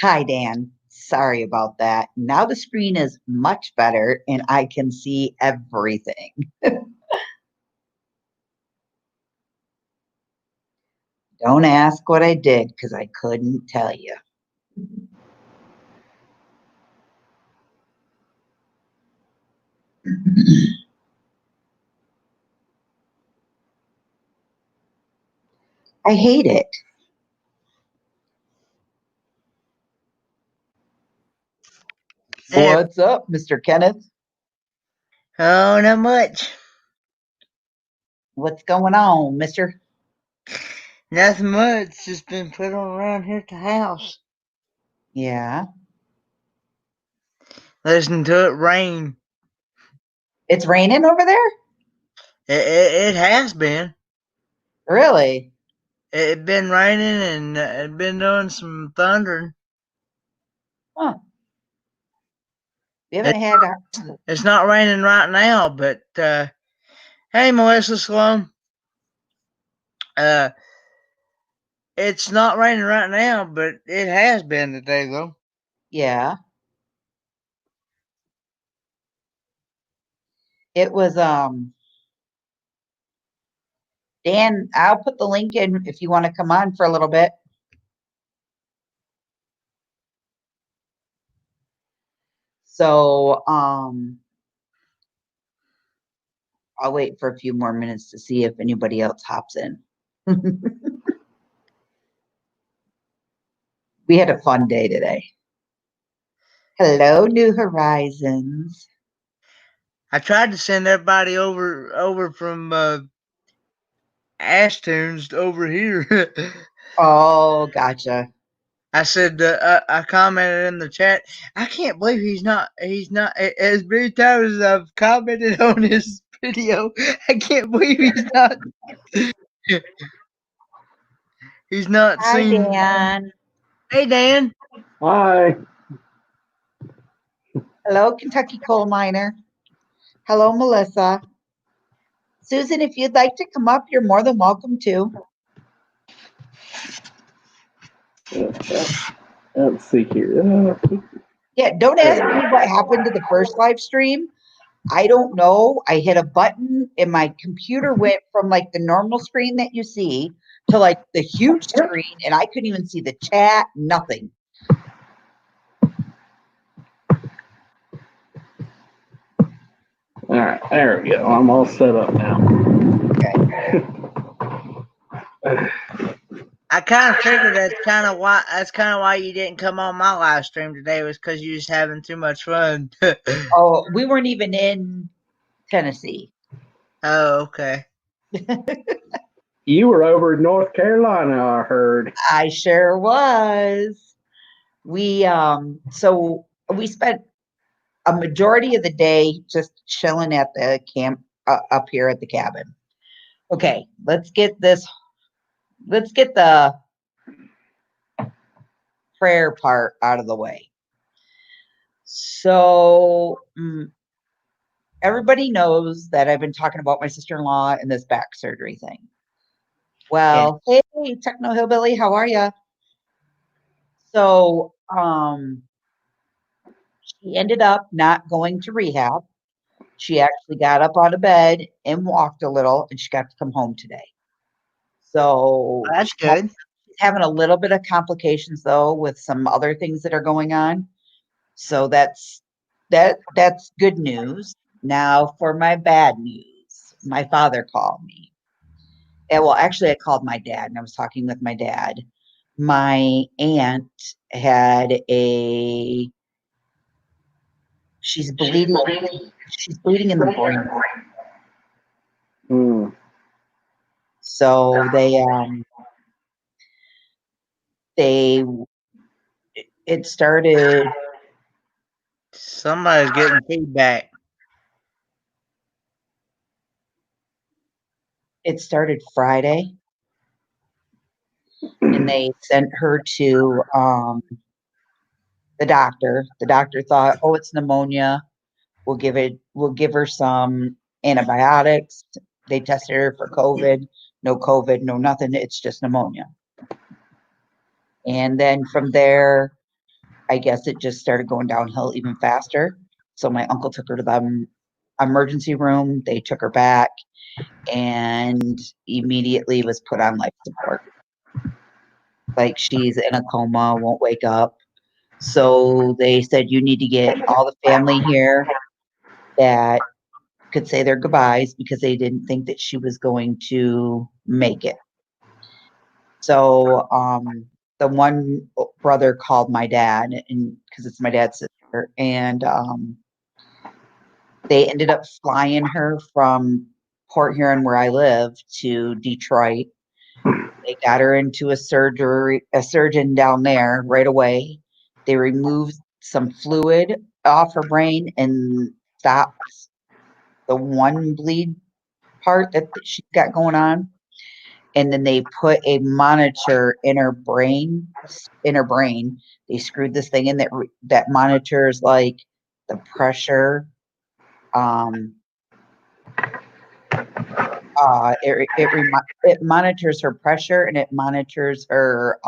Hi, Dan. Sorry about that. Now the screen is much better and I can see everything. Don't ask what I did because I couldn't tell you. I hate it. Yeah. What's up, Mr. Kenneth? Oh, not much. What's going on, Mister? Nothing much. Just been put on around here at the house. Yeah. Listening to it rain. It's raining over there? It has been. Really? It been raining and it been doing some thundering. Huh. We It, haven't had it's not raining right now, but hey, Melissa Sloan. Uh, it's not raining right now, but it has been today though. yeah. It was Dan, I'll put the link in if you want to come on for a little bit. So, I'll wait for a few more minutes to see if anybody else hops in. We had a fun day today. Hello, New Horizons. I tried to send everybody over from Ashtunes over here. Oh, gotcha. I said, I commented in the chat. I can't believe he's not. He's not. As many times as I've commented on his video, I can't believe he's not. He's not Hi, seen. Dan. Hey, Dan. Hi. Hello, Kentucky coal miner. Hello, Melissa. Susan, if you'd like to come up, you're more than welcome to. Let's see here. Yeah, don't ask me what happened to the first live stream. I don't know. I hit a button and my computer went from like the normal screen that you see to like the huge screen, and I couldn't even see the chat, nothing. All right, there we go. I'm all set up now. Okay. I kind of figured that's kind of why you didn't come on my live stream today was because you was having too much fun. Oh, we weren't even in Tennessee. Oh, okay. You were over in North Carolina, I heard. I sure was. So we spent a majority of the day just chilling at the camp up here at the cabin. Okay, let's get the prayer part out of the way. So everybody knows that I've been talking about my sister-in-law and this back surgery thing. Well, hey, Techno Hillbilly, how are you? So, she ended up not going to rehab. She actually got up out of bed and walked a little, and she got to come home today. So That's good. she's having a little bit of complications though with some other things that are going on. So that's good news. Now for my bad news. My father called me. And well, actually I called my dad and I was talking with my dad. My aunt had she's bleeding in the brain. So they it started Somebody's getting feedback. Friday, and they sent her to the doctor. The doctor thought, oh, it's pneumonia. We'll give her some antibiotics. They tested her for COVID, no nothing. It's just pneumonia. And then from there, I guess it just started going downhill even faster. So my uncle took her to the emergency room. They took her back and immediately was put on life support. Like she's in a coma, won't wake up. So they said, you need to get all the family here that could say their goodbyes because they didn't think that she was going to make it. So the one brother called my dad, and because it's my dad's sister, and they ended up flying her from Port Huron, where I live, to Detroit. They got her into a surgeon down there right away. They removed some fluid off her brain and stopped the one bleed part that she's got going on. And then they put a monitor in her brain. They screwed this thing in that monitors like the pressure. It monitors her pressure, and it monitors her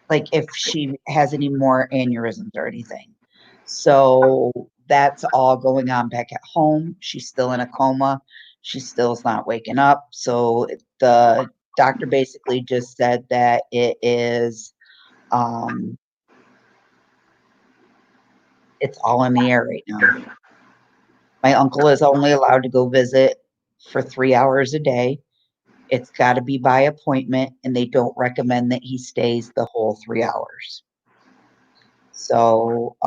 like if she has any more aneurysms or anything. So that's all going on back at home. She's still in a coma. She still is not waking up. So the doctor basically just said that it is it's all in the air right now. My uncle is only allowed to go visit for 3 hours a day. It's got to be by appointment, and they don't recommend that he stays the whole 3 hours. So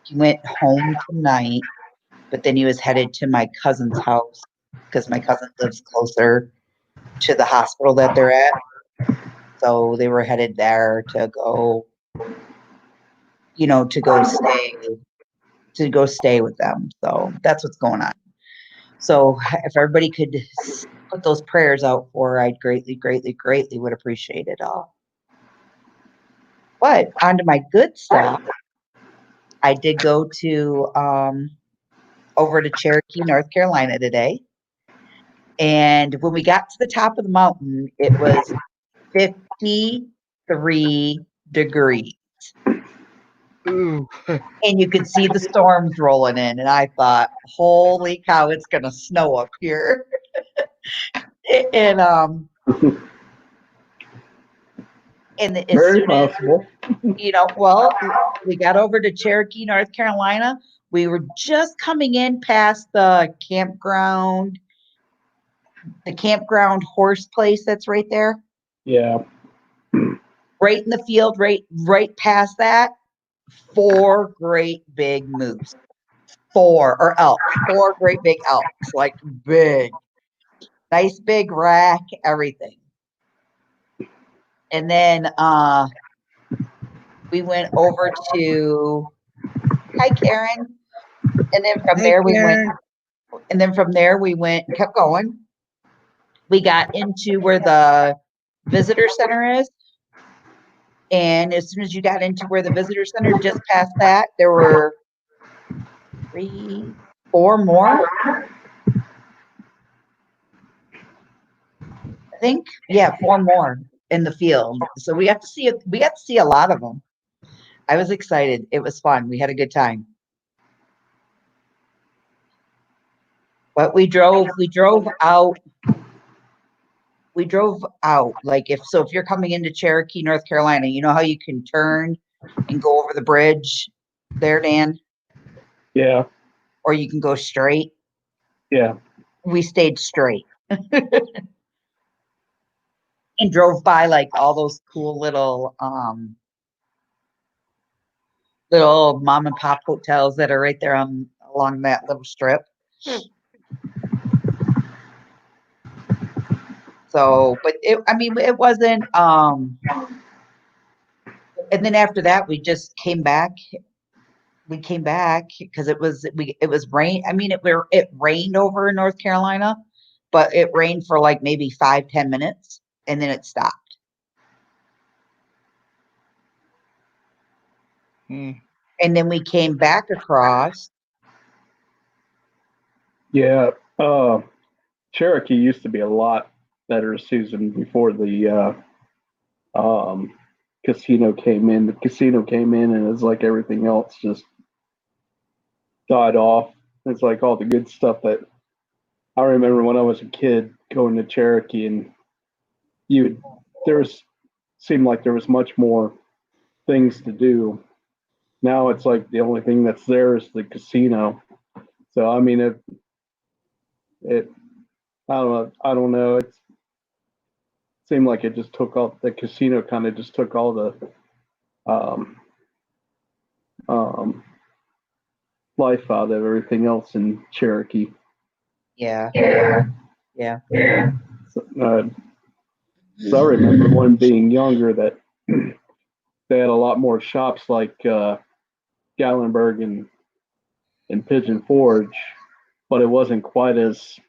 he went home tonight, but then he was headed to my cousin's house because my cousin lives closer to the hospital that they're at. So they were headed there to go, to go stay with them. So that's what's going on. So if everybody could put those prayers out for her, I'd greatly, greatly, greatly would appreciate it all. But onto my good stuff. I did go to over to Cherokee, North Carolina today. And when we got to the top of the mountain, it was 53 degrees. Ooh. And you could see the storms rolling in. And I thought, holy cow, it's going to snow up here. and as Very soon as, possible. well, we got over to Cherokee, North Carolina. We were just coming in past the campground horse place that's right there. Yeah. Right in the field, right past that, 4 great big moose. 4 great big elks, like big, nice big rack, everything. And then we went over to hi Karen. And then from there we kept going. We got into where the visitor center is. And as soon as you got into where the visitor center, just past that, there were 3, 4 more. I think, yeah, 4 more in the field. So we got to see a lot of them. I was excited. It was fun. We had a good time. But we drove out. Like if you're coming into Cherokee, North Carolina, you know how you can turn and go over the bridge there, Dan? Yeah. Or you can go straight. Yeah. We stayed straight. And drove by like all those cool little mom and pop hotels that are right there along that little strip. So, but it wasn't and then after that we just came back. We came back because it was rain. It rained over in North Carolina, but it rained for like maybe 5-10 minutes and then it stopped. And then we came back across. Yeah. Cherokee used to be a lot better season before the casino came in. The casino came in, and it's like everything else just died off. It's like all the good stuff that I remember when I was a kid going to Cherokee, and seemed like there was much more things to do. Now it's like the only thing that's there is the casino. So I mean, it I don't know. It seemed like it just took all the casino kind of just took all the um, um, life out of everything else in Cherokee. Yeah. Yeah. So I remember when being younger that they had a lot more shops like Gatlinburg and Pigeon Forge, but it wasn't quite as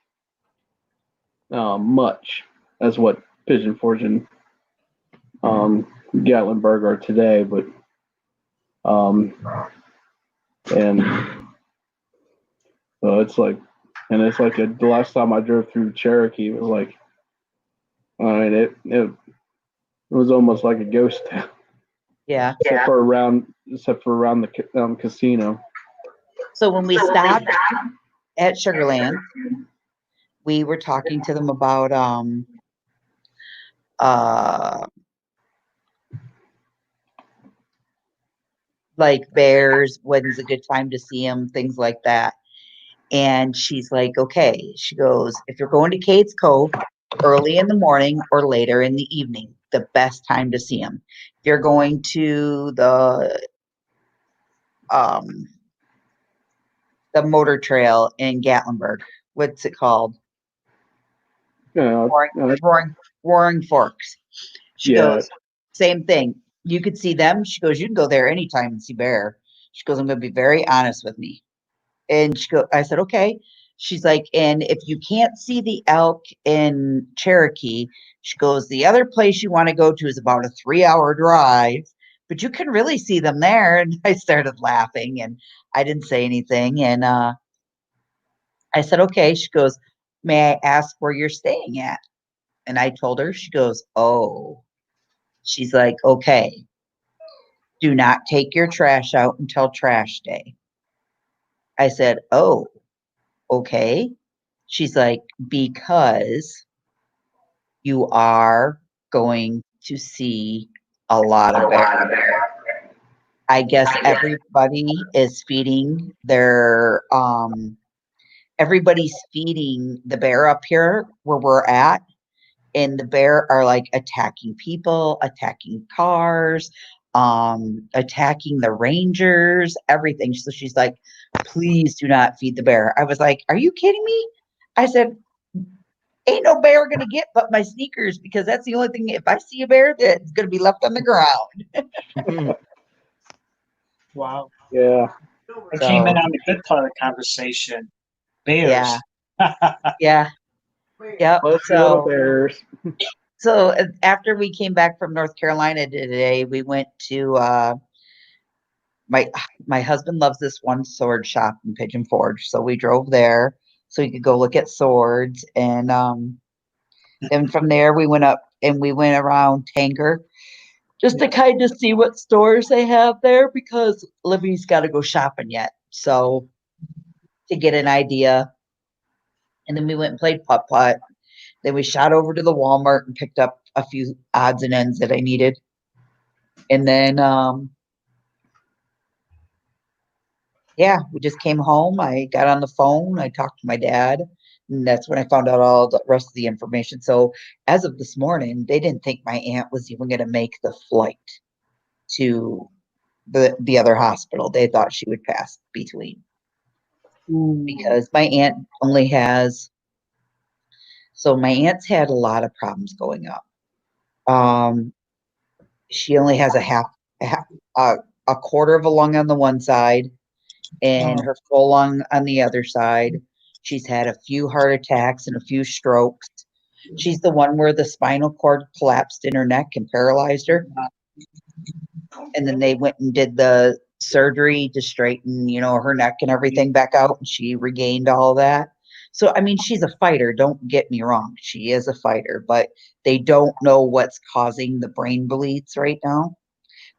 much as what Pigeon Forge and Gatlinburg are today. But and so it's like, the last time I drove through Cherokee, it was like, I mean, it was almost like a ghost town. Yeah. Except for around the casino. So when we stopped at Sugarland, we were talking to them about like bears, when's a good time to see them, things like that. And she's like, okay. She goes, if you're going to Cade's Cove early in the morning or later in the evening, the best time to see them. If you're going to the motor trail in Gatlinburg, what's it called? Roaring Forks. She goes, same thing. You could see them. She goes, you can go there anytime and see bear. She goes, I'm going to be very honest with me. And I said, okay. She's like, and if you can't see the elk in Cherokee, she goes, the other place you want to go to is about a 3-hour drive, but you can really see them there. And I started laughing and I didn't say anything. And I said, okay. She goes, may I ask where you're staying at? And I told her. She goes, oh. She's like, okay. Do not take your trash out until trash day. I said, oh, okay. She's like, because you are going to see a lot of bear. I guess everybody is feeding everybody's feeding the bear up here where we're at. And the bear are like attacking people, attacking cars, attacking the rangers, everything. So she's like, please do not feed the bear. I was like, are you kidding me? I said, ain't no bear gonna get but my sneakers, because that's the only thing, if I see a bear, that's gonna be left on the ground. Wow. Yeah. I came in on the good part of the conversation. Bears. Yeah. Yep. Little bears. So after we came back from North Carolina today, we went to my husband loves this one sword shop in Pigeon Forge. So we drove there so we could go look at swords. And then from there we went up and we went around Tanger just to kind of see what stores they have there, because Libby's got to go shopping yet. So to get an idea. And then we went and played putt-putt. Then we shot over to the Walmart and picked up a few odds and ends that I needed. And then, we just came home. I got on the phone. I talked to my dad. And that's when I found out all the rest of the information. So as of this morning, they didn't think my aunt was even going to make the flight to the other hospital. They thought she would pass between. Because my aunt only has... So my aunt's had a lot of problems going up. She only has a quarter of a lung on the one side and her full lung on the other side. She's had a few heart attacks and a few strokes. She's the one where the spinal cord collapsed in her neck and paralyzed her. And then they went and did the surgery to straighten, her neck and everything back out, and she regained all that. So, I mean, she's a fighter, don't get me wrong. She is a fighter, but they don't know what's causing the brain bleeds right now.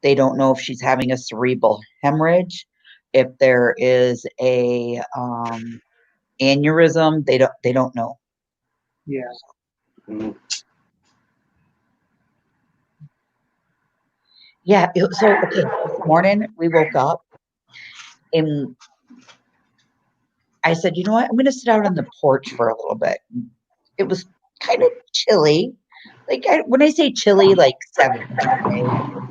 They don't know if she's having a cerebral hemorrhage, if there is a aneurysm. They don't know. Yeah. Mm. Yeah. So okay, this morning we woke up and I said, you know what? I'm going to sit out on the porch for a little bit. It was kind of chilly. Like when I say chilly, like 70, okay?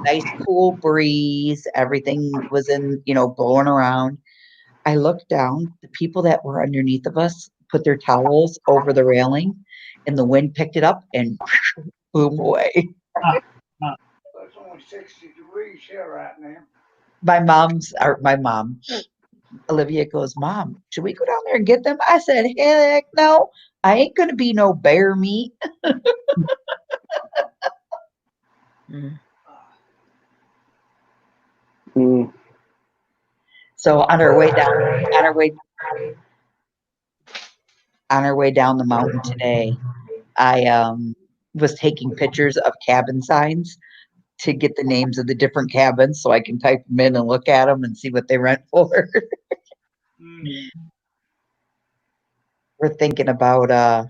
Nice cool breeze. Everything was blowing around. I looked down. The people that were underneath of us put their towels over the railing, and the wind picked it up and blew 'em away. It's only 60 degrees here right now. My mom, Olivia goes, Mom, should we go down there and get them? I said, heck no. I ain't gonna be no bear meat. Mm. Mm. So on our way down the mountain today, I was taking pictures of cabin signs to get the names of the different cabins so I can type them in and look at them and see what they rent for. We're thinking about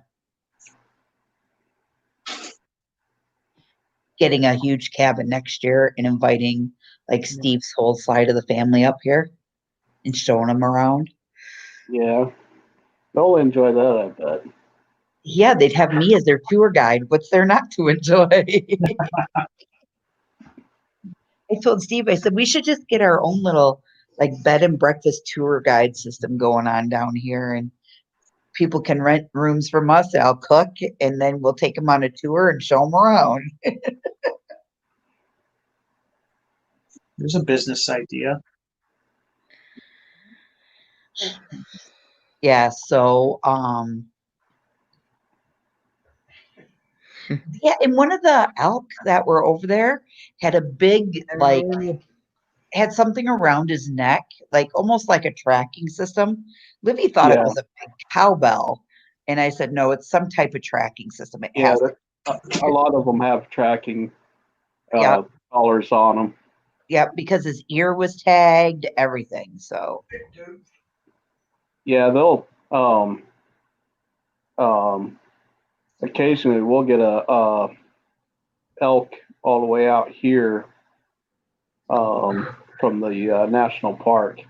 getting a huge cabin next year and inviting like Steve's whole side of the family up here and showing them around. Yeah, they'll enjoy that, I bet. Yeah, they'd have me as their tour guide. What's there not to enjoy? I told Steve, I said, we should just get our own little like bed and breakfast tour guide system going on down here, and people can rent rooms from us. I'll cook, and then we'll take them on a tour and show them around. There's a business idea. Yeah, so yeah, and one of the elk that were over there had a big had something around his neck, like almost like a tracking system. Livy thought it Yeah, was a big cowbell, and I said, no, it's some type of tracking system. It yeah. has, A lot of them have tracking yeah, collars on them. yeah, because his ear was tagged, everything. So Yeah, they'll um occasionally we'll get a elk all the way out here from the national park.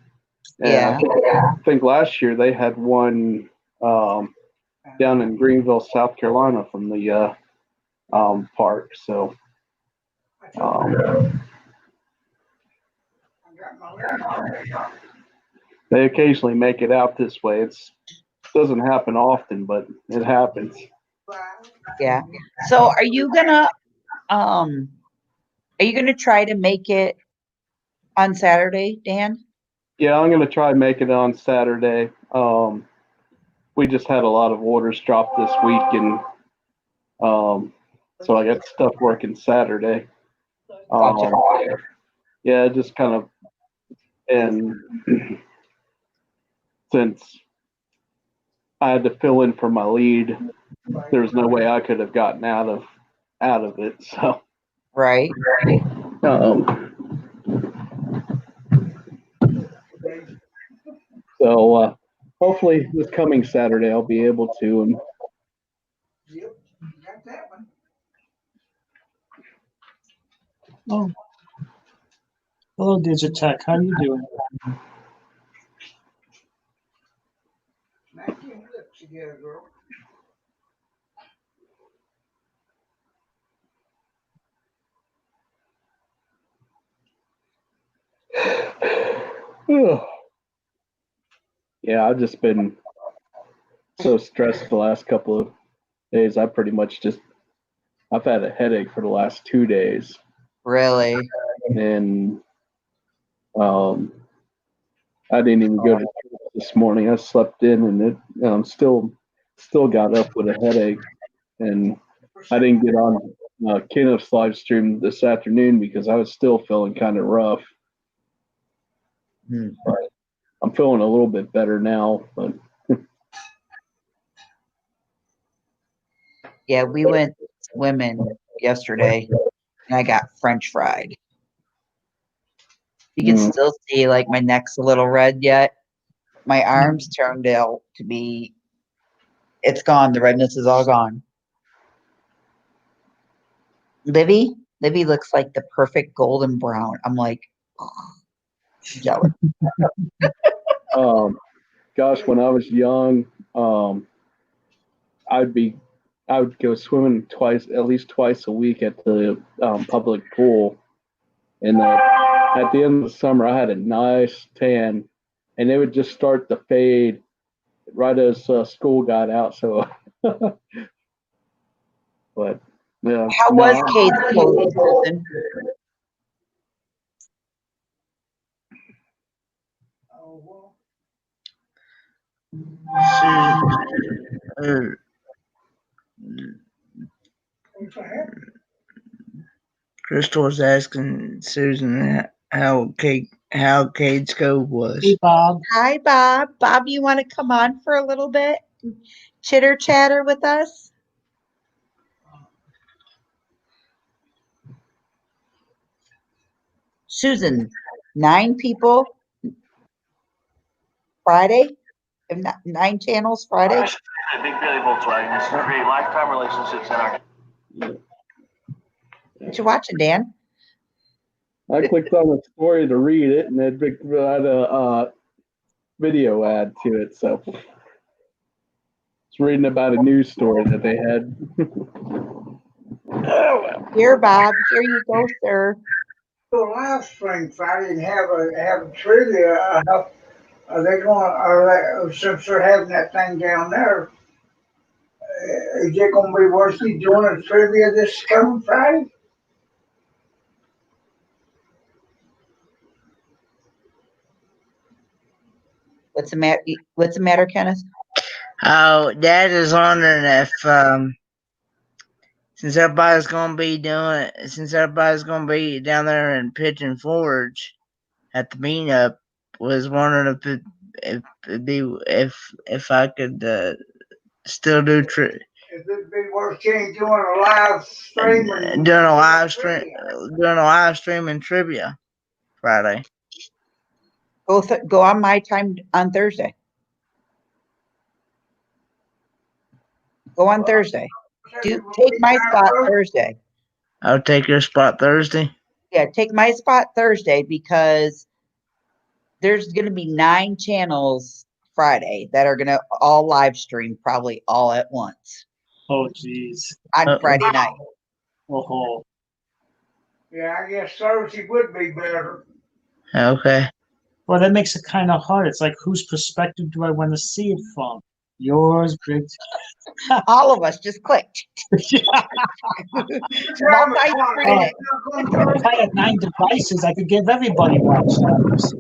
And yeah, I think last year they had one down in Greenville, South Carolina, from the park. So they occasionally make it out this way. It doesn't happen often, but it happens. yeah. So are you gonna try to make it on Saturday, Dan? Yeah, I'm gonna try and make it on Saturday. We just had a lot of orders drop this week, and so I got stuff working Saturday. Gotcha. Yeah, just kind of, and since I had to fill in for my lead, there was no way I could have gotten out of it. So, Right. um, so hopefully this coming Saturday I'll be able to. And Yep, got that one. Oh, hello, Digitech. How you doing? Smack your lips together, girl. yeah, I've just been so stressed the last couple of days. I've had a headache for the last 2 days, Really? and um, I didn't even go to church this morning. I slept in, and still got up with a headache, and I didn't get on Kenneth's live stream this afternoon because I was still feeling kind of rough. Hmm. I'm feeling a little bit better now, but Yeah, we went swimming yesterday and I got French fried. You can still see like my neck's a little red yet. My arms turned out to be, it's gone. The redness is all gone. Livy looks like the perfect golden brown. I'm like, jealous. Gosh, when I was young, I would go swimming at least twice a week at the public pool. And at the end of the summer, I had a nice tan, and it would just start to fade right as school got out. So, but yeah. How was Kate's clothing, Susan? Crystal was asking Susan how Cade's cove was. Hey, Bob. Hi, Bob. Bob, you want to come on for a little bit? Chitter chatter with us? Susan, 9 people Friday? 9 channels Friday? A big Billy Volkswagen is to create lifetime relationships in our. What you watching, Dan? I clicked on the story to read it, and it had a video ad to it. So it's reading about a news story that they had. Here, Bob. Here you go, sir. So live stream Friday and have a trivia. Are they going? Since they're having that thing down there, is it going to be worth you doing a trivia this coming Friday? What's the matter? What's the matter, Kenneth? Oh, Dad is wondering if since everybody's gonna be down there in Pigeon Forge at the meetup, was wondering if it'd be if I could still do If it'd be worth you doing a live stream doing a live stream and trivia Friday. Go on my time on Thursday. Go on Thursday. Take my spot Thursday. I'll take your spot Thursday. Yeah, take my spot Thursday because there's going to be 9 channels Friday that are going to all live stream probably all at once Oh, geez. on Friday night. Oh, Yeah, I guess Thursday would be better. Okay. well, that makes it kind of hard. It's like, whose perspective do I want to see it from? Yours, big. All of us just clicked. Yeah. Multi-screen. If I had 9 devices, I could give everybody watchdogs.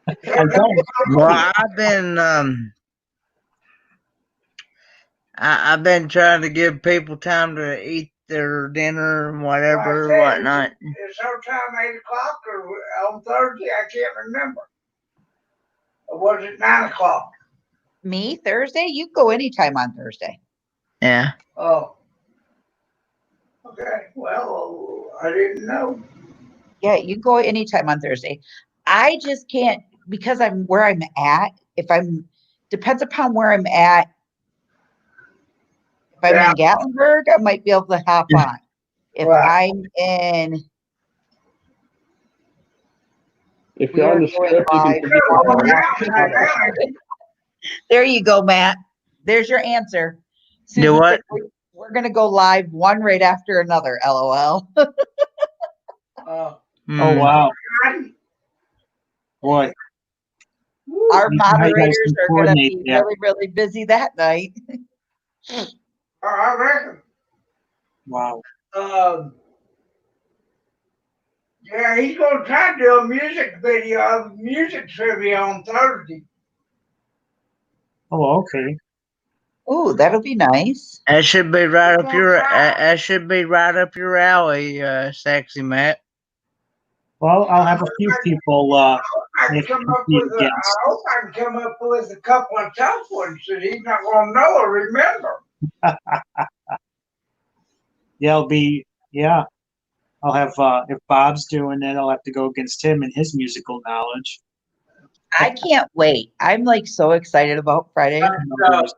I don't. Well, I've been trying to give people time to eat their dinner and whatever, whatnot. Is our time 8 o'clock or on Thursday? I can't remember. Or was it 9 o'clock? Me, Thursday? You can go anytime on Thursday. Yeah. Oh. Okay. Well, I didn't know. Yeah, you can go anytime on Thursday. I just can't because I'm where I'm at. Depends upon where I'm at. If I'm in Gatlinburg, I might be able to hop on. If I'm in, If you're on the strip, you can there you go, Matt. There's your answer. Do what? We're going to go live one right after another, LOL. Oh, wow. Boy. Our moderators are going to be coordinate that. really, really busy that night. I reckon. Wow. Yeah, he's gonna try to do a music trivia on Thursday. Oh, okay. Ooh, that'll be nice. That should be right up your alley, sexy Matt. Well, I'll have a few people. I hope I can come up with a couple of tough ones that he's not gonna know or remember. Yeah, I'll have if Bob's doing it, I'll have to go against him and his musical knowledge. I can't wait. I'm like so excited about Friday. So, So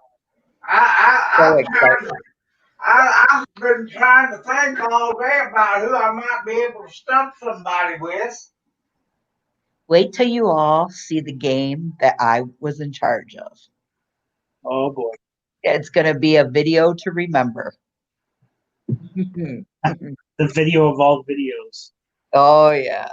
I'm excited. I've been trying to think all day about who I might be able to stump somebody with. Wait till you all see the game that I was in charge of. Oh boy. It's going to be a video to remember. The video of all videos. Oh, yeah.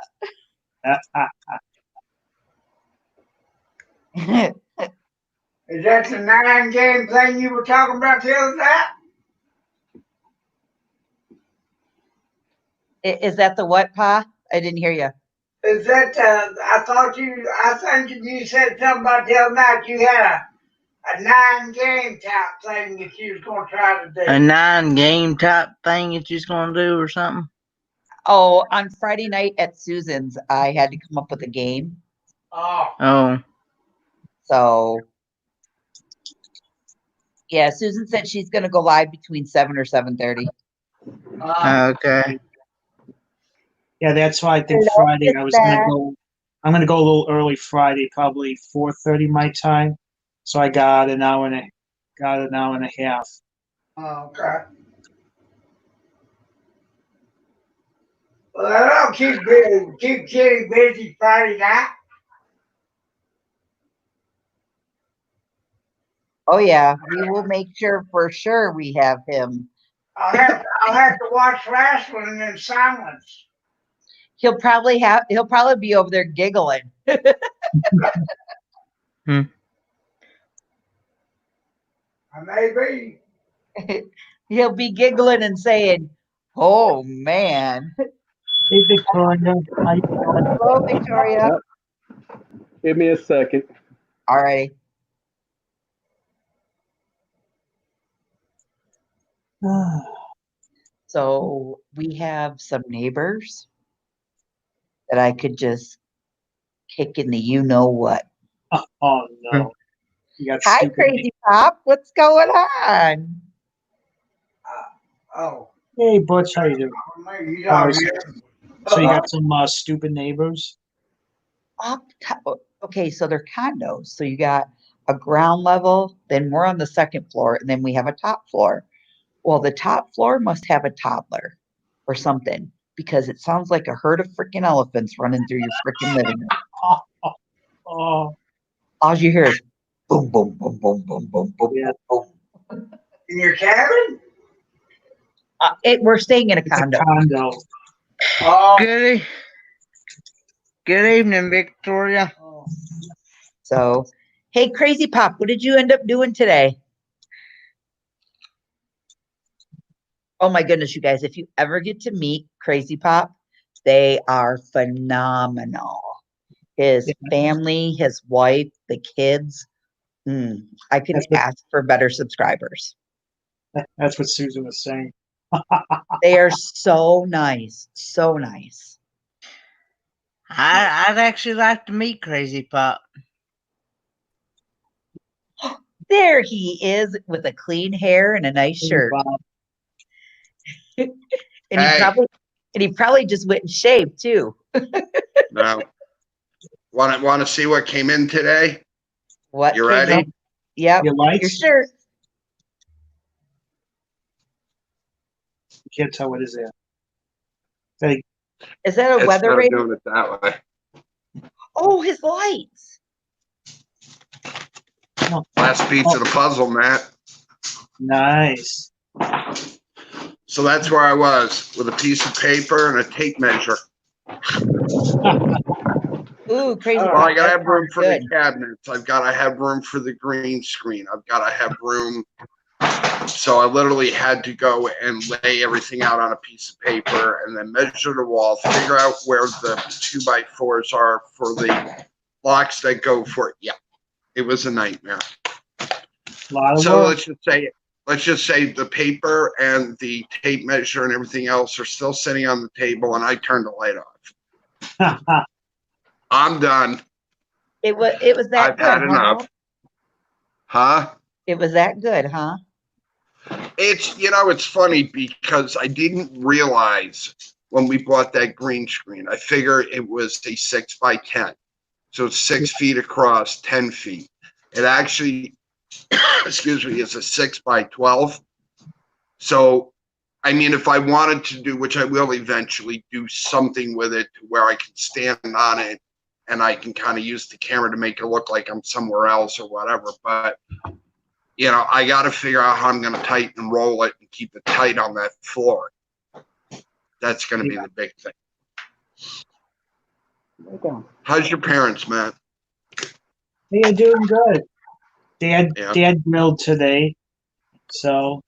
Is that the 9-game thing you were talking about the other day? Is that the what, Pa? I didn't hear you. Is that I think you said something about the other night you had a 9-game type thing that you was going to try to do. A 9-game type thing that you're going to do or something? Oh, on Friday night at Susan's, I had to come up with a game. Oh. So, yeah, Susan said she's going to go live between 7 or 7:30. Okay. Yeah, that's why I think Hello, Friday I was gonna go. I'm gonna go a little early Friday, probably 4:30 my time. So I got an hour and a half. Okay. Well, that'll keep Kitty busy Friday night. Oh, yeah, we will make sure for sure we have him. I'll have to watch wrestling in silence. He'll probably be over there giggling. I may be. He'll be giggling and saying, "Oh man." Hey Victoria, how you doing? Hello, Victoria. Give me a second. All right. So we have some neighbors that I could just kick in the you know what. Oh no. You got Hi, stupid. Crazy Pop. What's going on? Hey Butch, how you doing? You don't hear. So you got some stupid neighbors? Up top. Okay, so they're condos. So you got a ground level, then we're on the second floor, and then we have a top floor. Well, the top floor must have a toddler or something because it sounds like a herd of freaking elephants running through your freaking living room. Oh, All you hear is boom, boom, boom, boom, boom, boom, boom, Yeah. boom. In your cabin? We're staying in a it's a condo. condo. Oh, Good evening, Victoria. So, hey, Crazy Pop, what did you end up doing today? Oh my goodness, you guys, if you ever get to meet Crazy Pop, they are phenomenal. His family, his wife, the kids. I couldn't ask for better subscribers. That's what Susan was saying. They are so nice. So nice. I'd actually like to meet Crazy Pop. There he is with a clean hair and a nice shirt. And he probably just went and shaved too. No. Want to see what came in today? What? You ready? Yep. Your lights? Your shirt. You can't tell what is that. Hey, Is that a It's weather better radar? doing it that way. Oh, his lights. Last piece of the puzzle, Matt. nice. So that's where I was with a piece of paper and a tape measure. Ooh, Crazy Well, Pop. I gotta that have room sounds for good. the cabinets. I've got to have room for the green screen. I've got to have room. So I literally had to go and lay everything out on a piece of paper and then measure the wall, figure out where the 2x4s are for the locks that go for it. Yeah, it was a nightmare. Lot of So work. let's just say the paper and the tape measure and everything else are still sitting on the table, and I turned the light off. I'm done. It was that I've good. had enough. Huh? It was that good, huh? It's funny because I didn't realize when we bought that green screen. I figure it was a 6x10. So it's 6 feet across, 10 feet. It actually, excuse me, is a 6x12. So, I mean, if I wanted to do, which I will eventually, do something with it where I can stand on it and I can kind of use the camera to make it look like I'm somewhere else or whatever. But, I got to figure out how I'm going to tighten and roll it and keep it tight on that floor. That's going to be the big thing. How's your parents, Matt? They are doing good. Yeah. Dad grilled today, so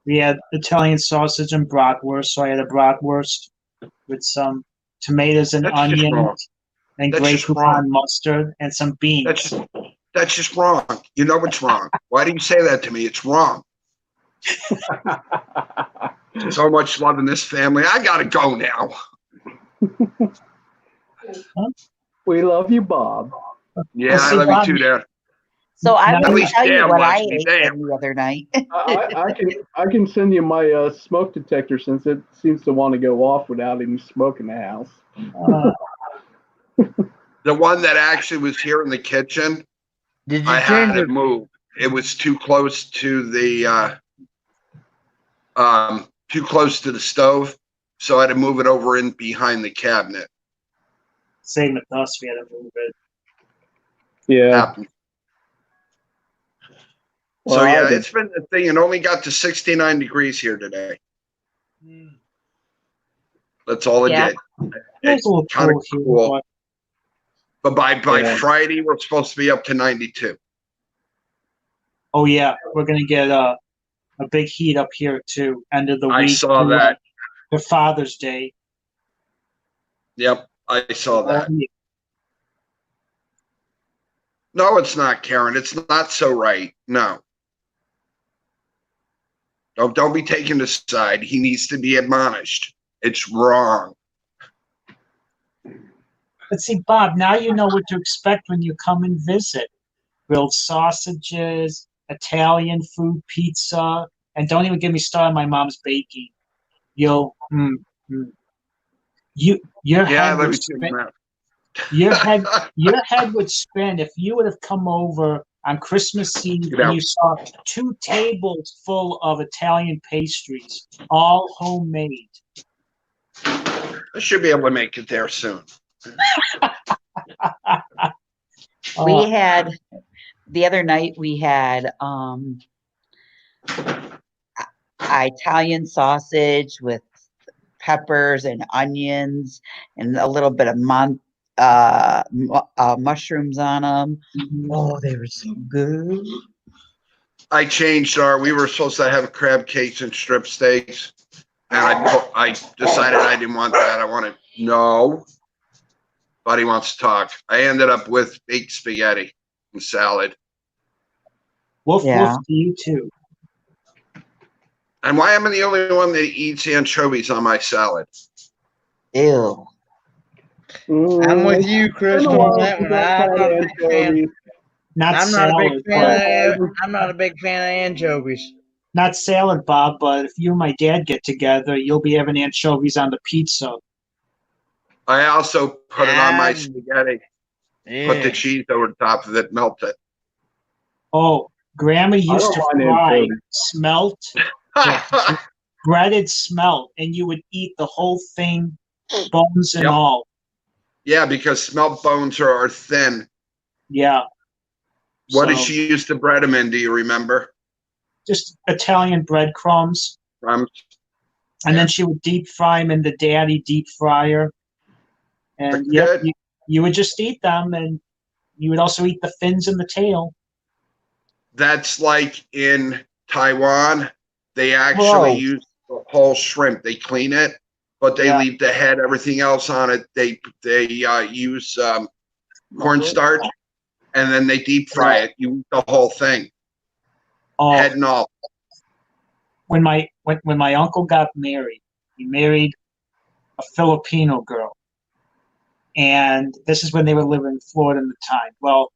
we had Italian sausage and bratwurst. So I had a bratwurst with some tomatoes and That's just wrong. onions and That's Grey just Poupon wrong. mustard and some beans. That's just wrong. You know it's wrong. Why do you say that to me? It's wrong. So much love in this family. I gotta go now. We love you, Bob. Yeah, Well, I see, love you Bob, too, Dad. So I At will least tell you Dad what loves I me. ate Damn. the other night. I can send you my smoke detector since it seems to want to go off without any smoke in the house. The one that actually was here in the kitchen, Did you I had change it it? moved. It was too close to the stove, so I had to move it over in behind the cabinet. Same with us. We had to move it. Yeah. Happened. Well, So I yeah, did- it's been the thing. It only got to 69 degrees here today. That's all it Yeah. did. It's a little Kinda cool here, cool. but But by Yeah. Friday, we're supposed to be up to 92. oh yeah, we're gonna get a big heat up here too. End of the I week. saw that. For Father's Day. Yep, I saw that. Oh, yeah. No, it's not, Karen. It's not so right. No. Don't be taken aside. He needs to be admonished. It's wrong. But see, Bob, now you know what to expect when you come and visit. Grilled sausages, Italian food, pizza, and don't even get me started on my mom's baking. Your Yeah, head let would me see spin. that. Your head would spin if you would have come over on Christmas Eve Get and out. you saw 2 tables full of Italian pastries, all homemade. I should be able to make it there soon. We had the other night we had Italian sausage with peppers and onions and a little bit of mushrooms on them. Oh, they were so good. I changed we were supposed to have crab cakes and strip steaks. And I decided I didn't want that. I wanted, no. Buddy wants to talk. I ended up with baked spaghetti and salad. Woof Yeah. woof to you too. And why am I the only one that eats anchovies on my salad? Ew. I'm with you, Chris, Been a while on that since one. I've I'm had not a big fan. anchovies. Not I'm not a salad. big fan. but- I'm not a big fan of anchovies. Not salad, Bob, but if you and my dad get together, you'll be having anchovies on the pizza. I also put it on my And- spaghetti. Put Yeah. the cheese over the top of it, melt it. Oh, Grandma used don't to mind fry anchovies. smelt, breaded smelt, and you would eat the whole thing, bones and Yep. all. Yeah, because smelt bones are thin. Yeah. What did So, she use to bread them in? Do you remember? Just Italian breadcrumbs. And then she would deep fry them in the daddy deep fryer. And Pretty yep, good. you would just eat them, and you would also eat the fins and the tail. That's like in Taiwan. They actually Whoa. use the whole shrimp. They clean it, but they Yeah. leave the head, everything else on it. They use cornstarch, and then they deep fry it. You eat the whole thing, Oh, head and all. when my uncle got married, he married a Filipino girl, and this is when they were living in Florida at the time. Well,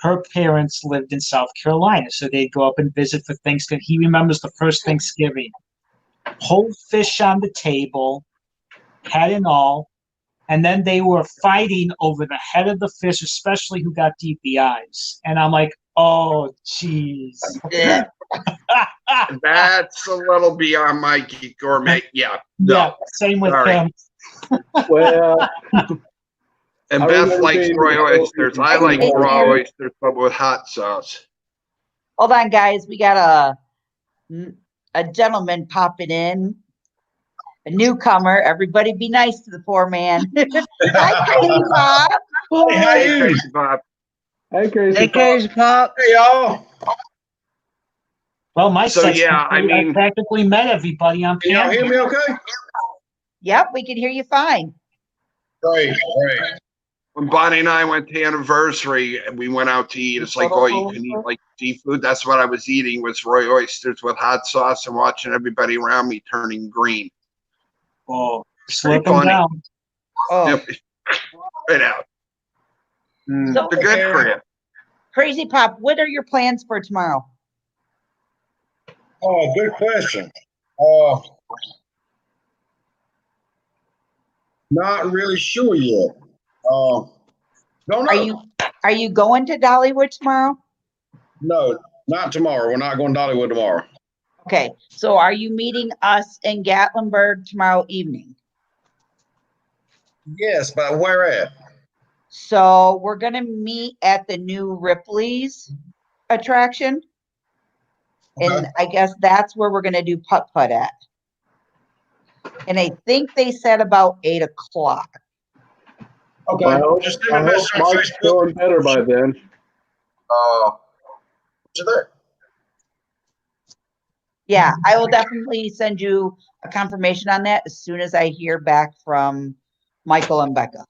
her parents lived in South Carolina, so they'd go up and visit for Thanksgiving. He remembers the first Thanksgiving. Whole fish on the table, head and all, and then they were fighting over the head of the fish, especially who got deep the eyes. And I'm like, oh, jeez. Yeah. That's a little beyond my geek gourmet. Yeah. No. Yeah, same with Sorry. him. Well, And I Beth remember likes being- raw oysters. I like Hey, raw Sam. oysters, but with hot sauce. Hold on, guys. We got a gentleman popping in, a newcomer. Everybody be nice to the poor man. Hi, Crazy Bob. Hey, how Hey, you? Crazy Bob. hey, Crazy Hey, Pop. Crazy Pop. Hey, y'all. Well, my So, set's yeah, I complete. mean- practically met everybody on Can y'all hear me okay? Yep, we can hear you fine. Great, great. When Bonnie and I went to anniversary and we went out to eat, it's like all you can eat, like seafood. That's what I was eating, was raw oysters with hot sauce and watching everybody around me turning green. Oh, slip them funny. down. Oh, Yep. Right out. so They're good for you. Crazy Pop, what are your plans for tomorrow? Oh, good question. Not really sure yet. Don't know. Are you going to Dollywood tomorrow? No, not tomorrow. We're not going to Dollywood tomorrow. Okay, so are you meeting us in Gatlinburg tomorrow evening? Yes, but where at? So we're gonna meet at the new Ripley's attraction. And Okay. I guess that's where we're gonna do putt-putt at. And I think they said about 8 o'clock. Okay. Well, Just send I a hope message on Mike's Facebook. feeling better by then. You there? Yeah, I will definitely send you a confirmation on that as soon as I hear back from Michael and Becca.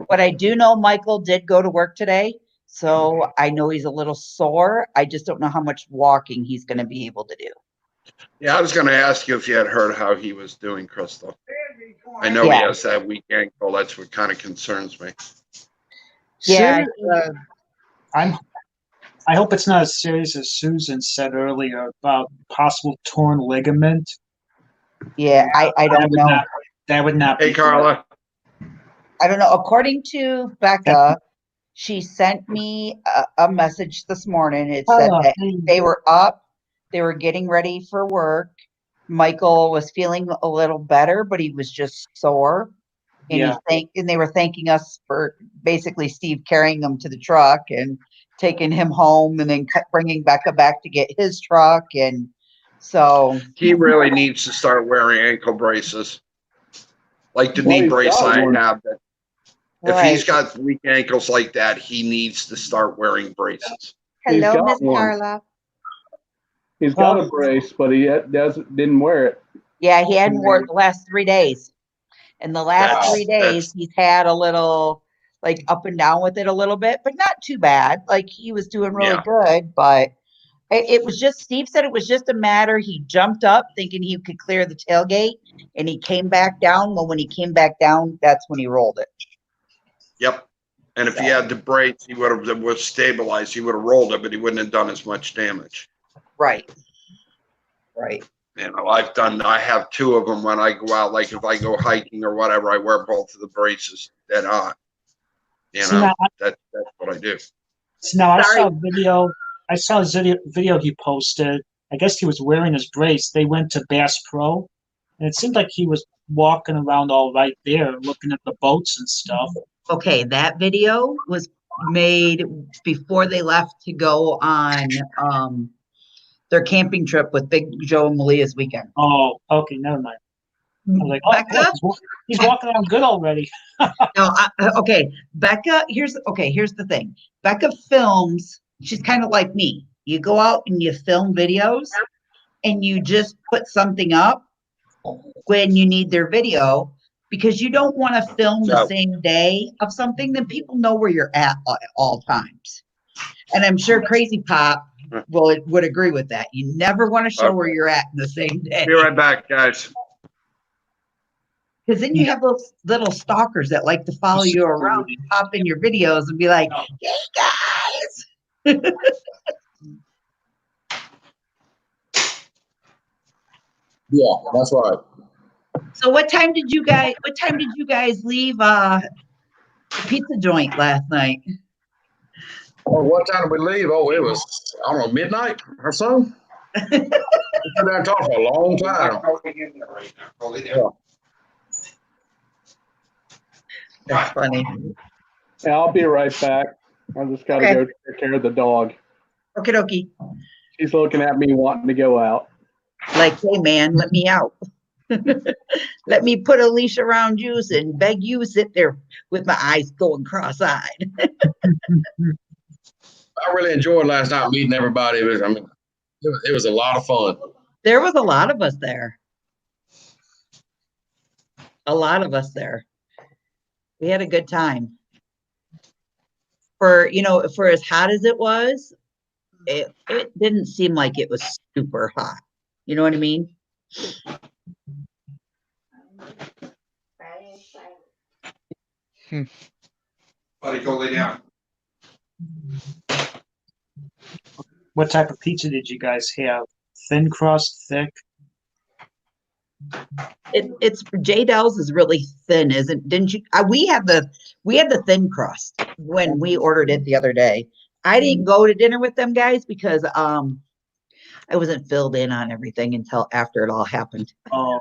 But I do know Michael did go to work today, so I know he's a little sore. I just don't know how much walking he's gonna be able to do. Yeah, I was going to ask you if you had heard how he was doing, Crystal. I know Yeah. he has that weak ankle. That's what kind of concerns me. Yeah, I hope it's not as serious as Susan said earlier about possible torn ligament. Yeah, I don't know. That would not Hey, be Carla. I don't know. According to Becca, she sent me a message this morning. It said that they were up, they were getting ready for work. Michael was feeling a little better, but he was just sore. And Yeah. and they were thanking us for basically Steve carrying him to the truck and taking him home, and then bringing Becca back to get his truck. And so He really needs to start wearing ankle braces. Like the Well, knee he's brace got I one. have. If right. he's got weak ankles like that, he needs to start wearing braces. He's Hello, got Miss one. Carla. He's got Well- a brace, but he didn't wear it. Yeah, he hadn't worked the last 3 days. In the last That's- 3 days, he's had a little like up and down with it a little bit, but not too bad. Like he was doing really Yeah. good, but it was just, Steve said it was just a matter. He jumped up thinking he could clear the tailgate, and he came back down. Well, when he came back down, that's when he rolled it. Yep. And if he had the brace, he would have was stabilized. He would have rolled it, but he wouldn't have done as much damage. Right. Right. You know, I have 2 of them when I go out. Like if I go hiking or whatever, I wear both of the braces dead on. You See, know, now, that's what I do. I saw a video. I saw a video he posted. I guess he was wearing his brace. They went to Bass Pro, and it seemed like he was walking around all right there, looking at the boats and stuff. Okay, that video was made before they left to go on their camping trip with Big Joe and Malia's weekend. Oh, okay, never mind. I was like, oh, Becca? look, he's walking around good already. No, okay. Becca, here's the thing. Becca films, she's kind of like me. You go out and you film videos and you just put something up when you need their video, because you don't want to film the No. same day of something, then people know where you're at all times. And I'm sure Crazy Pop would agree with that. You never want to show where you're at in the same day. Be right back, guys. Because then you have those little stalkers that like to follow you around and pop in your videos and be like, hey guys, Yeah, that's right. So what time did you guys leave the pizza joint last night? Oh, what time did we leave? Oh, it was, I don't know, midnight or so. We sat there and talked for a long time. Yeah. That's funny. Yeah, I'll be right back. I just got to Okay. go take care of the dog. Okie dokie. She's looking at me wanting to go out. Like, hey man, let me out. Let me put a leash around you and beg you sit there with my eyes going cross-eyed. I really enjoyed last night meeting everybody. It was a lot of fun. There was a lot of us there. A lot of us there. We had a good time. For as hot as it was, it didn't seem like it was super hot. You know what I mean? Buddy, go lay down. What type of pizza did you guys have? Thin crust, thick? It's J. Dell's is really thin, didn't you? We had the thin crust when we ordered it the other day. I didn't go to dinner with them guys because I wasn't filled in on everything until after it all happened. Oh,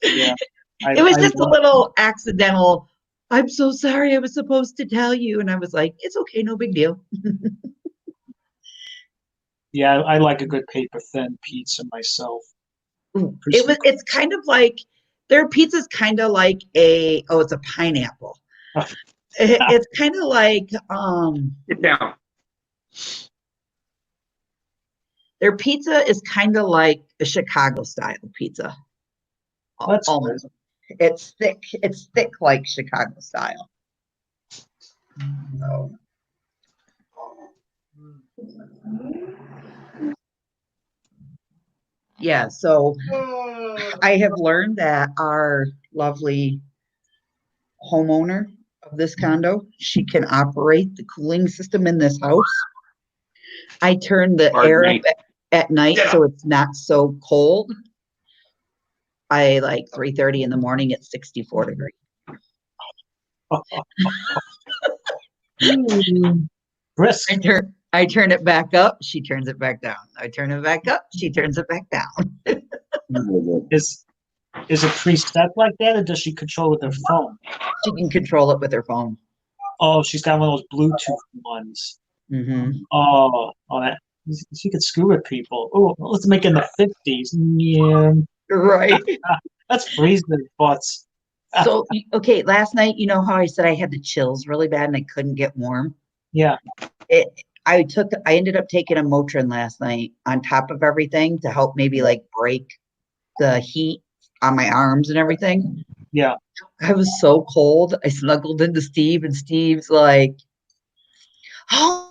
yeah. It was just a little accidental. I'm so sorry. I was supposed to tell you, and I was like, it's okay, no big deal. Yeah, I like a good paper thin pizza myself. It's kind of like their pizza's kind of like it's a pineapple. It's kind of like Get down. their pizza is kind of like a Chicago style pizza. That's Almost. It's thick like Chicago style. So. Yeah, so I have learned that our lovely homeowner of this condo, she can operate the cooling system in this house. I turn the air up at night so it's not so cold. I like 3:30 in the morning at 64 degrees. Brisk. I turn it back up, she turns it back down. I turn it back up, she turns it back down. Is it preset like that, or does she control with her phone? She can control it with her phone. Oh, she's got one of those Bluetooth ones. Mm-hmm. Oh, that she could screw with people. Oh, let's make it in the 50s. Yeah, Right. that's freezing butts. So, okay, last night, you know how I said I had the chills really bad and I couldn't get warm? Yeah. I ended up taking a Motrin last night on top of everything to help maybe like break the heat on my arms and everything. Yeah. I was so cold. I snuggled into Steve and Steve's like, oh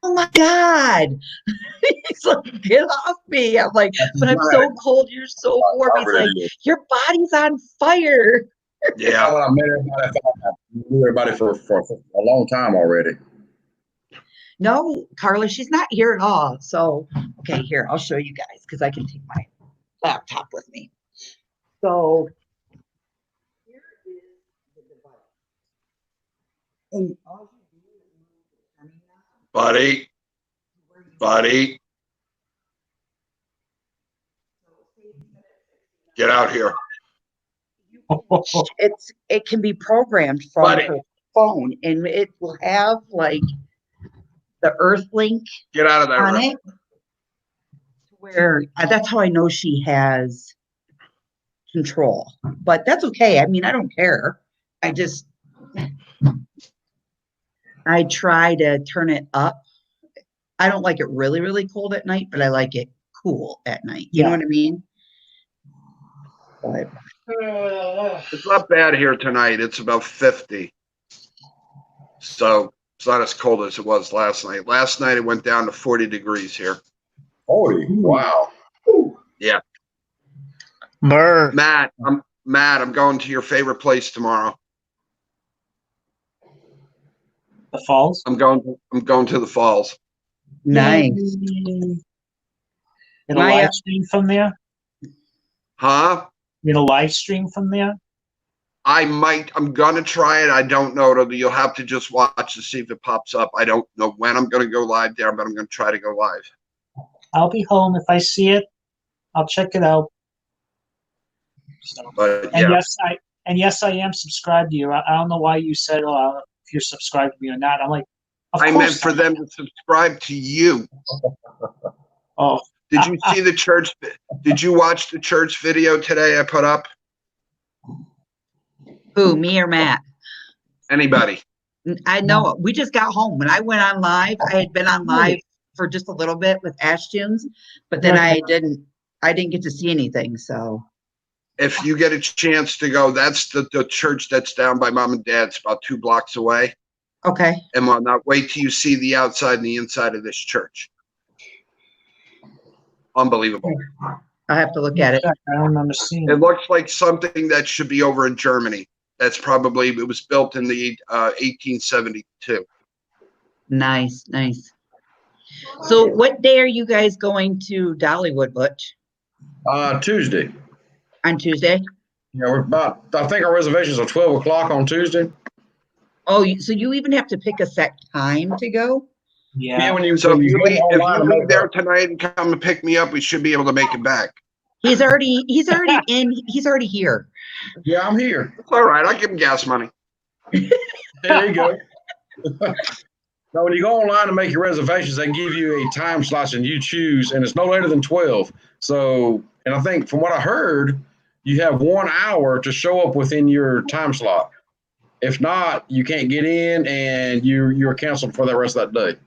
my God. He's like, get off me. I'm like, but I'm so cold. You're so warm. He's like, your body's on fire. Yeah. I met everybody. I knew everybody for a long time already. No, Carla, she's not here at all. So, okay, here, I'll show you guys because I can take my laptop with me. So, here is the device. And all you do is move the turning knob. Buddy, get out here. It can be programmed from her phone, and it will have like the Earth Link Get out of there. on it. Where that's how I know she has control. But that's okay. I mean, I don't care. I try to turn it up. I don't like it really, really cold at night, but I like it cool at night. You know what I mean? But It's not bad here tonight. It's about 50. So it's not as cold as it was last night. Last night it went down to 40 degrees here. 40. Wow. Yeah. Burr. Matt, I'm going to your favorite place tomorrow. The falls? I'm going to the falls. Nice. Yay. In a My, live stream from there? Huh? In a live stream from there? I'm gonna try it. I don't know. You'll have to just watch to see if it pops up. I don't know when I'm gonna go live there, but I'm gonna try to go live. I'll be home. If I see it, I'll check it out. So, But and yeah, yes, I am subscribed to you. I don't know why you said, "Oh, if you're subscribed to me or not." I'm like, of I course. meant for them to subscribe to you. Oh, Did you see the church? Did you watch the church video today I put up? who, me or Matt? Anybody? I know. We just got home. When I went on live, I had been on live for just a little bit with Ash Tunes, but then I didn't get to see anything. So If you get a chance to go, that's the church that's down by mom and dad's, about 2 blocks away. okay. And whatnot. Wait till you see the outside and the inside of this church. Unbelievable. I'll have to look at it. I don't remember seeing It it. looks like something that should be over in Germany. That's probably, it was built in the 1872. Nice, nice. So what day are you guys going to Dollywood, Butch? Tuesday. On Tuesday? Yeah, I think our reservations are 12 o'clock on Tuesday. Oh, so you even have to pick a set time to go? Yeah. when you So if you go online and leave make there that- tonight and come and pick me up, we should be able to make it back. He's already here. Yeah, I'm here. It's all right. I'll give him gas money. There you go. Now, when you go online and make your reservations, they give you a time slot and you choose, and it's no later than 12. So, and I think from what I heard, you have 1 hour to show up within your time slot. If not, you can't get in, and you're canceled for the rest of that day.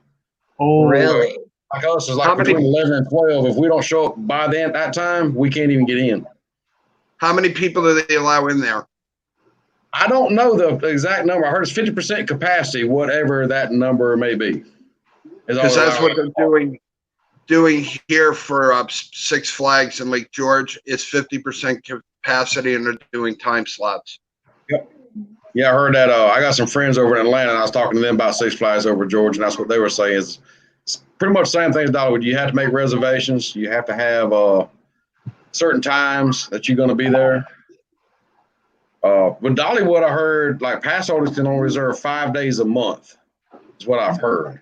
Oh, Really? Like us, is like How many- between 11 and 12. If we don't show up by that time, we can't even get in. How many people do they allow in there? I don't know the exact number. I heard it's 50% capacity, whatever that number may be. Because that's what they're doing here for Six Flags in Lake George. It's 50% capacity, and they're doing time slots. Yeah, I heard that. I got some friends over in Atlanta, and I was talking to them about Six Flags over George, and that's what they were saying. It's pretty much the same thing as Dollywood. You have to make reservations. You have to have certain times that you're going to be there. But Dollywood, I heard, like, pass holders can only reserve 5 days a month, is what I've heard.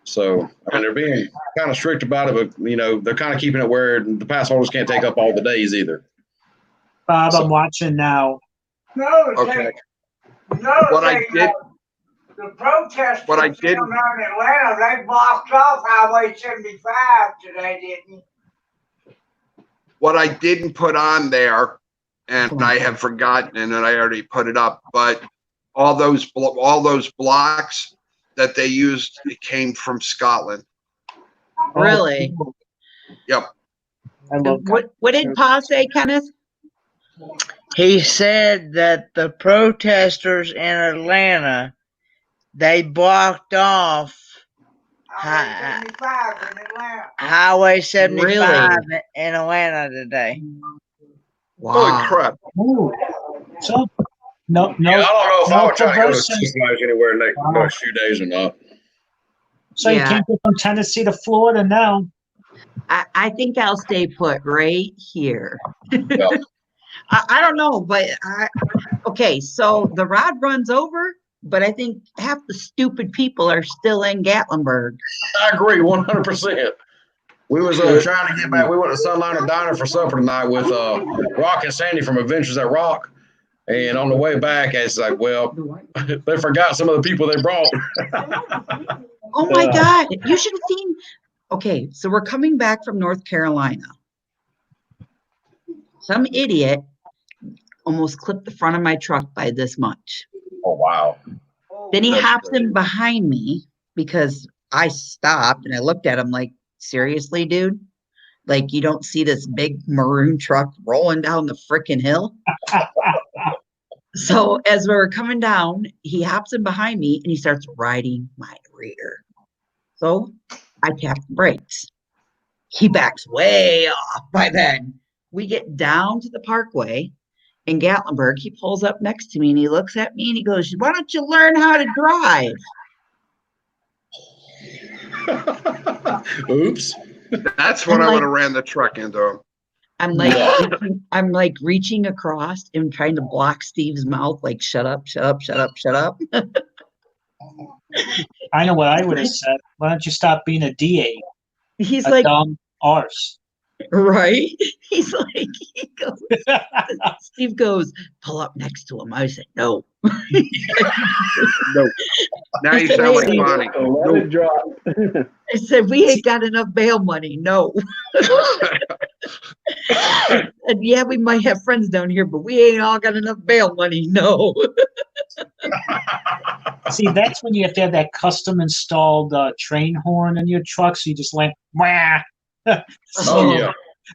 So, I mean, they're being kind of strict about it, but, you know, they're kind of keeping it where the pass holders can't take up all the days either. Bob, I'm watching now. No, Okay. what I did- The protesters what I down did- there in Atlanta, they blocked off Highway 75 today, didn't you? What I didn't put on there, and I have forgotten, and I already put it up, but all those blocks that they used, it came from Scotland. Really? Yep. I love What did Pa say, Kenneth? He said that the protesters in Atlanta, they blocked off Highway 75 in Atlanta. Highway 75 Really? in Atlanta today. Holy crap. Ooh. So, no, Yeah, I don't know if I would try to go to traversing. Six Flags anywhere in the next few days or not. So you Yeah. can't get from Tennessee to Florida now. I think I'll stay put right here. Yeah. I don't know, but okay, so the rod runs over, but I think half the stupid people are still in Gatlinburg. I agree 100%. We was trying to get back. We went to Sunliner Diner for supper tonight with Rock and Sandy from Adventures at Rock. And on the way back, it's like, well, they forgot some of the people they brought. Oh my God, you should have seen. Okay, so we're coming back from North Carolina. Some idiot almost clipped the front of my truck by this much. Oh, wow. Then he That's hops crazy. in behind me because I stopped and I looked at him like, seriously, dude? Like, you don't see this big maroon truck rolling down the freaking hill? So as we were coming down, he hops in behind me and he starts riding my rear. So I tap the brakes. He backs way off by then. We get down to the parkway in Gatlinburg. He pulls up next to me and he looks at me and he goes, "Why don't you learn how to drive?" Oops. That's when I'm I like- would have ran the truck into him. I'm like reaching across and trying to block Steve's mouth, like, shut up, shut up, shut up, shut up. I know what I would have said. Why don't you stop being a DA? He's A like, dumb arse. right? He's like, Steve goes, pull up next to him. I said, no. No. Now you said, sound like "Hey." Bonnie. So let it drop. I said, we ain't got enough bail money. No. And yeah, we might have friends down here, but we ain't all got enough bail money. No. See, that's when you have to have that custom installed train horn in your truck. So you just like, wah. Oh yeah.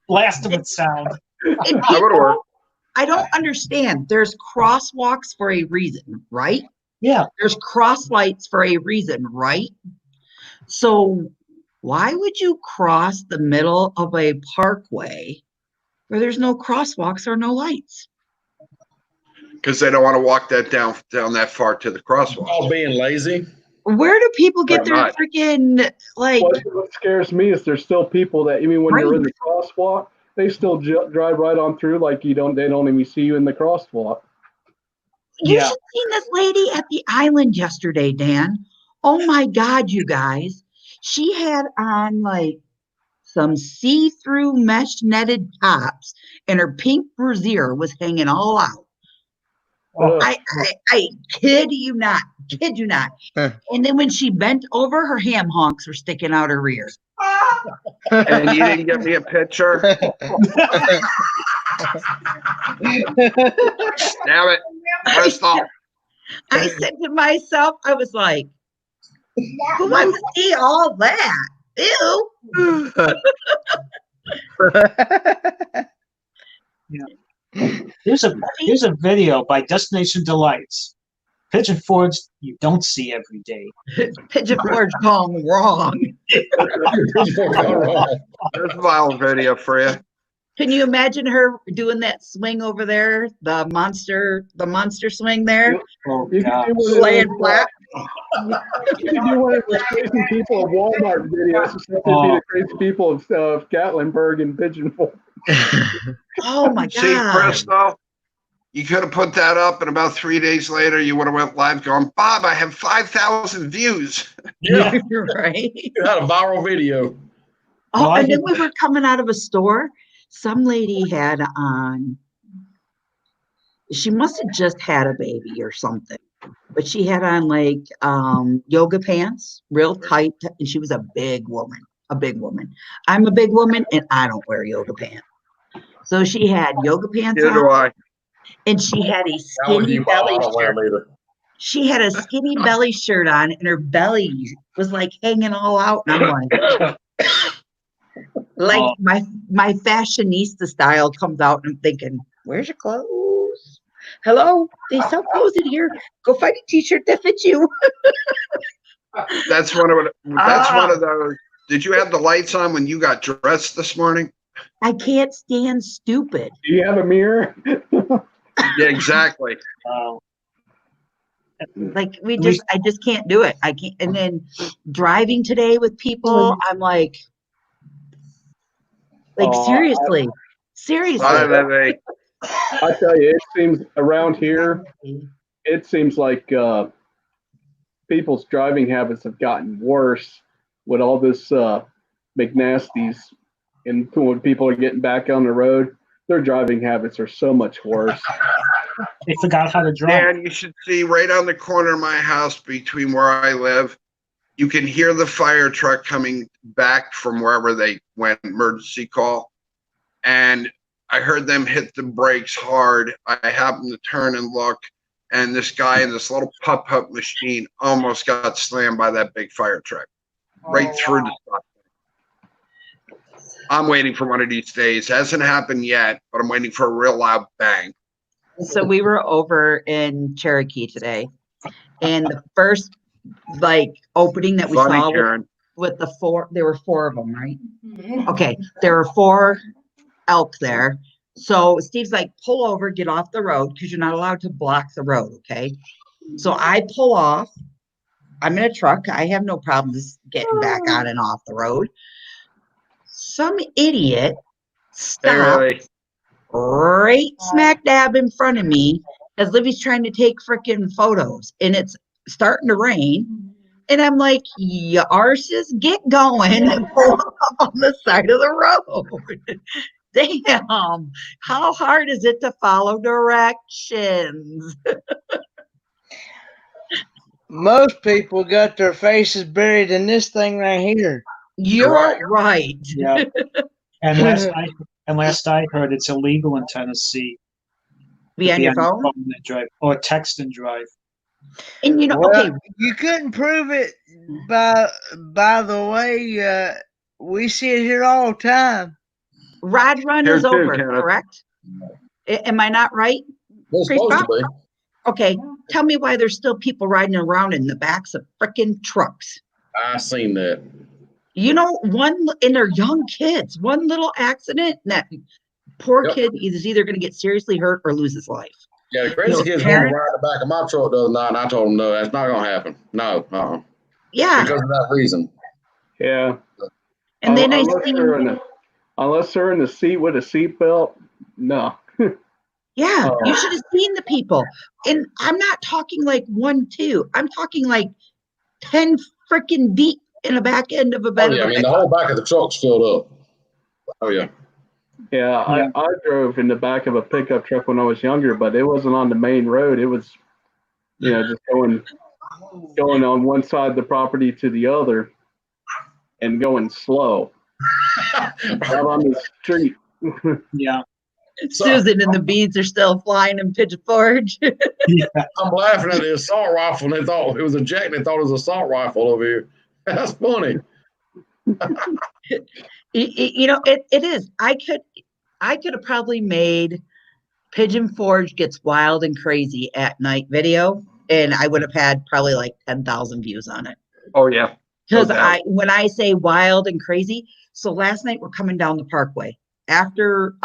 Blast them with sound. And That would people, work. I don't understand. There's crosswalks for a reason, right? Yeah. There's cross lights for a reason, right? So why would you cross the middle of a parkway where there's no crosswalks or no lights? Because they don't want to walk that down that far to the crosswalk. All being lazy. Where do people get Or their not. freaking, like, What scares me is there's still people that, even when you're in the crosswalk, they still drive right on through like they don't even see you in the crosswalk. you Yeah. should have seen this lady at the island yesterday, Dan. Oh my God, you guys. She had on like some see-through mesh netted tops and her pink brassiere was hanging all out. Oh, I kid you not, kid you not. Huh. And then when she bent over, her ham honks were sticking out her rear. And you didn't get me a picture? Damn it. Crystal. I said to myself, I was like, who wants to see all that? Ew. Here's a video by Destination Delights. Pigeon Forge you don't see every day. Pigeon Forge gone wrong. There's a viral video for you. Can you imagine her doing that swing over there? The monster swing there? Oh, You can God. do one of Laying those, flat. you can do one of those crazy people of Walmart videos, except it'd be the crazy people of Gatlinburg and Pigeon Forge. Oh my See, God. Crystal, you could have put that up, and about 3 days later, you would have went live going, Bob, I have 5,000 views. Yeah. You're right. You had a viral video. Oh, Well, I and then did- we were coming out of a store. Some lady had on, she must have just had a baby or something, but she had on like yoga pants, real tight, and she was a big woman, a big woman. I'm a big woman and I don't wear yoga pants. So she had yoga pants Neither do on, I. and she had a How would skinny you, Bob? I belly don't wear shirt. them either. She had a skinny belly shirt on, and her belly was like hanging all out. And I'm like, Oh. my fashionista style comes out, and I'm thinking, where's your clothes? Hello, they sell clothes in here. Go find a t-shirt that fits you. That's one of those. Did you have the lights on when you got dressed this morning? I can't stand stupid. Do you have a mirror? Yeah, exactly. Like I just can't do it. I can't. And then driving today with people, I'm like seriously. I I tell you, it seems around here, it seems like people's driving habits have gotten worse with all this McNasties, and when people are getting back on the road, their driving habits are so much worse. They forgot how to drive. Dan, you should see right on the corner of my house between where I live, you can hear the fire truck coming back from wherever they went, emergency call. And I heard them hit the brakes hard. I happened to turn and look, and this guy in this little putt-putt machine almost got slammed by that big fire truck right through the stop. I'm waiting for one of these days. Hasn't happened yet, but I'm waiting for a real loud bang. So we were over in Cherokee today, and the first opening that we Funny, saw Karen. with the four, there were 4 of them, right? Okay, there were 4 elk there. So Steve's like, pull over, get off the road, because you're not allowed to block the road, okay? So I pull off, I'm in a truck. I have no problems getting back on and off the road. Some idiot stopped right smack dab in front of me as Libby's trying to take freaking photos, and it's starting to rain. And I'm like, you arses, get going and pull up on the side of the road. Damn, how hard is it to follow directions? Most people got their faces buried in this thing right here. You're right. Yeah. And last I heard, it's illegal in Tennessee Be to on your phone? and drive or text and drive. And you know, Well, okay, you couldn't prove it by the way we see it here all the time. Rod Run Here is too, over, Kenneth. correct? Am I not right? It's Priest supposed Bob? to be. Okay, tell me why there's still people riding around in the backs of frickin' trucks. I seen that. You know, and they're young kids. One little accident, and that poor Yep. kid is either going to get seriously hurt or lose his life. Yeah, the crazy No, kid's going to parent- ride the back of my truck the other night, and I told him, no, that's not going to happen. No, Yeah, because of that reason. Yeah. and then I unless see, unless they're in the seat with a seatbelt, no. yeah, you should have seen the people. And I'm not talking like 1, 2. I'm talking like 10 freaking deep in the back end of a Oh, bed. yeah, I mean, the whole back of the truck's filled up. Oh, yeah. Yeah, I drove in the back of a pickup truck when I was younger, but it wasn't on the main road. It was, just going on one side of the property to the other and going slow. Out on the street. Yeah. Susan and the beads are still flying in Pigeon Forge. Yeah. I'm laughing at the assault rifle, and they thought it was a jack, and they thought it was an assault rifle over here. That's funny. It is. I could have probably made Pigeon Forge gets wild and crazy at night video, and I would have had probably like 10,000 views on it. Oh yeah. Because No doubt. when I say wild and crazy, so last night we're coming down the parkway after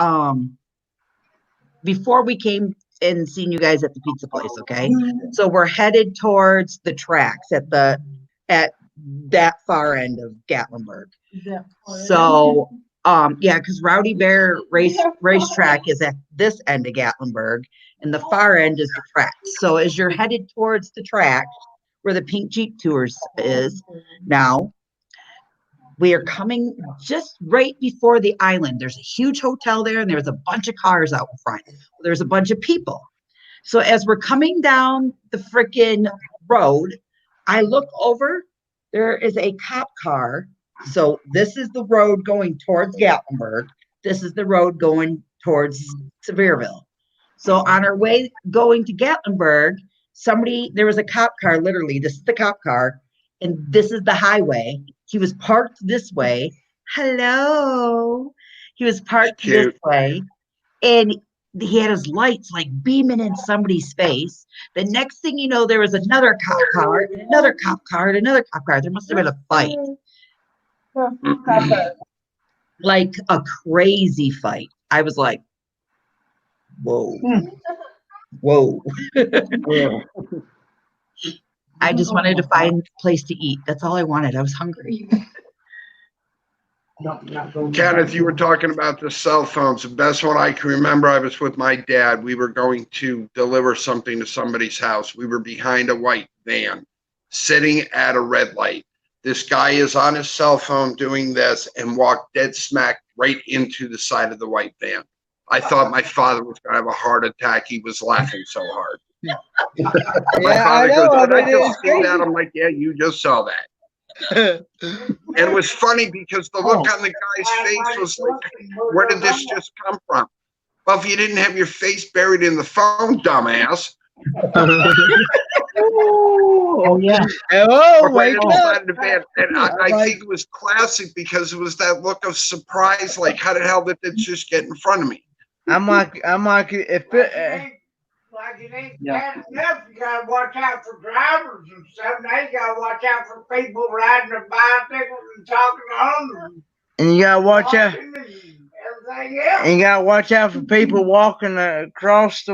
before we came and seen you guys at the pizza place, okay? So we're headed towards the tracks at that far end of Gatlinburg. So because Rowdy Bear racetrack is at this end of Gatlinburg, and the far end is the tracks. So as you're headed towards the track where the Pink Jeep Tours is now, we are coming just right before the island. There's a huge hotel there, and there's a bunch of cars out in front. There's a bunch of people. So as we're coming down the freaking road, I look over, there is a cop car. So this is the road going towards Gatlinburg. This is the road going towards Sevierville. So on our way going to Gatlinburg, there was a cop car, literally, this is the cop car, and this is the highway. He was parked this way. Hello. He was parked this way, and he had his lights like beaming in somebody's face. The next thing you know, there was another cop car, and another cop car, and another cop car. There must have been a fight. Like a crazy fight. I was like, whoa. Whoa. I just wanted to find a place to eat. That's all I wanted. I was hungry. Kenneth, you were talking about the cell phones. The best one I can remember, I was with my dad. We were going to deliver something to somebody's house. We were behind a white van, sitting at a red light. This guy is on his cell phone doing this and walked dead smack right into the side of the white van. I thought my father was going to have a heart attack. He was laughing so hard. My father goes, "Did I just see that?" I'm like, "Yeah, you just saw that." And it was funny because the look on the guy's face was like, "Where did this just come from?" Well, if you didn't have your face buried in the phone, dumbass. Oh yeah. Oh, Right wake inside up. of the van. And I think it was classic because it was that look of surprise, like, how the hell did this just get in front of me? I'm like, if it, Like it ain't bad enough, you gotta watch out for drivers and stuff. Now you gotta watch out for people riding their bicycles and talking on them. and you gotta watch out. And everything else. And you gotta watch out for people walking across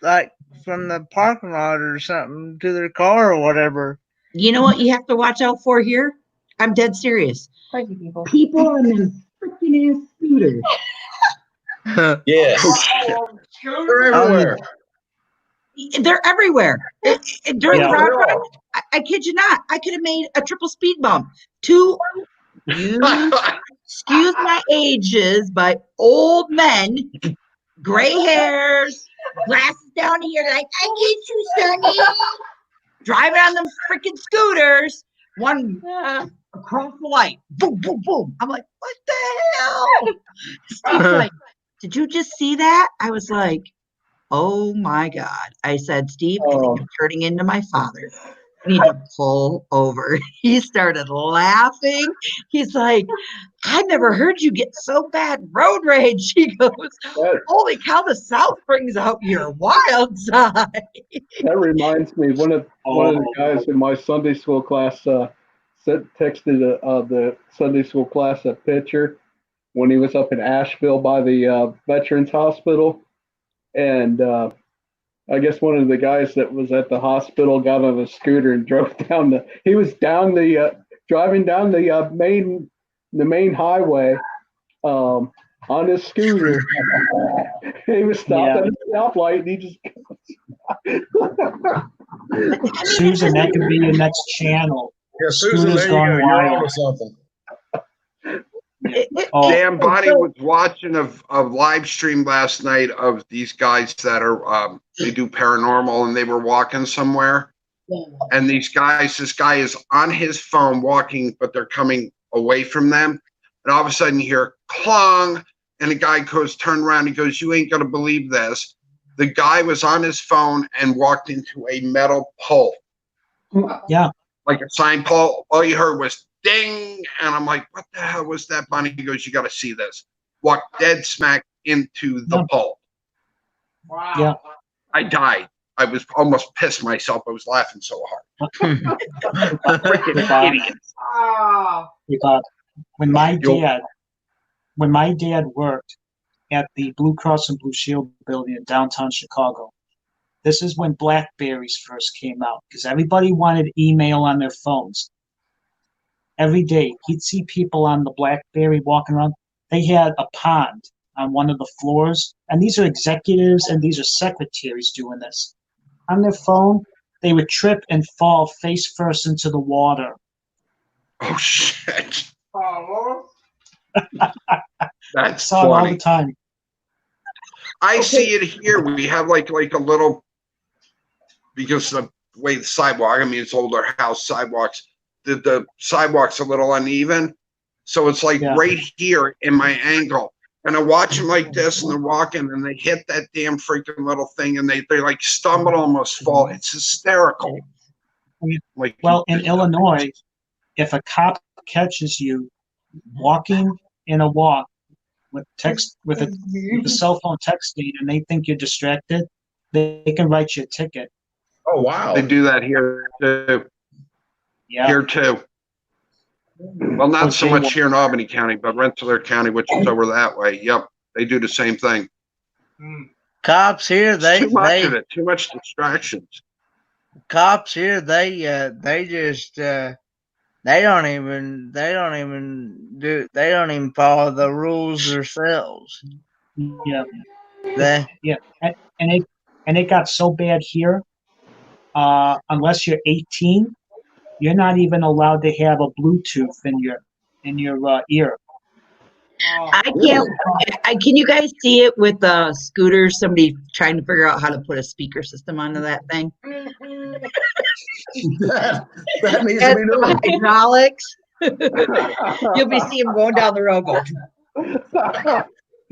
like from the parking lot or something to their car or whatever. You know what you have to watch out for here? I'm dead serious. Crazy people. People on them freaking ass scooters. Yes. They're everywhere. They're everywhere. During Yeah. progress, I kid you not, I could have made a triple speed bump. Excuse my ages, but old men, gray hairs, glasses down here, like, I get you, Sonny. Driving on them freaking scooters, one across the light, boom, boom, boom. I'm like, what the hell? Steve's like, did you just see that? I was like, oh my God. I said, Steve, I think I'm turning into my father. I need to pull over. He started laughing. He's like, I never heard you get so bad road rage. He goes, holy cow, the South brings out your wild side. That reminds me, one of the guys in my Sunday school class texted the Sunday school class a picture when he was up in Asheville by the Veterans Hospital. And I guess one of the guys that was at the hospital got on a scooter and drove down he was driving down the main highway on his scooter. He was stopped at a stoplight and he just Susan, that could be your next channel. Yeah, Susan, Scooters there you gone go. You're wild. on to something. Oh, Dan Bonnie was watching a live stream last night of these guys that are they do paranormal, and they were walking somewhere. And this guy is on his phone walking, but they're coming away from them. And all of a sudden you hear clong, and the guy turned around, he goes, you ain't gonna believe this. The guy was on his phone and walked into a metal pole. yeah. Like a sign pole. All you heard was ding, and I'm like, what the hell was that, Bonnie? He goes, you got to see this. Walked dead smack into the pole. Wow. Yeah. I died. I was almost pissed myself. I was laughing so hard. Freaking idiots. Ah. Because when my dad worked at the Blue Cross and Blue Shield building in downtown Chicago, this is when BlackBerries first came out, because everybody wanted email on their phones. Every day, he'd see people on the BlackBerry walking around. They had a pond on one of the floors, and these are executives and these are secretaries doing this. On their phone, they would trip and fall face first into the water. Oh, shit. Oh, That's Saw it all the funny. time. I see it here. We have like a little, because of the way the sidewalk, I mean, it's older house sidewalks. The sidewalk's a little uneven. So it's like right here in my ankle. And I watch them like this, and they're walking, and they hit that damn freaking little thing, and they like stumble, almost fall. It's hysterical. Like, well, in Illinois, if a cop catches you walking in a walk with a cell phone texting, and they think you're distracted, they can write you a ticket. Oh, wow. they do that here too. Yeah. Here too. Well, not so much here in Albany County, but Rensselaer County, which is over that way. Yep, they do the same thing. Cops here, Too much of it. Too much distractions. Cops here, they just they don't even follow the rules themselves. Yeah. They, And it got so bad here. Unless you're 18, you're not even allowed to have a Bluetooth in your ear. I can't. Can you guys see it with scooters? Somebody trying to figure out how to put a speaker system onto that thing. that needs to be done. Hydraulics. You'll be seeing them going down the road. Going.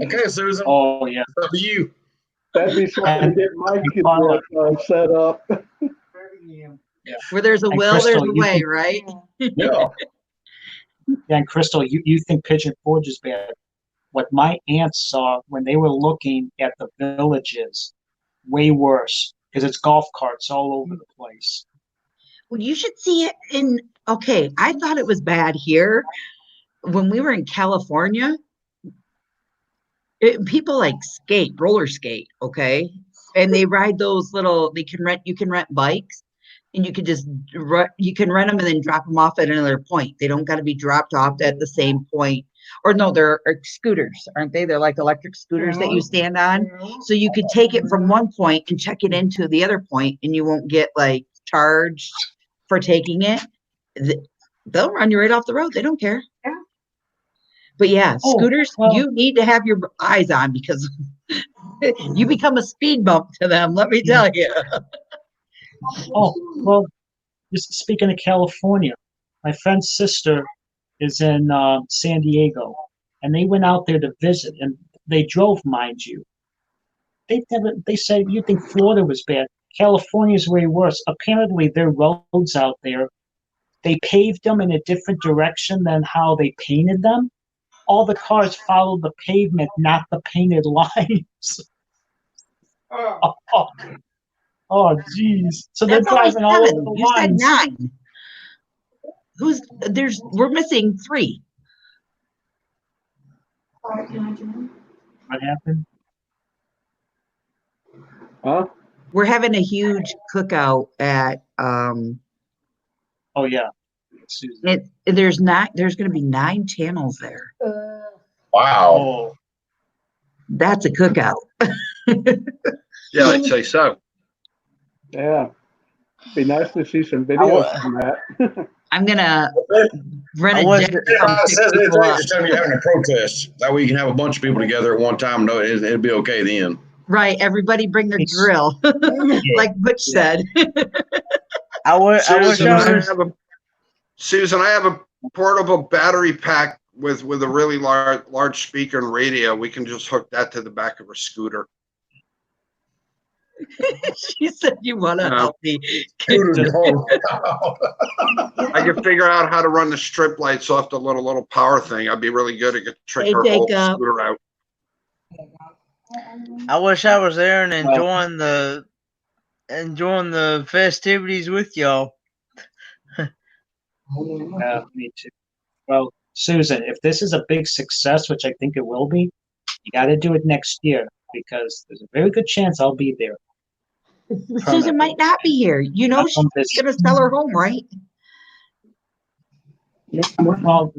Okay, Susan. Oh yeah. Up to you. That'd be something to get Mike set up. Where there's a And will, Crystal, there's a you way, can- right? Yeah. Yeah, and Crystal, you think Pigeon Forge is bad. What my aunts saw when they were looking at the villages, way worse, because it's golf carts all over the place. Well, you should see it in. Okay, I thought it was bad here when we were in California. People like roller skate. Okay, and they ride those little. You can rent bikes, and you can just you can rent them and then drop them off at another point. They don't got to be dropped off at the same point. Or no, they're scooters, aren't they? They're like electric scooters that you stand on. So you could take it from one point and check it into the other point, and you won't get like charged for taking it. They'll run you right off the road. They don't care. But yeah, Oh, scooters, well. you need to have your eyes on because you become a speed bump to them, let me tell you. Oh, well, just speaking of California, my friend's sister is in San Diego, and they went out there to visit, and they drove, mind you. They said you think Florida was bad. California is way worse. Apparently, their roads out there, they paved them in a different direction than how they painted them. All the cars follow the pavement, not the painted lines. Oh, geez. So they're That's only driving all over 7. the You said lines. 9. We're missing 3. What happened? Huh? We're having a huge cookout at Oh, yeah. there's going to be 9 channels there. Wow. Oh, That's a cookout. Yeah, I'd say so. Yeah. Be nice to see some videos from that. I'm gonna rent I a wasn't- jet. If to come anybody pick says people anything, up. just tell them you're having a protest. That way you can have a bunch of people together at one time. No, it'll be okay then. Right, everybody bring their It's- grill, like Butch said. I wish I Susan, I was. have a portable battery pack with a really large speaker and radio. We can just hook that to the back of her scooter. She said, "You want to No. help me?" I can figure out how to run the strip lights off the little power thing. I'd be really good at trick Hey, her whole Jacob. scooter out. I wish I was there and enjoying the festivities with y'all. Yeah, me too. Well, Susan, if this is a big success, which I think it will be, you got to do it next year because there's a very good chance I'll be there. Susan might not be here. You know, she's gonna sell her home, right? Well,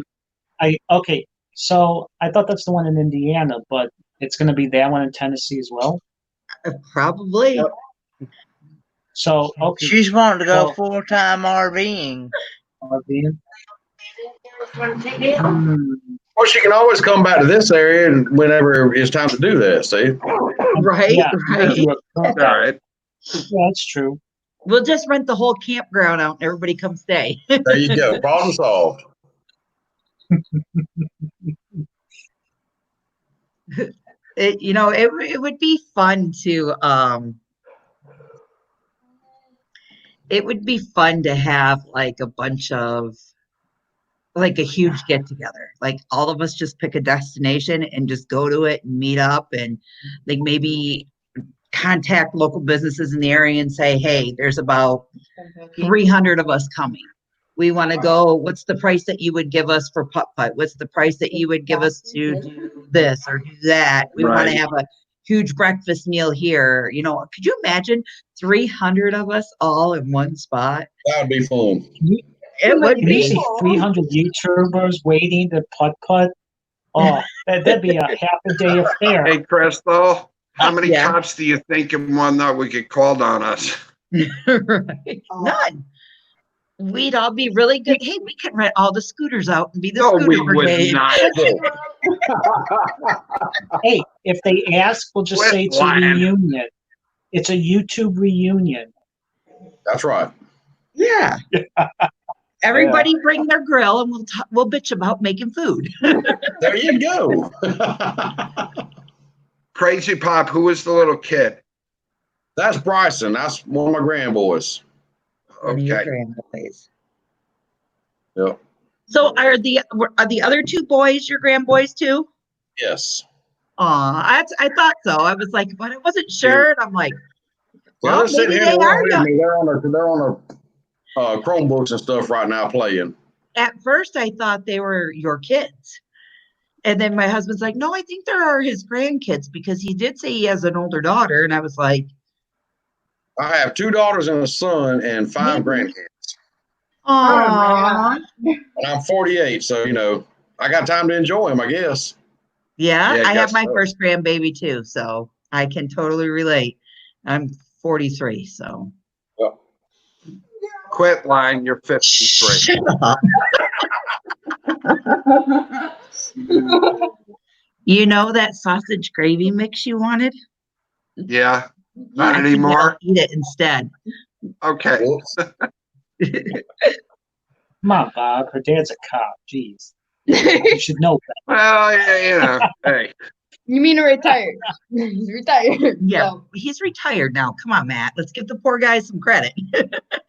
okay. So I thought that's the one in Indiana, but it's going to be that one in Tennessee as well. Probably. So okay, She's wanting to go So- full-time RVing. RVing. Well, she can always come back to this area and whenever it's time to do that. See, Right, Yeah, right. do a All cookout. right. Yeah, that's true. We'll just rent the whole campground out and everybody come stay. there you go. Problem solved. It would be fun to it would be fun to have like a bunch of like a huge get together. Like all of us just pick a destination and just go to it and meet up and like maybe contact local businesses in the area and say, hey, there's about 300 of us coming. We want to go. What's the price that you would give us for putt-putt? What's the price that you would give us to do this or do that? We want to Right. have a huge breakfast meal here. Could you imagine 300 of us all in one spot? That would be fun. It would Can you see be. 300 YouTubers waiting to putt? Oh, that'd be a half a day affair. Hey, Crystal, how many Yeah. cops do you think in one night would get called on us? Right. None. We'd all be really good. Hey, we can rent all the scooters out and be the No, scooter we would brigade. not. Hey, if they ask, we'll just Quit say it's a lying. reunion. It's a YouTube reunion. That's right. Yeah. Everybody bring their grill and we'll bitch about making food. There you go. Crazy Pop, who was the little kid? That's Bryson. That's one of my grandboys. One of your Okay. grandboys. Yep. So are the other 2 boys your grandboys too? Yes. I thought so. I was like, but I wasn't sure. And I'm like, Well, well, they're sitting maybe here in they the room are with young. me. They're on their Chromebooks and stuff right now playing. At first I thought they were your kids. And then my husband's like, no, I think there are his grandkids because he did say he has an older daughter. And I was like, I have 2 daughters and a son and 5 grandkids. Aww. And I'm 48, so I got time to enjoy them, I guess. Yeah, Yeah, I I have guess my so. first grandbaby too, so I can totally relate. I'm 43, so. Quit lying. You're 53. Shut up. You know that sausage gravy mix you wanted? Yeah. Not I think anymore. I'll eat it instead. Okay. Whoops. Come on, Bob. Her dad's a cop. Jeez. You should know that. Well, yeah, hey. You mean retired? He's retired. Yeah, So, he's retired now. Come on, Matt. Let's give the poor guy some credit.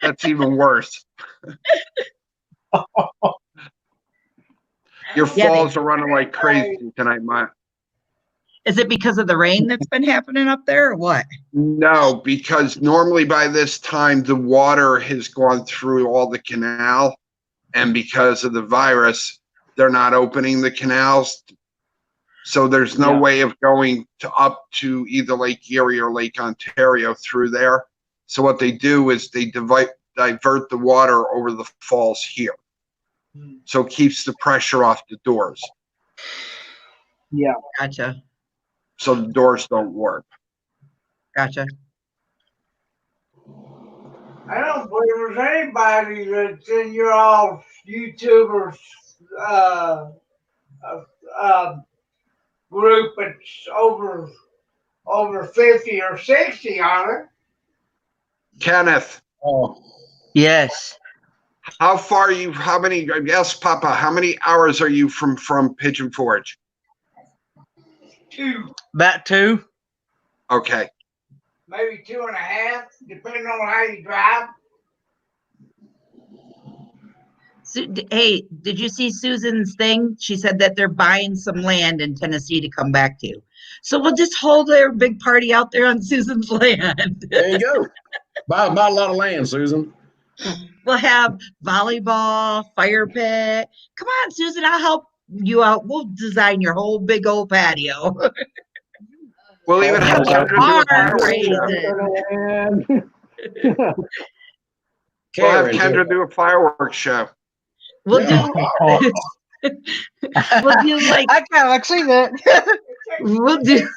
That's even worse. Your Yeah, falls are running like crazy tonight, Matt. Is it because of the rain that's been happening up there or what? No, because normally by this time the water has gone through all the canal, and because of the virus, they're not opening the canals. So there's no way of going up to either Lake Erie or Lake Ontario through there. So what they do is they divert the water over the falls here. So it keeps the pressure off the doors. Yeah. Gotcha. So the doors don't warp. Gotcha. I don't believe there's anybody that's in your all YouTubers group that's over 50 or 60, are there? Kenneth, Oh, Yes. how many hours are you from Pigeon Forge? 2, About 2. Okay. maybe 2.5, depending on how you drive. Hey, did you see Susan's thing? She said that they're buying some land in Tennessee to come back to. So we'll just hold their big party out there on Susan's land. there you go. Buy a lot of land, Susan. We'll have volleyball, fire pit. Come on, Susan, I'll help you out. We'll design your whole big old patio. We'll even have Have Kendra barn do a raising. We'll have Karen, Kendra do a fireworks show. We'll Yeah. do we'll do like I kind of like see that. we'll do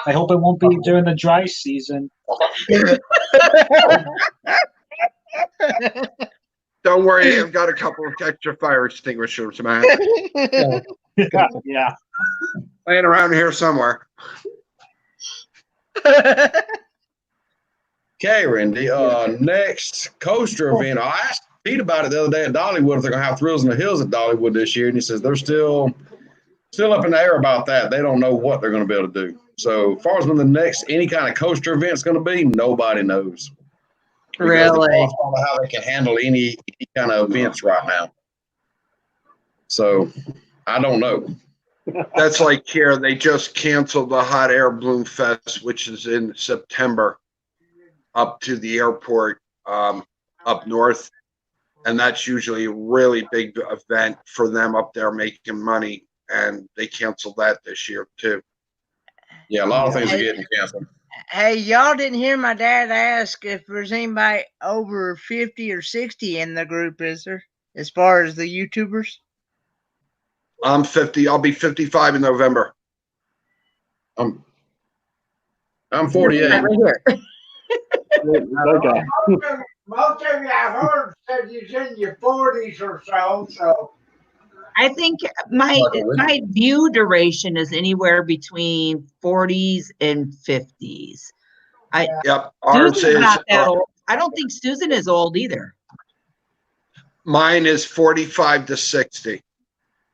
I hope it won't be during the dry season. Don't worry, I've got a couple of extra fire extinguishers, man, Yeah. laying around here somewhere. Karen, the next coaster event, I asked Pete about it the other day at Dollywood if they're going to have Thrills in the Hills at Dollywood this year, and he says they're still up in the air about that. They don't know what they're going to be able to do. So as far as when the next any kind of coaster event is going to be, nobody knows. Because Really? I don't know how they can handle any kind of events right now. So I don't know. That's like here, they just canceled the Hot Air Balloon Fest, which is in September, up to the airport up north. And that's usually a really big event for them up there making money. And they canceled that this year too. Yeah, a lot of things are getting canceled. Hey, y'all didn't hear my dad ask if there's anybody over 50 or 60 in the group, is there? As far as the YouTubers? I'm 50. I'll be 55 in November. I'm 48. right here. Okay. Most of you I heard said you're in your 40s or so. I think my view duration is anywhere between 40s and 50s. Yep. Ours Susan's is, not that old. I don't think Susan is old either. mine is 45 to 60.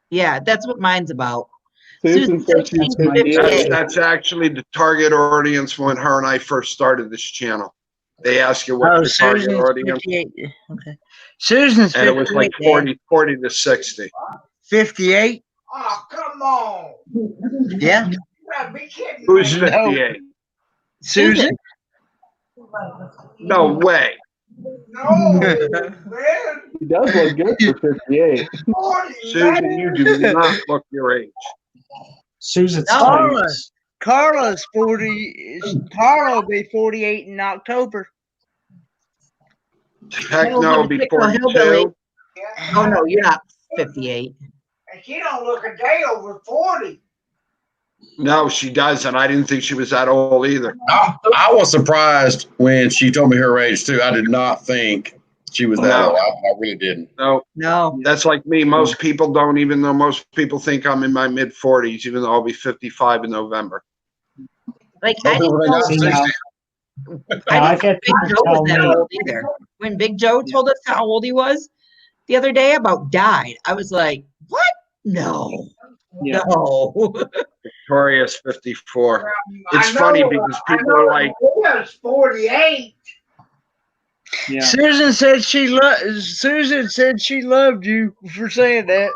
Yeah, that's what mine's about. Susan said she's 58. That's actually the target audience when her and I first started this channel. They ask you what your target Susan's audience, 58. Okay. Susan's and it was like 58. 40 to 60. 58? Oh, come on. Yeah. You gotta be kidding Who's me. 58? Susan? No way. No, man. He does look good for 58. 40, Susan, man. you do not look your age. Susan No. Stevens. Carla's 40. Carla will be 48 in October. Heck no, before Hillbilly. 42. Oh no, you're not 58. And she don't look a day over 40. No, she doesn't. I didn't think she was that old either. I was surprised when she told me her age too. I did not think she was that No. old. I really didn't. No, No. that's like me. Most people don't, even though most people think I'm in my mid 40s, even though I'll be 55 in November. Like I Most people didn't think know. I'm 60. I Big get people Joe was tell that me. old either. When Big Joe told us how old he was the other day about died, I was like, what? No. Yeah. No. Victoria's 54. It's I know, funny because I people know are like, Leah's 48. Yeah. Susan said she loved you for saying that.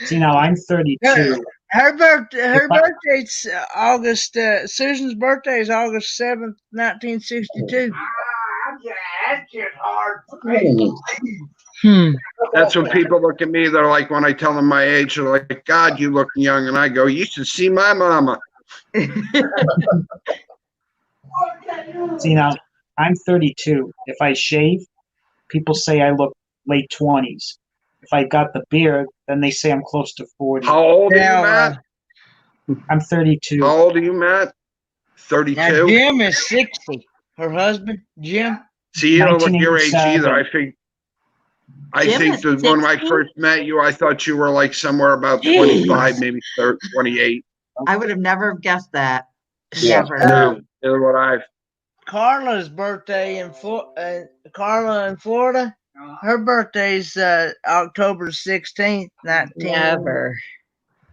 See, now I'm 32. Her birthday's August. Susan's birthday is August 7th, 1962. That's just hard for me. that's when people look at me. They're like, when I tell them my age, they're like, God, you look young. And I go, you should see my mama. See, now I'm 32. If I shave, people say I look late 20s. If I got the beard, then they say I'm close to 40. How old are you, Now, Matt? I'm 32. How old are you, Matt? Now 32? Jim is 60. Her husband, Jim. See, you don't look your age 1987. either. I Jim think is that when I 60? first met you, I thought you were like somewhere about Jeez. 25, maybe 30, 28. I would have never guessed that. Yeah. Never. No, neither would I. Carla's birthday in Carla in Florida. Her birthday's October 16th, Never.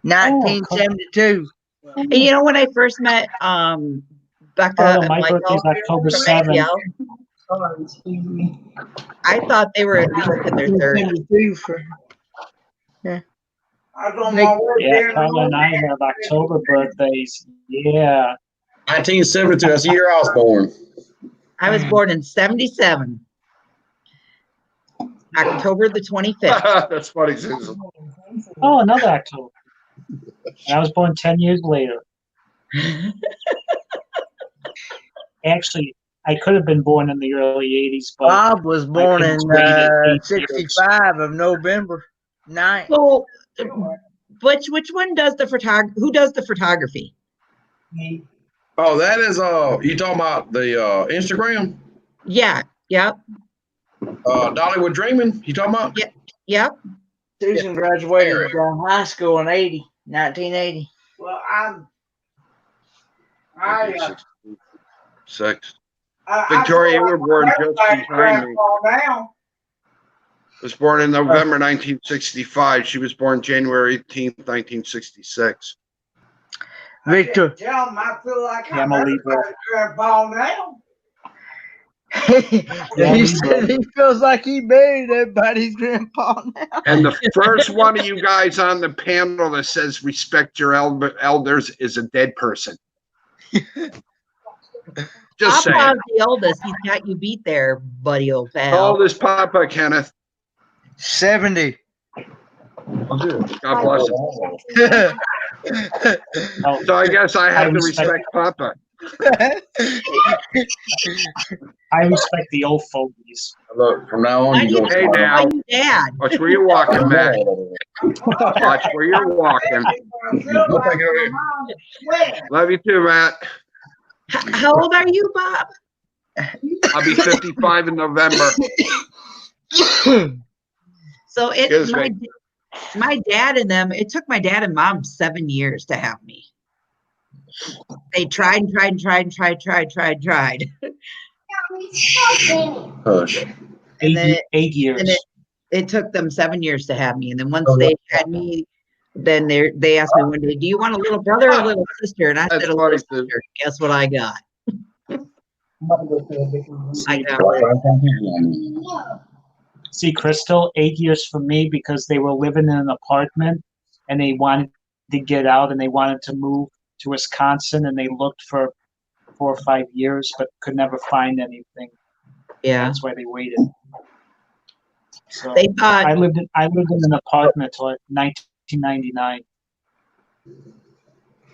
1972. And you know, when I first met Becca Carla, and my Michael birthday's October from 7th. ATL, I thought they were at least in their 30s. 72 for I was on my way Yeah, there. Carla and I have October birthdays. Yeah. 1972. That's the year I was born. I was born in 77, October the 25th. That's funny, Susan. Oh, another October. And I was born 10 years later. Actually, I could have been born in the early 80s, but Bob was born in parents waited 8 years. 65 of November 9th. So, which one does the who does the photography? Oh, that is you talking about the Instagram? Yeah, yep, Dollywood Dreaming? You talking about? yep. Susan graduated high school in 1980. Well, I Six. Victoria, you were born just behind me. Now. Was born in November 1965. She was born January 18th, 1966. Victor. Tell him I feel like Yeah, I'm a Libra. everybody's grandpa now. He said he feels like he married everybody's grandpa now. And the first one of you guys on the panel that says respect your elders is a dead person. Just saying. Papa's the oldest. He's got you beat there, buddy, old How pal. old is Papa, Kenneth? 70. God bless him. Oh, So I guess I have to respect- respect Papa. I respect the old fogies. Look, from now on, I you need go. to Hey, call now. you Dad. Watch where you're walking, Matt. Watch where you're walking. Love you too, Matt. How old are you, Bob? I'll be 55 in November. So Excuse my dad and them, it took my dad and mom 7 years to have me. They tried. Hush. And then 8 years. and it took them 7 years to have me. And then once they had me, then they asked me one day, do you want a little brother or a little sister? And I That's said, a little funny, sister. Guess what I got? I got See, Crystal, 8 years for me because they were living in an apartment and they wanted to get out and they wanted to move to Wisconsin and they looked for 4 or 5 years but could never find anything. Yeah. That's why they waited. So They thought, I lived in an apartment till 1999.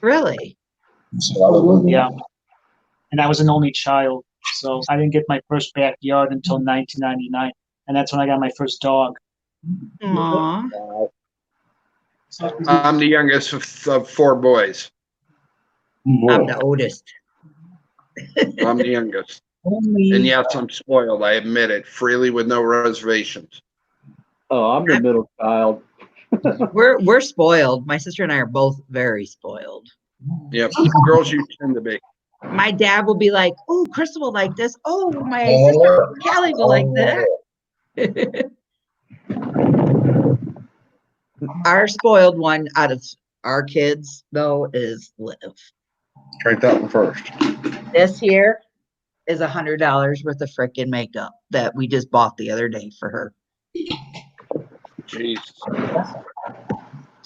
really? Yeah, and I was an only child, so I didn't get my first backyard until 1999, and that's when I got my first dog. Aw. I'm the youngest of 4 boys. I'm the oldest. I'm the youngest. And Only yes, I'm spoiled. I admit it freely with no reservations. Oh, I'm the middle child. We're spoiled. My sister and I are both very spoiled. Yep. Girls you tend to be. My dad will be like, "Oh, Crystal will like this. Oh, my sister Callie will like that." Our spoiled one out of our kids, though, is Liv. Drink that one first. This here is $100 worth of frickin' makeup that we just bought the other day for her. Jeez.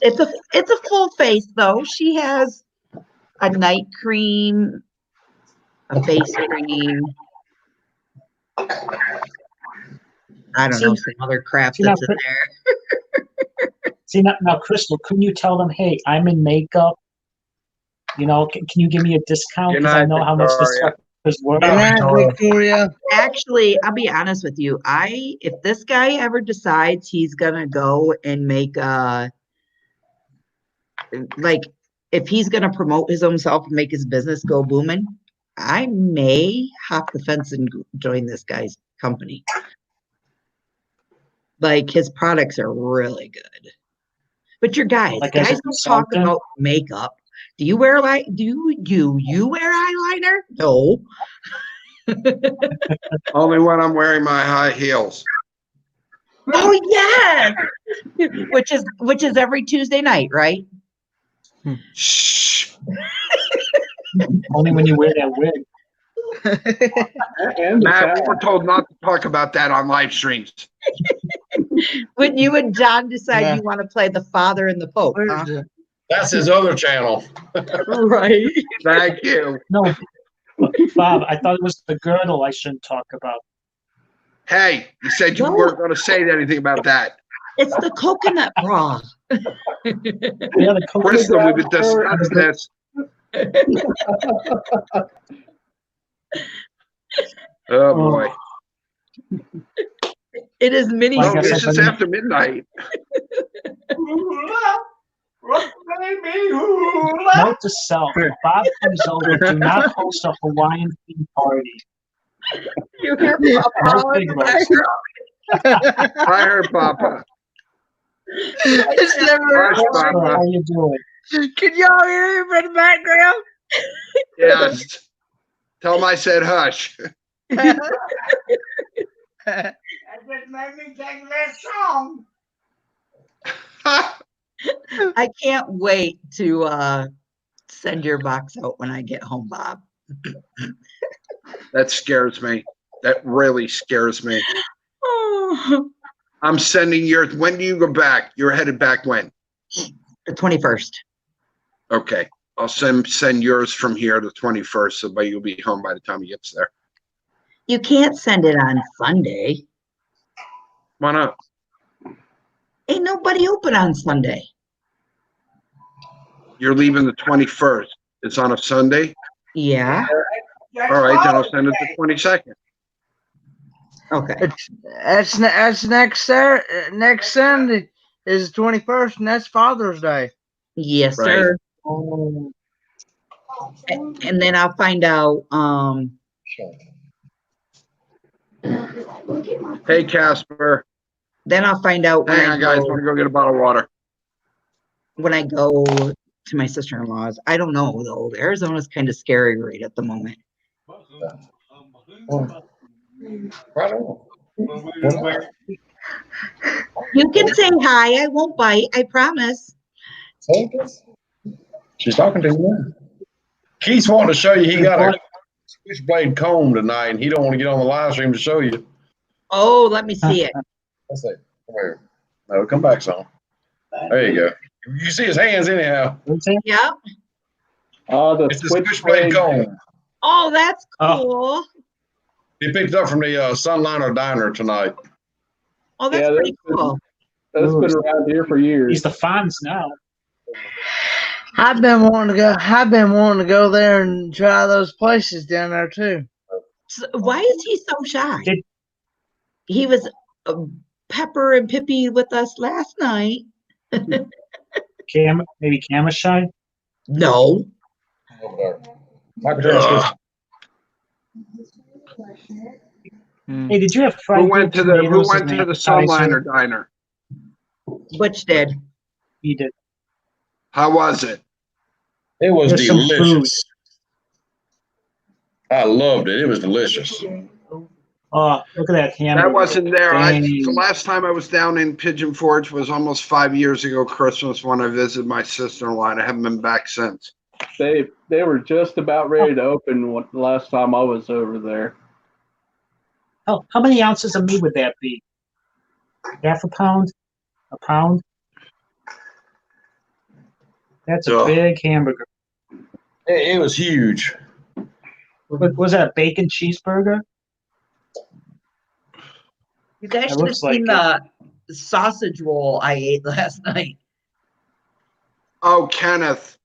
It's a full face though. She has a night cream, a face cream. I don't know, some other crap that's in there. see now, Crystal, couldn't you tell them, hey, I'm in makeup? You know, can you give me a discount Good because I night, know how much this Victoria. stuff is worth? Good night, Victoria. Actually, I'll be honest with you. If this guy ever decides he's gonna go and make if he's gonna promote his own self and make his business go booming, I may hop the fence and join this guy's company. Like his products are really good. But your guys Like as a don't talk consultant? about makeup. Do you wear you wear eyeliner? No. Only when I'm wearing my high heels. Oh yes. which is every Tuesday night, right? Shh. Only when you wear that wig. And the Matt, towel. we're told not to talk about that on live streams. When you and John decide Yeah. you want to play the father and the Pope, Where's huh? the- That's his other channel. Right. Thank you. No, Bob, I thought it was the girdle I shouldn't talk about. Hey, you said you No. weren't going to say anything about that. It's the coconut bra. Yeah, the coconut. Crystal, we've been discussing this. Oh boy. It is mini. Like Oh, I said, this is but- after midnight. Note to self: Bob comes over. Do not host a Hawaiian theme party. You hear No Papa? pig roast. I heard Papa. It's never. Hush, Crystal, Papa. how you doing? Can y'all hear him in the background? Yes. Tell him I said hush. That just made me think that song. I can't wait to send your box out when I get home, Bob. That scares me. That really scares me. Oh, I'm sending yours. When do you go back? You're headed back when? the 21st. Okay. I'll send yours from here the 21st, so you'll be home by the time he gets there. You can't send it on Sunday. Why not? Ain't nobody open on Sunday. You're leaving the 21st. It's on a Sunday? Yeah. All right, then I'll send it the 22nd. Okay. That's next Sunday is the 21st, and that's Father's Day. Yes, Right. sir. Oh, And then I'll find out. Hey, Casper. Then I'll find out Hang on, guys. Want to go get a bottle of water? when I go to my sister-in-law's. I don't know though. Arizona's kind of scary right at the moment. Right on. You can say hi. I won't bite. I promise. She's talking to you. Keith's wanting to show you he got a switchblade comb tonight, and he don't want to get on the live stream to show you. Oh, let me see it. Let's see. Come here. No, come back some. There you go. You see his hands anyhow. Yeah. The It's a switchblade comb. Oh, that's Oh. cool. He picked it up from the Sunliner Diner tonight. Oh, that's Yeah, pretty cool. That's been around here for years. He's the Fonz now. I've been wanting to go there and try those places down there too. So why is he so shy? Did- He was Pepper and Pippi with us last night. Maybe camera shy? No. Over there. Might be doing this. Hey, did you have fried Who went to grilled the tomatoes as an appetizer? Sunliner Diner? Butch did. He did. How was it? It was There's some delicious. I loved it. It was delicious. Oh, look at that hamburger. That wasn't there. Dang. The last time I was down in Pigeon Forge was almost 5 years ago, Christmas, when I visited my sister-in-law, and I haven't been back since. They were just about ready to open the last time I was over there. Oh, how many ounces of meat would that be? Half a pound? A pound? That's a Ugh. big hamburger. It was huge. Was that a bacon cheeseburger? You guys It should have looks like seen the sausage roll I ate last night. Oh, Kenneth,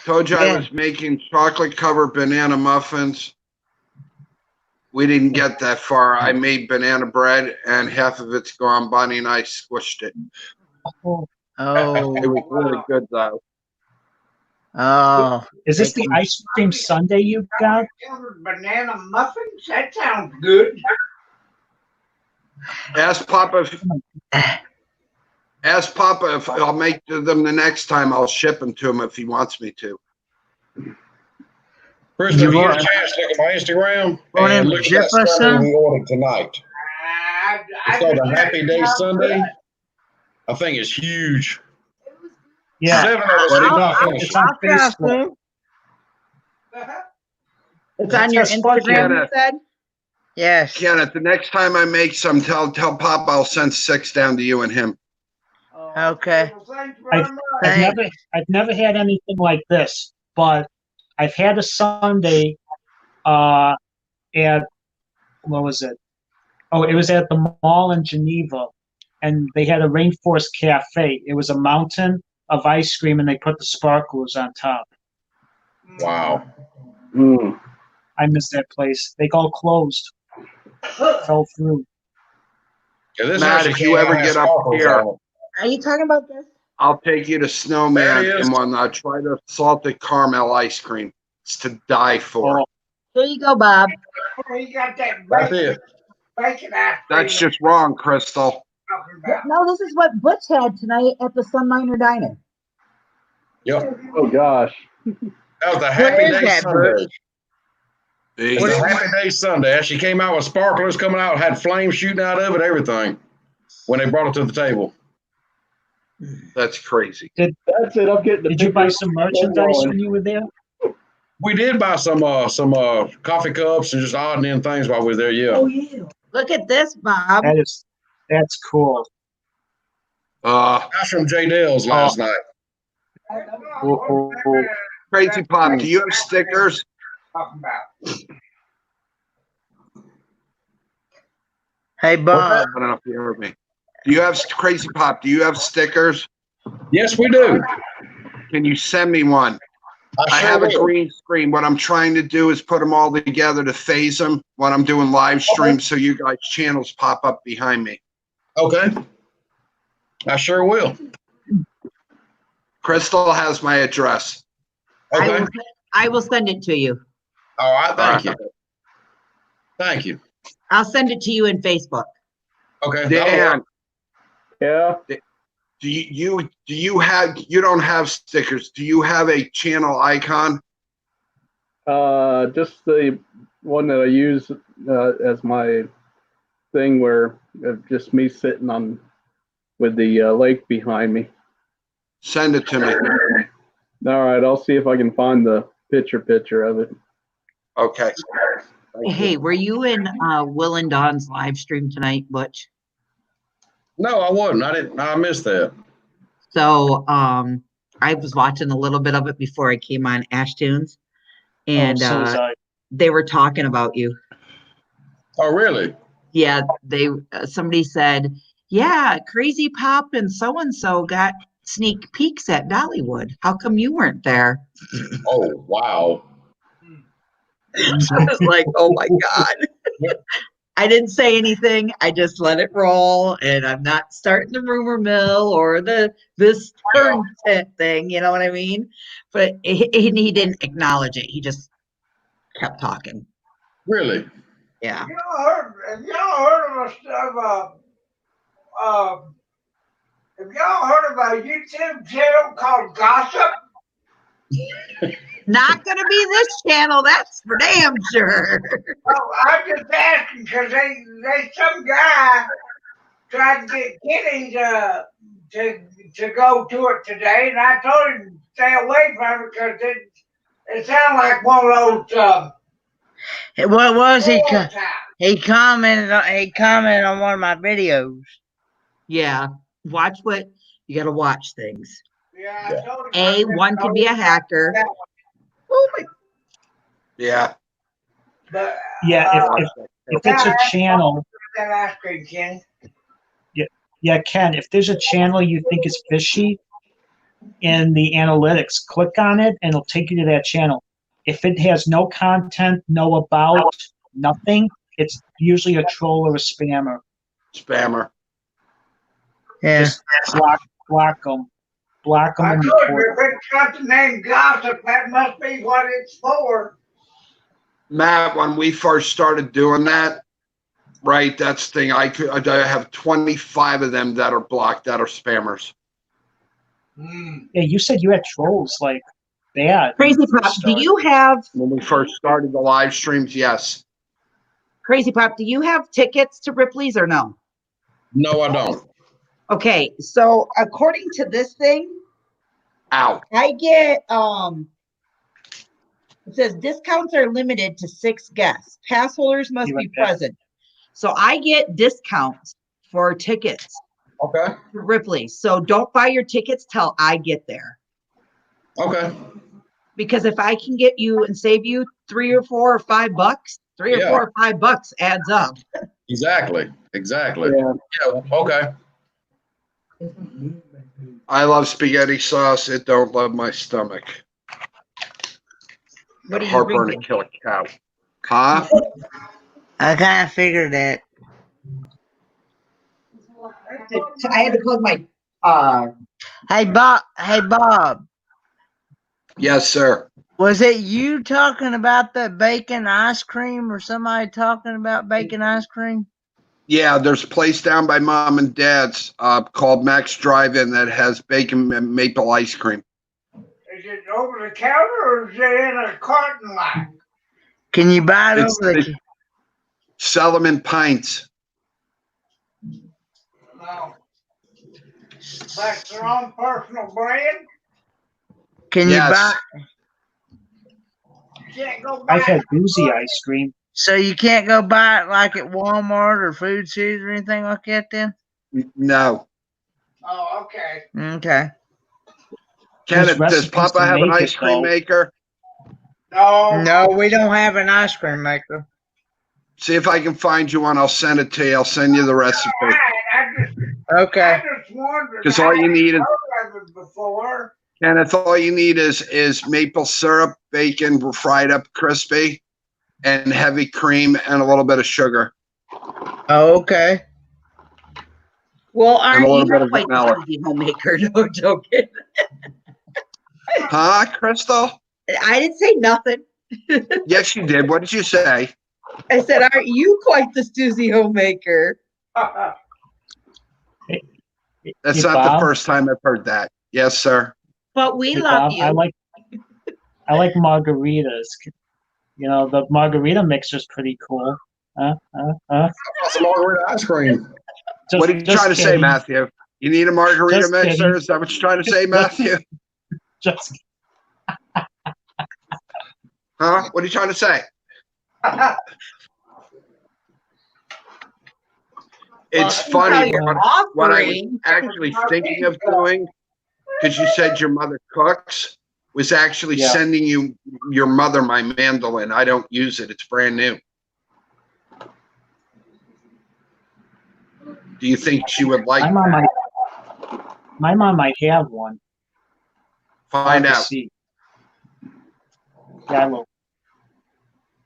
told you I Yeah. was making chocolate-covered banana muffins. We didn't get that far. I made banana bread, and half of it's gone. Bonnie and I squished it. Oh, It was really good, though. oh, Is this the ice cream sundae you got? Banana muffins? That sounds good. Ask Papa if I'll make them the next time. I'll ship them to him if he wants me to. Chris, if you get a chance, look at my Instagram Want him and to look ship at that us Sunday some? we ordered tonight. It's called the Happy Day Sunday. Sunday. I think it's huge. Yeah. 7 of us did not finish It's it. on I'll try Facebook. some. It's on your That's funny. Instagram, you said? Yes. Kenneth, the next time I make some, tell Papa I'll send 6 down to you and him. Okay. Well, thanks very much. I've never had anything like this, but I've had a Sunday at what was it? Oh, it was at the mall in Geneva, and they had a Rainforest Cafe. It was a mountain of ice cream, and they put the sparklers on top. Wow. Mm. I miss that place. They all closed. Fell through. Yeah, this Matt, actually if you came ever out get has up sparkles here- on it. Are you talking about this? I'll take you to There Snowman it is. and whatnot. Try the salted caramel ice cream. It's to die for. Oh, Here you go, Bob. Oh, you got that That's bacon, it. bacon ice cream That's just wrong, Crystal. you're talking about. No, this is what Butch had tonight at the Sunliner Diner. Yep. Oh gosh. That was the Happy is Day that, Sunday. Butch? See? It's the Happy Day Sunday. She came out with sparklers coming out, had flames shooting out of it, everything, when they brought it to the table. That's crazy. That's it. I'm getting the did you buy picture. some merchandise when you were there? We did buy some coffee cups and just odd and end things while we were there. Yeah. Look at this, Bob. That's cool. That's from J Dale's last night. Crazy Pop, do you have stickers? Talking about. Hey, I Bob. don't know if you heard me. Do you have Crazy Pop? Do you have stickers? Yes, we do. Can you send me one? I sure have a will. green screen. What I'm trying to do is put them all together to phase them when I'm doing live streams, so you guys' channels pop up behind me. Okay. I sure will. Crystal has my address. Okay. I will send it to you. All right. Thank you. Thank you. I'll send it to you in Facebook. Okay. Dan, Yeah. do you have, you don't have stickers. Do you have a channel icon? Just the one that I use as my thing, where just me sitting on with the lake behind me. Send it to me. All right, I'll see if I can find the picture of it. Okay. Hey, were you in Will and Dawn's live stream tonight, Butch? No, I wasn't. I missed that. So I was watching a little bit of it before I came on Ashtunes, and so was I. they were talking about you. Oh, really? Yeah, somebody said yeah, Crazy Pop and so got sneak peeks at Dollywood. How come you weren't there? Oh, wow. I was like, oh my God. I didn't say anything. I just let it roll, and I'm not starting the rumor mill or this turn thing. You know what I mean? But he didn't acknowledge it. He just kept talking. Really? Yeah. Have y'all heard have y'all heard of a YouTube channel called Gossip? Not gonna be this channel. That's for damn sure. Oh, I'm just asking because they some guy tried to get Kenny to go to it today, and I told him to stay away from it because it sounded like one of those. What was he? old times. He commented on one of my videos. Yeah. Watch what you got to watch things. Yeah, I told him. One could be a hacker. Oh my. Yeah. But, Yeah, if it's a channel, that ice cream, Kenny. yeah, Ken, if there's a channel you think is fishy in the analytics, click on it and it'll take you to that channel. If it has no content, no about, nothing, it's usually a troll or a spammer. Spammer. Yeah. Just block them. Block them I and told you, report if it's got the name Gossip, that must be what it's for. Matt, when we first started doing that, right? That's the thing. I have 25 of them that are blocked, that are spammers. Yeah, you said you had trolls like bad. Crazy Pop, do you have When we first started the live streams, yes. Crazy Pop, do you have tickets to Ripley's or no? No, I don't. Okay, so according to this thing, Ow. I get it says discounts are limited to 6 guests. Pass holders must You be like that? present. So I get discounts for tickets Okay. to Ripley's. So don't buy your tickets till I get there. Okay. Because if I can get you and save you $3 or $4 or $5, $3 or Yeah. $4 or $5 adds up. Exactly. Yeah. Yeah. Okay. I love spaghetti sauce. It don't love my stomach. What are you Heartburn to drinking? kill a cow. Huh? I kind of figured that. I had to plug my Hey Bob, Yes, sir. was it you talking about the bacon ice cream or somebody talking about bacon ice cream? Yeah, there's a place down by mom and dad's called Max Drive-In that has bacon and maple ice cream. Is it over the counter or is it in a carton line? Can you buy it It's- over the? it's- Sell them in pints. No. That's their own personal brand? Can you Yes. buy? You can't go buy I've had it. boozy ice cream. So you can't go buy it like at Walmart or Food Series or anything like that then? No. Oh, okay. Okay. Kenneth, does recipes Papa to have an make it, ice cream though. maker? No. No, we don't have an ice cream maker. See if I can find you one. I'll send it to you. I'll send you the recipe. I Okay. just wondered. 'Cause all you need is- I've heard of it before. Kenneth, all you need is maple syrup, bacon fried up crispy, and heavy cream and a little bit of sugar. Oh, okay. well, And a aren't little you bit of quite vanilla. the homemaker? No joking. Huh, Crystal? I didn't say nothing. Yes, you did. What did you say? I said, aren't you quite the Susie homemaker? That's Hey, not Bob? the first time I've heard that. Yes, sir. But we Hey, love Bob, you. I like margaritas. You know, the margarita mixer's pretty cool. Some margarita ice cream. What are you Just trying to say, kidding. Matthew? You need a margarita Just mixer? kidding. Is that what you're trying to say, Matthew? Just Huh? What are you trying to say? It's funny. You're What I was offering. actually thinking of doing, because you said your mother cooks, was actually Yeah. sending you your mother my mandolin. I don't use it. It's brand new. Do you think she would like My mom that? might have one. I'll Find have to out. see. Yeah, I will.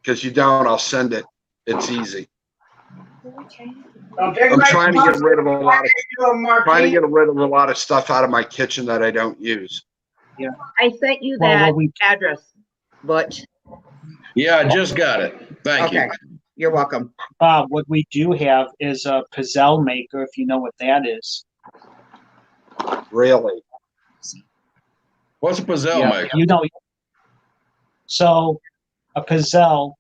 Because you don't, I'll send it. It's easy. Don't take I'm back trying to the get rid of a lot of martini. trying to get rid of a lot of stuff out of my kitchen that I don't use. I sent you Well, that we- address, Butch. Yeah, I just got it. Thank Okay, you're welcome. Bob, what we do have is a Pizzelle Maker, if you know what that is. Really? What's a Pizzelle maker? You know. So, a Pizzelle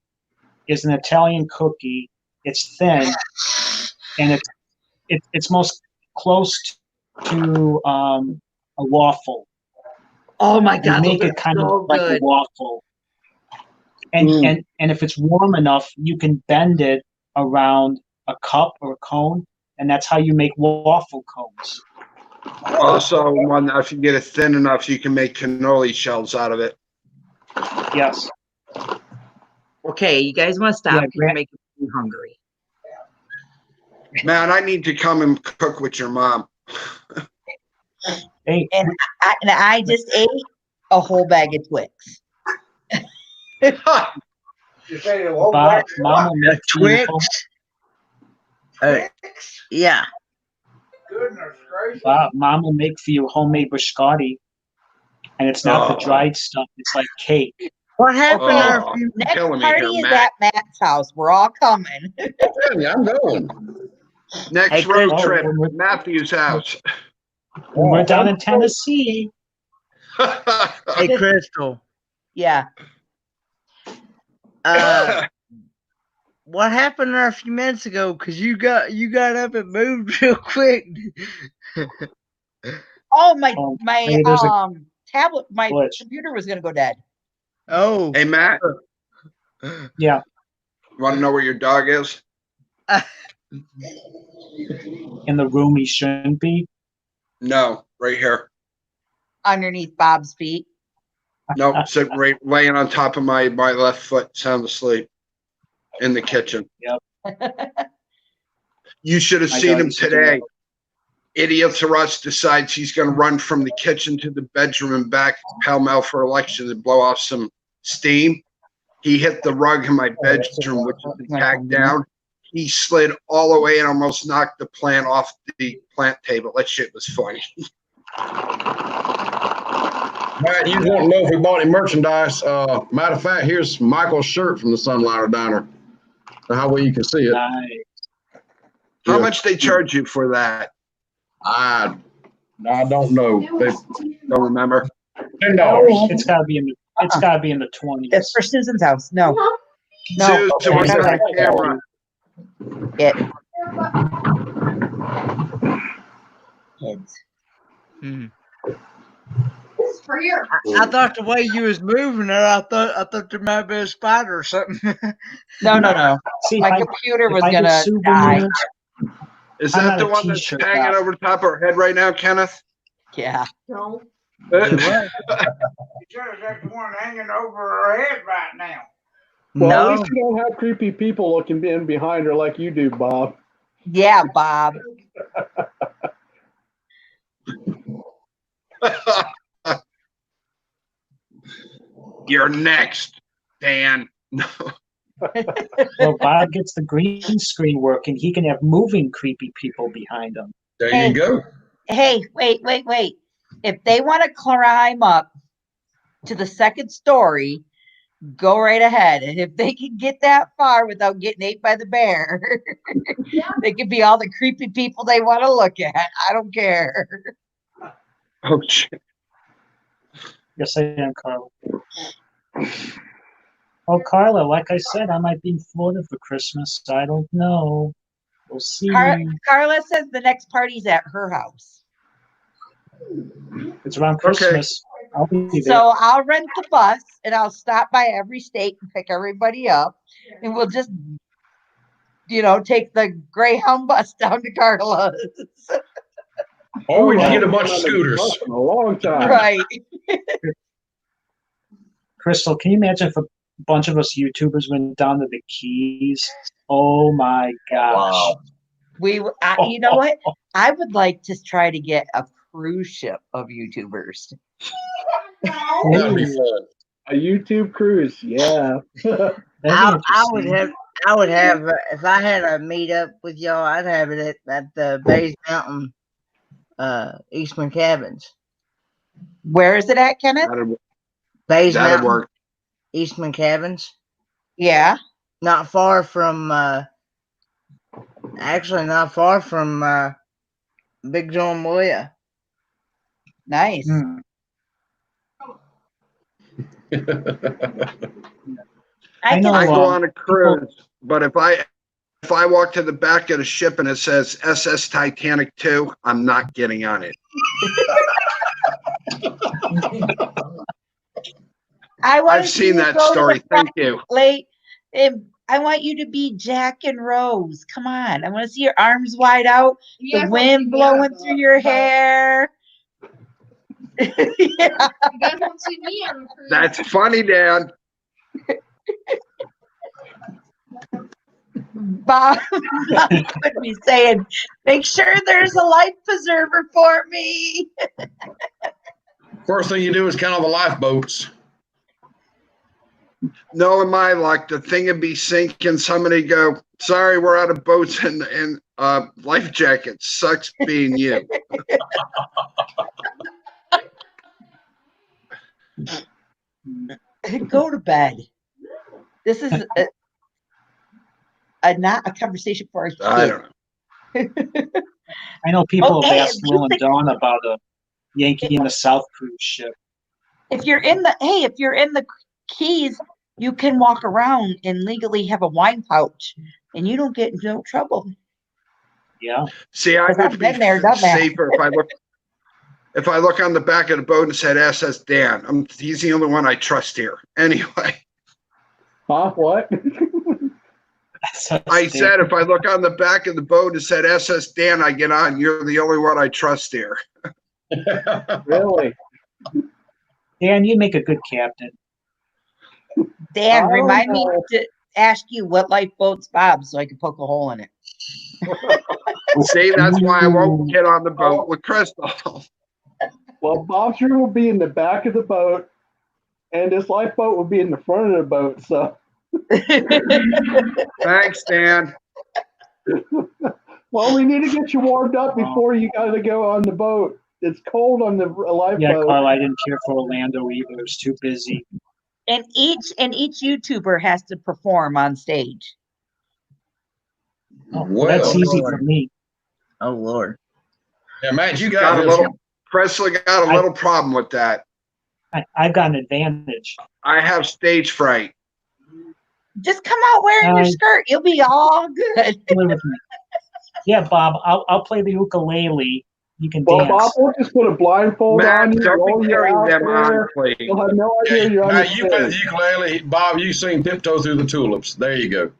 is an Italian cookie. It's thin, and it's most close to a waffle. Oh my You God, make those it are kind so of like a good. waffle. And if it's warm enough, you can bend it around a cup or a cone, and that's how you make waffle cones. Also, if you get it thin enough, you can make cannoli shells out of it. Yes. Okay, you guys want to stop? Yeah, You're making me hungry. Man, I need to come and cook with your mom. Hey, And I just ate a whole bag of Twix. You say the whole Bob, bag of Mom what? will make Twix. Yeah. Goodness gracious. Mom will make for you homemade biscotti, and it's not the dried stuff; it's like cake. What happened there? Oh, Next killing me party here, is Matt. at Matt's house. We're all coming. Yeah, I'm going. Next Hey, road Chris. trip, Oh, we're- Matthew's house. When we're down in Tennessee, Hey, Crystal. Yeah. What happened there a few minutes ago? Cause you got up and moved real quick. Oh, my maybe there's a tablet, my glitch. computer was gonna go dead. Oh. Hey, Matt, Yeah. want to know where your dog is? In the room he shouldn't be. No, right here. Underneath Bob's feet. No, sitting right laying on top of my left foot, sound asleep in the kitchen. You should have My seen dog him used to do today. that. Idiots or us decides he's going to run from the kitchen to the bedroom and back pell-mell for election and blow off some steam. He hit the rug in my bedroom, which is the tack down. He slid all the way and almost knocked the plant off the plant table. That shit was funny. Matt, you want to know if we bought any merchandise? Matter of fact, here's Michael's shirt from the Sunliner Diner. So how well you can see it. Nice. How Yeah. much they charge you for that? I don't know. They Don't remember. $10. It's gotta be in the 20s. That's for Susan's house. No. No. Susan, what's on the camera? It. Kids. For here. I thought the way you was moving there, I thought there might be a spider or something. No. See, My if computer I was get gonna die. souvenirs, Is I'm that not the a one that's t-shirt hanging guy. over the top of her head right now, Kenneth? Yeah. No. You said that's the one hanging over her head right now. Well, at No. least you don't have creepy people looking in behind her like you do, Bob. Yeah, Bob. You're next, Dan. well, Bob gets the green screen working. He can have moving creepy people behind him. There Hey. you go. Hey, wait. If they want to climb up to the second story, go right ahead. And if they can get that far without getting ate by the bear, they can be all the creepy people they want to look at. I don't care. Oh, shit. Yes, I am, Carla. Oh, Carla, like I said, I might be in Florida for Christmas. I don't know. We'll see. Carla says the next party's at her house. It's around Okay. Christmas. I'll be there. So I'll rent the bus and I'll stop by every state and pick everybody up. And we'll just, take the Greyhound bus down to Carla's. Or we just Well, get a bunch of I've been scooters. in a long time. Right. Crystal, can you imagine if a bunch of us YouTubers went down to the Keys? Oh my gosh. Wow. You know what? I would like to try to get a cruise ship of YouTubers. That'd be fun. A YouTube cruise, yeah. I would have if I had a meetup with y'all, I'd have it at the Bays Mountain, Eastman Cabins. Where is it at, Kenneth? Bays That'd Mountain, work. Eastman Cabins. Yeah. Not far from, actually not far from Big John Moya. Nice. I know. I go on a cruise, but if I walk to the back of the ship and it says SS Titanic 2, I'm not getting on it. I've seen that story. Thank you. I want you to be Jack and Rose. Come on. I want to see your arms wide out, the wind blowing through your hair. You guys won't see me on the cruise. That's funny, Dan. Bob would be saying, make sure there's a life preserver for me. First thing you do is count all the lifeboats. Knowing my luck, the thing would be sinking. Somebody go, sorry, we're out of boats and life jackets. Sucks being you. Go to bed. This is not a conversation for a kid. I don't know. I know people have Okay, asked Will and Dawn about a Yankee in the South cruise ship. If you're in the Keys, you can walk around and legally have a wine pouch, and you don't get in no trouble. Yeah. See, I would I've be been there, done that. safer if I look on the back of the boat and said SS Dan. He's the only one I trust here. Anyway. Huh? What? I said if I look on the back of the boat and said SS Dan, I get on. You're the only one I trust here. Really? Dan, you make a good captain. Dan, Oh, remind me no. to ask you what lifeboat's Bob's so I can poke a hole in it. See, that's why I won't get on the boat with Crystal. Well, Bob's room will be in the back of the boat, and this lifeboat will be in the front of the boat. So, Thanks, Dan. well, we need to get you warmed up before you got to go on the boat. It's cold on the lifeboat. Yeah, Carl, I didn't care for Orlando either. It was too busy. And each YouTuber has to perform on stage. Oh, well, that's easy Lord. for me. Oh Lord. Yeah, Matt, you Got got a this. little. Presley got a little problem with that. I've got an advantage. I have stage fright. Just come out wearing your skirt. You'll be all good. Live with me. Yeah, Bob, I'll play the ukulele. You can Well, dance. Bob, we'll just put a blindfold Matt, on you. don't roll be you carrying out them on, there. please. You'll have no idea you're on Matt, the you play the stage. ukulele. Bob, you sing Tiptoe Through the Tulips. There you go.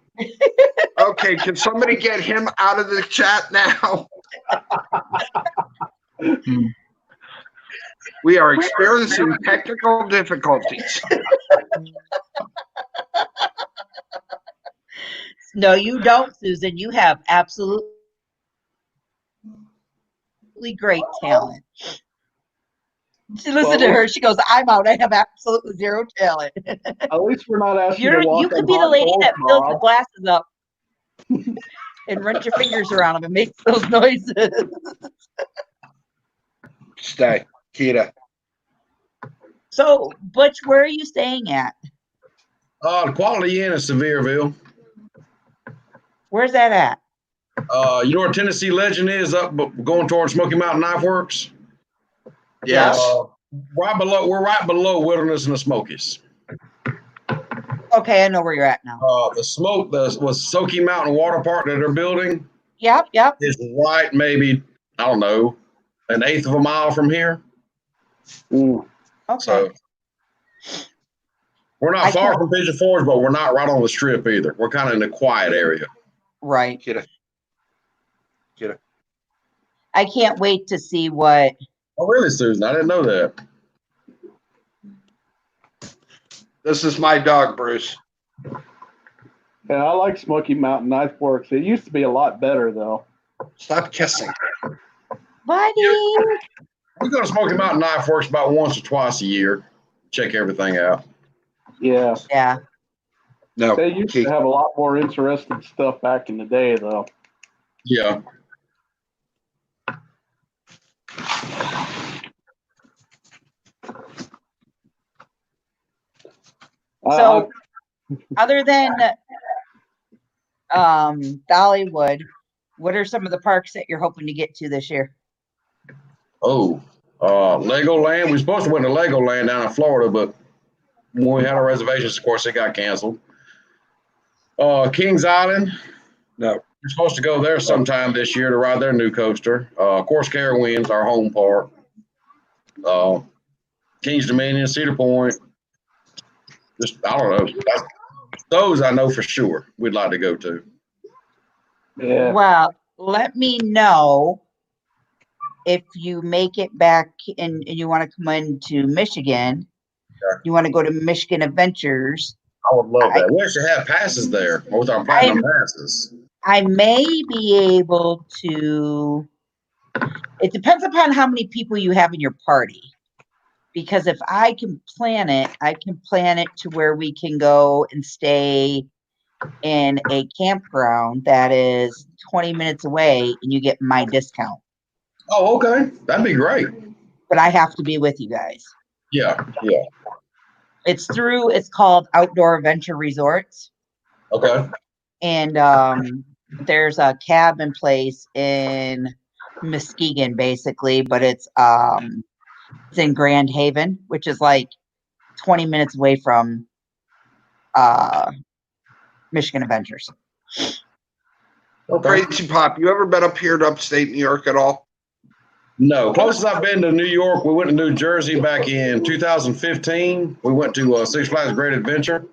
Okay, can somebody get him out of the chat now? We are experiencing technical difficulties. No, you don't, Susan. You have absolutely great talent. She listened to her. She goes, "I'm out. I have absolutely zero talent." At least we're not asking you to walk You could on be the hot lady coals, that fills the Bob. glasses up and runs your fingers around them and makes those noises. Stay, Kita. So, Butch, where are you staying at? The Quality Inn in Sevierville. Where's that at? You know where Tennessee Legend is up going towards Smoky Mountain Knife Works? Yes. We're right below Wilderness and the Smokies. Okay, I know where you're at now. The Smoky Mountain Water Park that they're building Yep. is right maybe, I don't know, an eighth of a mile from here. Ooh. Okay. So we're not far from Pigeon Forge, but we're not right on the strip either. We're kind of in the quiet area. Right. Kita. I can't wait to see what. Oh, really, Susan? I didn't know that. This is my dog, Bruce. Yeah, I like Smoky Mountain Knife Works. It used to be a lot better, though. Stop kissing. Buddy. We go to Smoky Mountain Knife Works about once or twice a year. Check everything out. Yeah. Yeah. No. They used to have a lot more interesting stuff back in the day, though. Yeah. So, other than Dollywood, what are some of the parks that you're hoping to get to this year? Oh, Legoland. We were supposed to went to Legoland down in Florida, but when we had our reservations, of course, it got canceled. Kings Island. No. We're supposed to go there sometime this year to ride their new coaster. Of course, Carowinds, our home park. Kings Dominion, Cedar Point. Just, I don't know. Those I know for sure we'd like to go to. Yeah. Well, let me know if you make it back and you want to come into Michigan. Sure. You want to go to Michigan Adventures. I would love that. We actually have passes there with our platinum passes. I may be able to. It depends upon how many people you have in your party. Because if I can plan it to where we can go and stay in a campground that is 20 minutes away and you get my discount. Oh, okay. That'd be great. But I have to be with you guys. Yeah. It's called Outdoor Adventure Resorts. Okay. And there's a cabin place in Muskegon, basically, but it's in Grand Haven, which is like 20 minutes away from Michigan Adventures. Okay. Crazy Pop, you ever been up here to upstate New York at all? No. Closest I've been to New York, we went to New Jersey back in 2015. We went to Six Flags Great Adventure.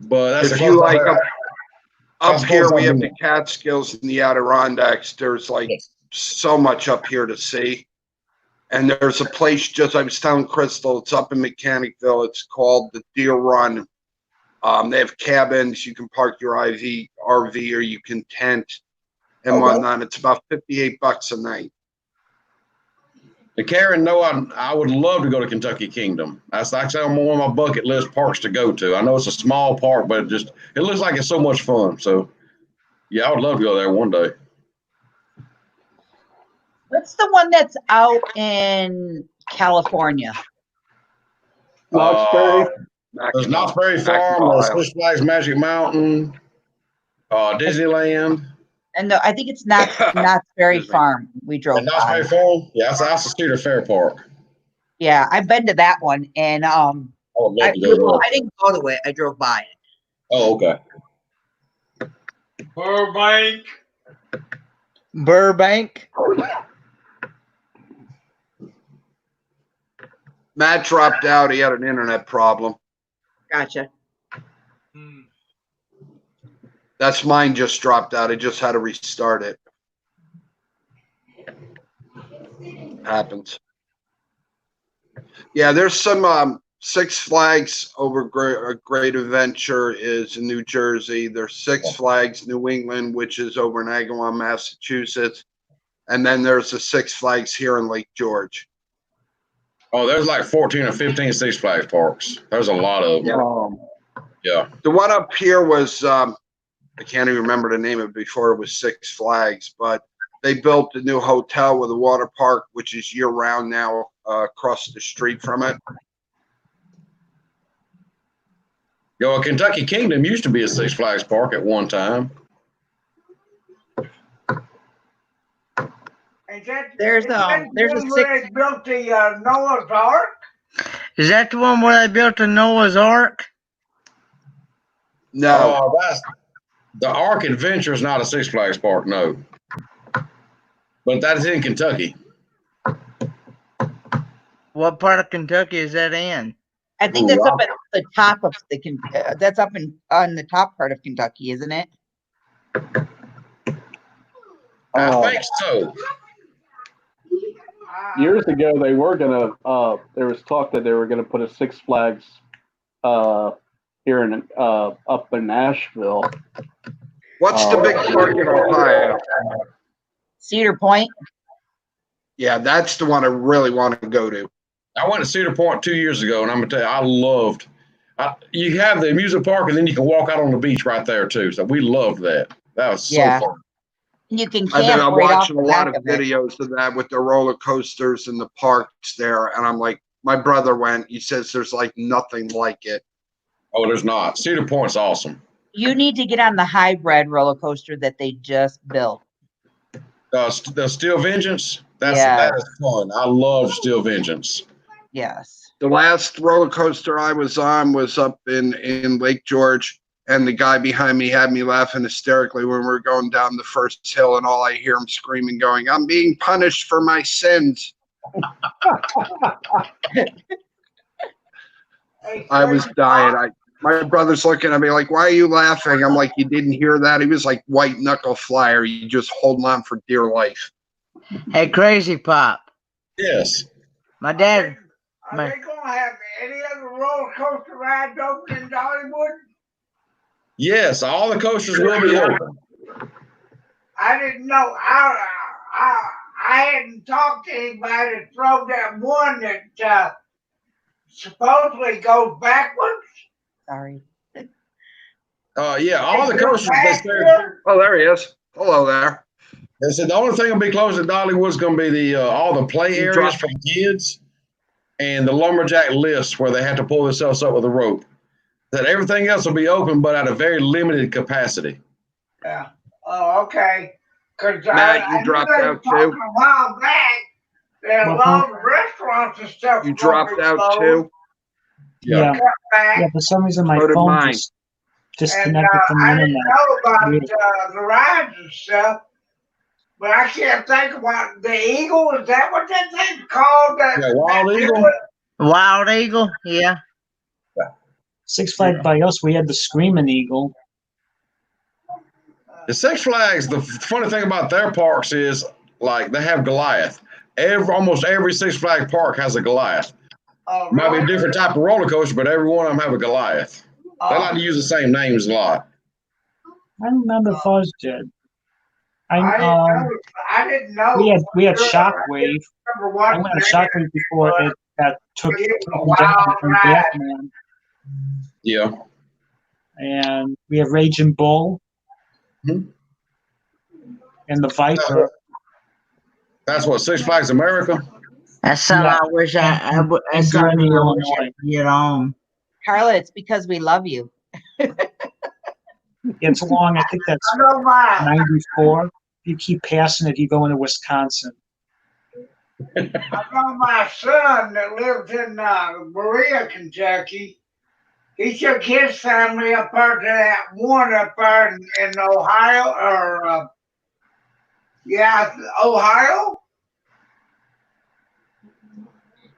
But that's if you like up here, we have the Catskills and the Adirondacks. There's like so much up here to see. And there's a place I was telling Crystal, it's up in Mechanicville. It's called the Deer Run. They have cabins. You can park your RV, or you can tent and whatnot. It's about $58 a night. And Karen, no, I would love to go to Kentucky Kingdom. That's actually on one of my bucket list parks to go to. I know it's a small park, but it looks like it's so much fun. So, yeah, I would love to go there one day. What's the one that's out in California? Knott's Berry. There's Knott's Berry Farm, Six Flags Magic Mountain, Disneyland. And I think it's Knott's Berry Farm. We drove Knott's by. Berry Farm? Yeah, that's a Cedar Fair Park. Yeah, I've been to that one, and I didn't go to it. I drove by it. Oh, okay. Burbank. Matt dropped out. He had an internet problem. Gotcha. That's mine just dropped out. I just had to restart it. Happens. Yeah, there's some Six Flags over Great Adventure is in New Jersey. There's Six Flags New England, which is over in Agawam, Massachusetts. And then there's the Six Flags here in Lake George. Oh, there's like 14 or 15 Six Flags parks. There's a lot of them. Yeah. The one up here was, I can't even remember the name of it before it was Six Flags, but they built a new hotel with a water park, which is year round now, across the street from it. Yo, Kentucky Kingdom used to be a Six Flags park at one time. There's a They built the Noah's Ark. Is that the one where they built the Noah's Ark? No, that's the Ark Adventure is not a Six Flags park, no. But that is in Kentucky. What part of Kentucky is that in? I think that's up at the top of that's up on the top part of Kentucky, isn't it? I think so. Years ago, they were gonna. There was talk that they were gonna put a Six Flags here in up in Nashville. What's the big park in Ohio? Cedar Point. Yeah, that's the one I really want to go to. I went to Cedar Point 2 years ago, and I'm gonna tell you, I loved. You have the amusement park, and then you can walk out on the beach right there too. So we loved that. That was so Yeah. fun. You can I've camp been right off watching the a lot back of of it. videos of that with the roller coasters and the parks there, and I'm like, my brother went. He says there's like nothing like it. Oh, there's not. Cedar Point's awesome. You need to get on the hybrid roller coaster that they just built. The Steel Vengeance. That Yes. is fun. I love Steel Vengeance. Yes. The last roller coaster I was on was up in Lake George, and the guy behind me had me laughing hysterically when we were going down the first hill, and all I hear him screaming, going, "I'm being punished for my sins." I was dying. My brother's looking at me like, "Why are you laughing?" I'm like, "You didn't hear that?" He was like white knuckle flyer. You just holding on for dear life. Hey, Crazy Pop. Yes. My dad. Are they going to have any other roller coaster rides open in Dollywood? Yes, all the coasters will be open. I didn't know. I hadn't talked to anybody that drove that one that supposedly goes backwards. Sorry. Yeah, all the coasters. Oh, there he is. Hello there. They said the only thing will be closed at Dollywood's going to be the all the play You areas drop- for kids and the lumberjack lifts where they have to pull themselves up with a rope. That everything else will be open, but at a very limited capacity. Yeah. Oh, okay. Because Matt, you dropped out too. A while back, there are a lot of restaurants and stuff. You dropped out too. Yeah. Cut back. Yeah, for some reason my So did phone mine. just disconnected from the I didn't internet. know about Weird. the rides and stuff, but I can't think about the Eagle. Is that what that thing's called? Yeah, Wild Eagle. Wild Eagle, yeah. Six Flags by us, we had the Screaming Eagle. The Six Flags, the funny thing about their parks is like they have Goliath. Almost every Six Flags park has a Goliath. Oh, Might be a really? different type of roller coaster, but every one of them have a Goliath. They like to use the same names a lot. I don't remember if ours did. I didn't know. We had Sure, Shockwave. I remember I watching went on that. Shockwave before it got took It was a down wild from ride. Batman. Yeah. And we have Raging Bull Mhm. and the Viper. That's what Six Flags America. That's something Yeah. I wish that's And something Gurney, I wish I Illinois. could get on. Carla, it's because we love you. It's long. I think that's I know mine. 94. If you keep passing it, you go into Wisconsin. I know my son that lives in Berea, Kentucky. He took his family up there to that one up there in Ohio, or Ohio.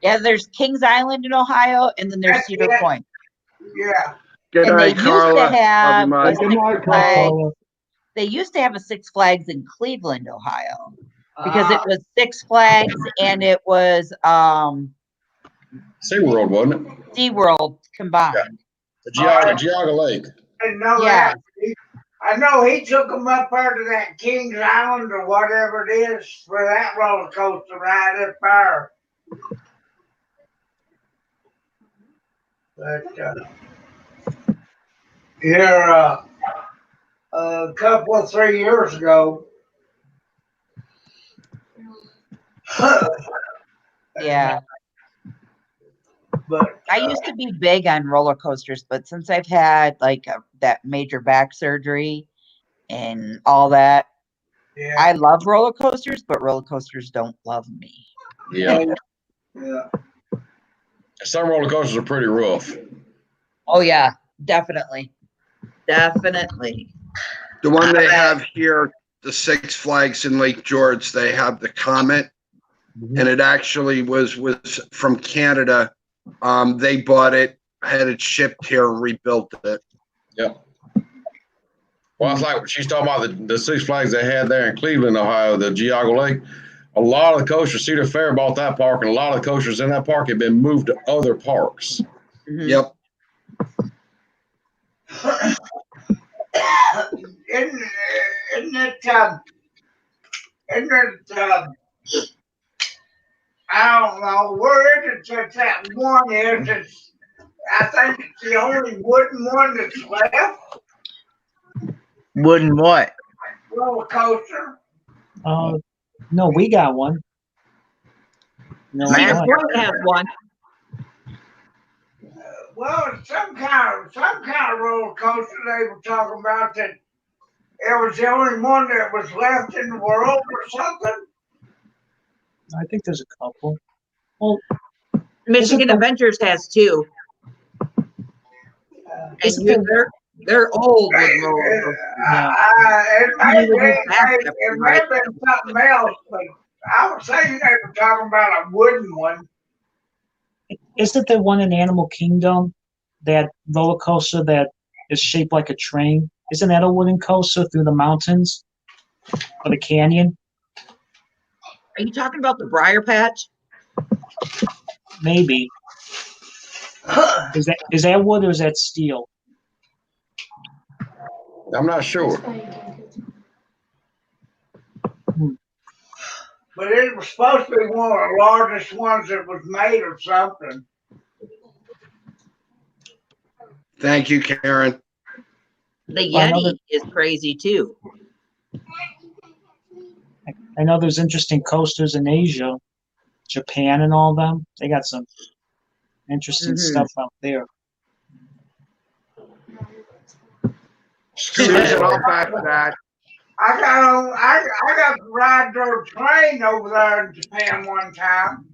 Yeah, there's Kings Island in Ohio, and then there's That's Cedar it. Point. Yeah. Good And they night, used Carla. to have Love a you, Good Six night, Flags. Carla. They used to have a Six Flags in Cleveland, Ohio, because Uh, it was Six Flags and it was SeaWorld, wasn't it? SeaWorld combined. The Geauga Lake. I didn't know Yeah. that. I know he took them up there to that Kings Island or whatever it is for that roller coaster ride up there. But here, a couple of 3 years ago. Yeah. But I used to be big on roller coasters, but since I've had like that major back surgery and all that, yeah, I love roller coasters, but roller coasters don't love me. Yeah. yeah. Some roller coasters are pretty rough. Oh yeah, definitely. Definitely. The one they have here, the Six Flags in Lake George, they have the Comet, and it actually was from Canada. They bought it, had it shipped here, and rebuilt it. Yeah. Well, it's like she's talking about the Six Flags they had there in Cleveland, Ohio, the Geauga Lake. A lot of the coasters, Cedar Fair bought that park, and a lot of the coasters in that park have been moved to other parks. Mhm. Yep. Isn't it isn't it, I don't know, where is it that one is? It's, I think it's the only wooden one that's left. Wooden what? Roller coaster. No, we got one. No, Man. Cedar Point has one. Well, it's some kind of roller coaster they were talking about that it was the only one that was left in the world or something. I think there's a couple. Well, Michigan the- Adventures has two. And they're old with roller coasters. It may have been something else, but I was saying they were talking about a wooden one. Isn't there one in Animal Kingdom, that roller coaster that is shaped like a train? Isn't that a wooden coaster through the mountains or the canyon? Are you talking about the Briar Patch? Maybe. Is that wood or is that steel? I'm not sure. But it was supposed to be one of the largest ones that was made or something. Thank you, Karen. The Well, I know Yeti is crazy too. I know there's interesting coasters in Asia, Japan and all them. They got some interesting stuff out there. Susan, I'll back that. I got to ride their train over there in Japan one time.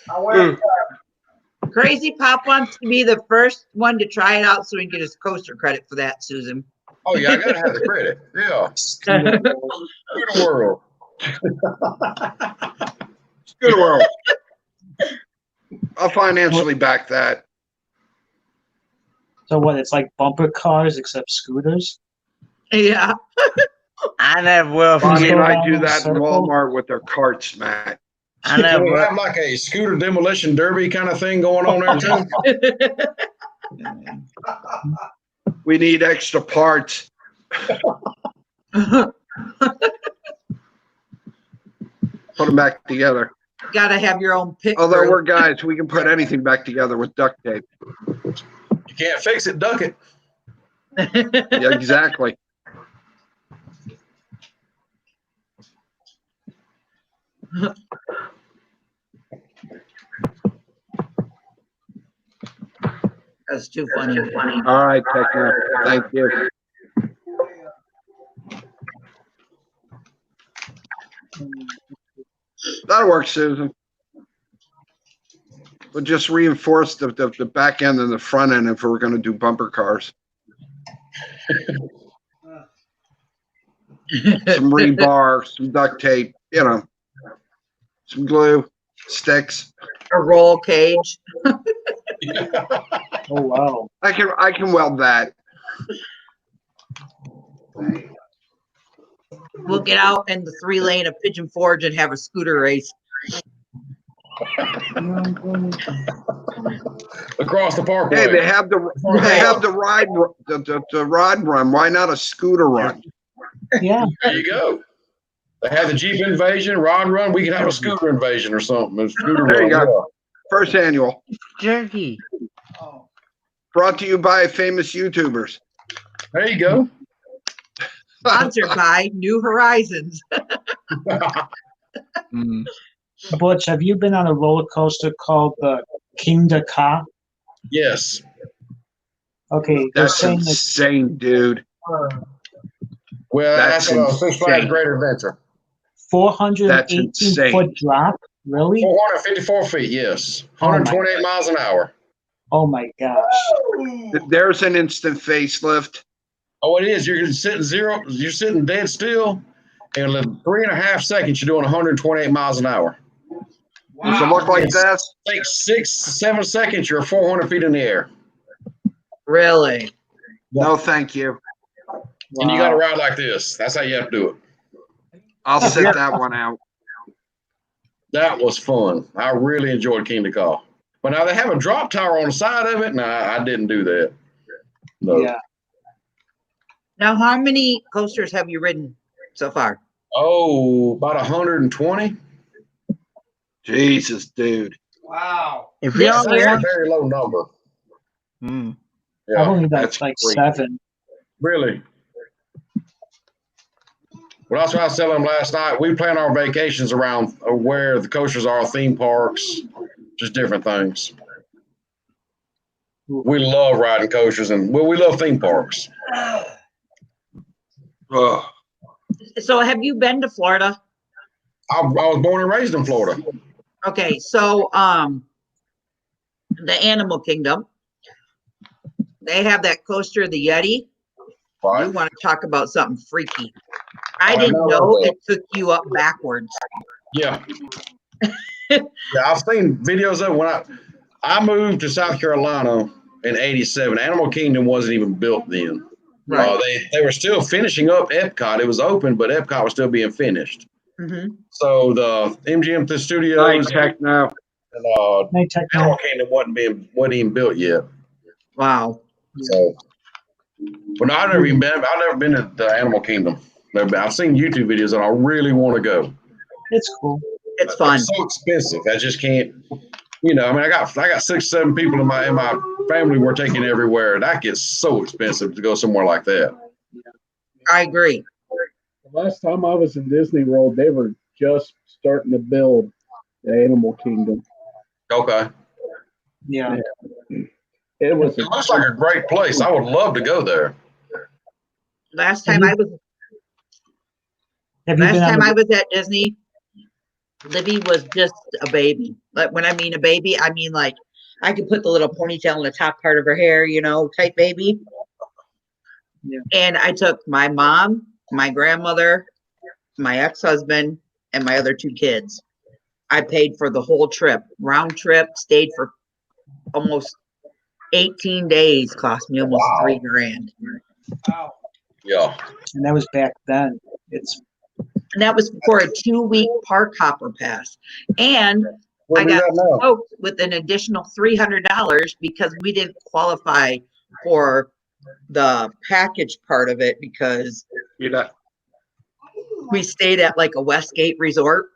I went. Crazy Pop wants to be the first one to try it out so he can get his coaster credit for that, Susan. Oh yeah, I gotta have the credit. Yeah. Scooter World. Scooter World. I'll financially back that. So what? It's like bumper cars except scooters. Yeah. I never will Bonnie forget. and I do in a that in circle? Walmart with their carts, Matt. I Do never we will. have like a scooter demolition derby kind of thing going on there too? We need extra parts. Put them back together. Gotta have your own pit Although crew. we're guys, we can put anything back together with duct tape. You can't fix it, duck it. Yeah, exactly. That's too funny. All right, Techno. Thank you. That'll work, Susan. We'll just reinforce the back end and the front end if we're going to do bumper cars. Some rebar, some duct tape, you know, some glue, sticks. A roll cage. Oh wow! I can weld that. We'll get out in the 3-lane of Pigeon Forge and have a scooter race. Across the parkway. Hey, they have the rod run. Why not a scooter run? Yeah. There you go. They have the Jeep invasion, rod run. We can have a scooter invasion or something. A scooter There you run. go. First annual. Jerky. Brought to you by famous YouTubers. There you go. Sponsored by New Horizons. Butch, have you been on a roller coaster called the King da Ka? Yes. Okay, they're That's saying that insane, dude. Well, that's a Six Flags insane. Great Adventure. 418-foot drop. Really? 454 feet, yes. 128 miles an hour. Oh my gosh! There's an instant facelift. Oh, it is. You're sitting dead still. And in 3.5 seconds, you're doing 128 miles an hour. Does it look like this? Like 6-7 seconds, you're 400 feet in the air. Really? No, thank you. And you got to ride like this. That's how you have to do it. I'll sit that one out. That was fun. I really enjoyed King of Call. But now they have a drop tower on the side of it. No, I didn't do that. No. Yeah. Now, how many coasters have you ridden so far? Oh, about 120. Jesus, dude. Wow. If This y'all year? That's a want, very low number. Mm. I've Yeah, only done that's like great. 7. really. Well, that's what I was telling them last night. We plan our vacations around where the coasters are, theme parks, just different things. We love riding coasters, and well, we love theme parks. Ugh. So have you been to Florida? I was born and raised in Florida. Okay, so the Animal Kingdom, they have that coaster, the Yeti. Right? You want to talk about something freaky. I I didn't know know that. it took you up backwards. Yeah. Yeah, I've seen videos of it when I moved to South Carolina in '87. Animal Kingdom wasn't even built then. Right. They were still finishing up Epcot. It was open, but Epcot was still being finished. Mm-hmm. So the MGM Night Studios techno. and Night techno. Animal Kingdom wasn't even built yet. Wow. So, but no, I've never been to the Animal Kingdom. I've seen YouTube videos, and I really want to go. It's cool. It's fun. It's so expensive. I just can't. You know, I mean, I got 6, 7 people in my family we're taking everywhere. That gets so expensive to go somewhere like that. I agree. The last time I was in Disney World, they were just starting to build the Animal Kingdom. Okay. Yeah. It was It looks like a great place. I would love to go there. Last time I was Have you been on the, at Disney, Libby was just a baby. Like when I mean a baby, I mean like I could put the little ponytail in the top part of her hair, type baby. Yeah. And I took my mom, my grandmother, my ex-husband, and my other 2 kids. I paid for the whole trip, round trip, stayed for almost 18 days, cost me almost $3,000. Wow. Yeah. and that was back then. And that was for a 2-week park hopper pass. And I got smoked with an additional $300 because we didn't qualify for the package part of it because we stayed at like a Westgate resort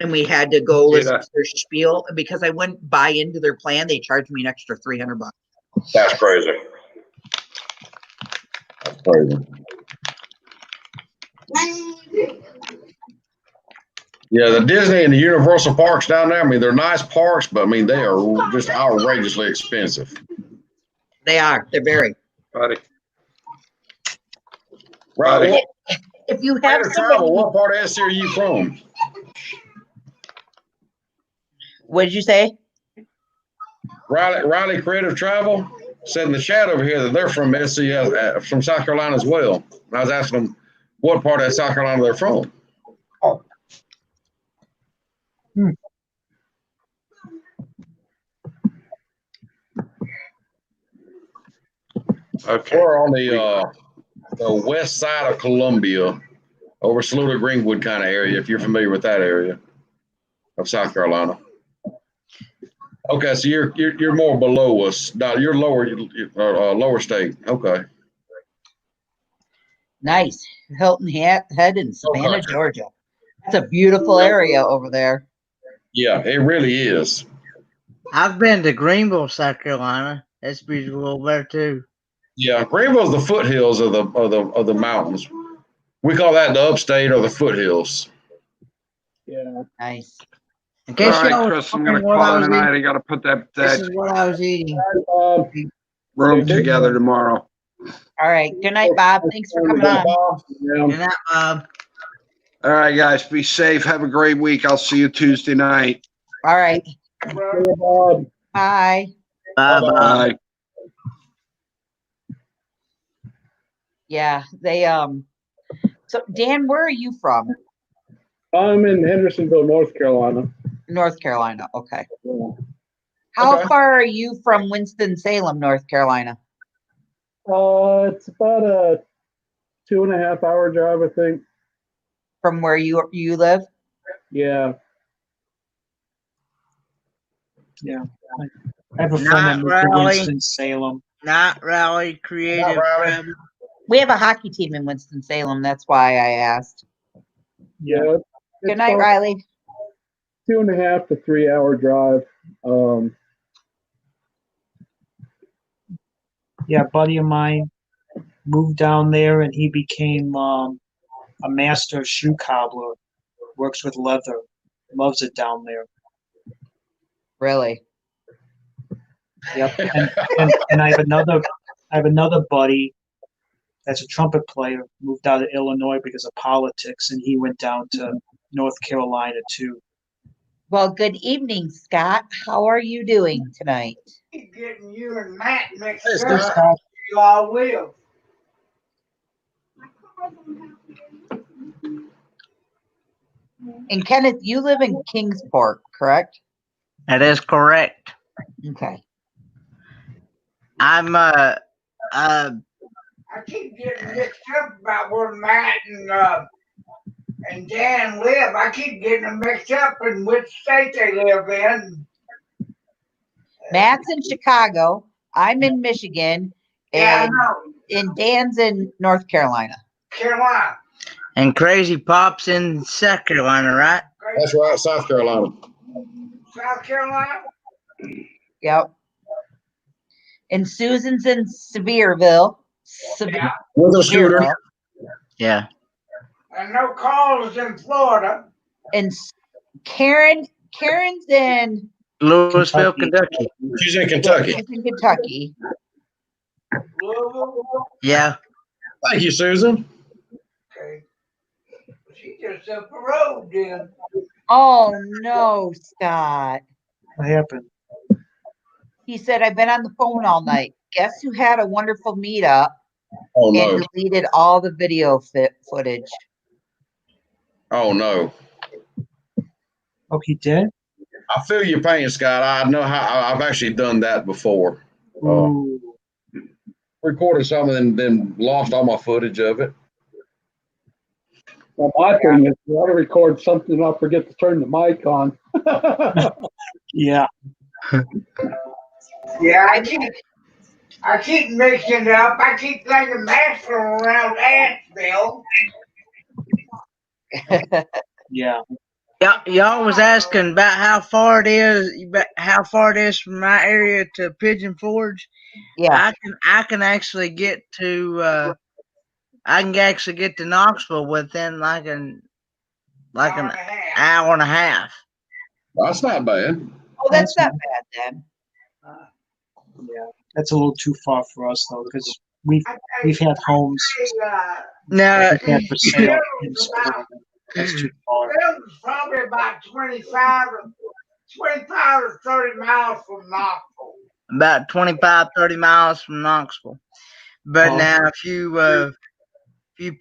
and we had to go listen to their spiel. And because I wouldn't buy into their plan, they charged me an extra $300. That's crazy. That's crazy. Yeah, the Disney and the Universal parks down there, I mean, they're nice parks, but I mean, they are just outrageously expensive. They are. They're very. Buddy. Right. If you have Travel, what part of SC are you from? What did you say? Riley Creative Travel said in the chat over here that they're from SC, from South Carolina as well. And I was asking them what part of South Carolina they're from. Okay. We're on the west side of Columbia, over Saluda Greenwood kind of area, if you're familiar with that area of South Carolina. Okay, so you're more below us. No, you're lower state. Okay. Nice. Hilton Head in Savannah, Georgia. That's a beautiful area over there. Yeah, it really is. I've been to Greenville, South Carolina. That's beautiful over there too. Yeah, Greenville's the foothills of the mountains. We call that the upstate or the foothills. Yeah. Nice. In case All right, y'all Chris, I'm wondering going to what I call it was a night. eating, I got to put that this is what I was eating. room together tomorrow. All right. Good night, Bob. Thanks for coming on. Good night, Bob. All right, guys, be safe. Have a great week. I'll see you Tuesday night. All right. Bob. Bye. Bye, Bob. Bye. Yeah, they so Dan, where are you from? I'm in Hendersonville, North Carolina. North Carolina. Okay. Yeah. How Okay. far are you from Winston-Salem, North Carolina? It's about a 2.5 hour drive, I think. From where you live? Yeah. Yeah. I have a friend Not that moved to Raleigh. Winston-Salem. Not Raleigh Creative Not Raleigh. Travel. We have a hockey team in Winston-Salem. That's why I asked. Yeah. Good night, Riley. 2.5 to 3 hour drive. Yeah, a buddy of mine moved down there and he became a master shoe cobbler. Works with leather. Loves it down there. Really? Yep. And I have another buddy that's a trumpet player, moved out of Illinois because of politics, and he went down to North Carolina too. Well, good evening, Scott. How are you doing tonight? Getting you and Matt mixed Hey, up. Scott. You all will. And Kenneth, you live in Kingsport, correct? That is correct. Okay. I'm I keep getting mixed up about where Matt and Dan live. I keep getting them mixed up in which state they live in. Matt's in Chicago. I'm in Michigan. Yeah, I And, know. and Dan's in North Carolina. Carolina. and Crazy Pop's in South Carolina, right? That's right, South Carolina. South Carolina? Yep. And Susan's in Sevierville. Yeah. With a scooter. Sevierville. Yeah. And no calls in Florida. And Karen's in Louisville, Kentucky. She's in Kentucky. she's in Kentucky. Louisville? Yeah. Thank you, Susan. Okay. She just up the road then. Oh no, Scott. What happened? He said, I've been on the phone all night. Guess who had a wonderful meetup Oh no. and deleted all the video footage? Oh no. Oh, he did? I feel your pain, Scott. I know how I've actually done that before. Ooh. Recorded something and then lost all my footage of it. Well, my thing is, I want to record something and I'll forget to turn the mic on. Yeah. Yeah, I keep mixing it up. I keep thinking Nashville around Asheville. Yeah. Y'all was asking about how far it is from my area to Pigeon Forge. Yeah. I can actually get to Knoxville within like an hour and a half. That's not bad. Oh, that's not bad then. Yeah. That's a little too far for us though, because we've had homes No, like that for sale in Florida. That's too far. It's probably about 25 or 30 miles from Knoxville. about 25, 30 miles from Knoxville. But Oh. now if you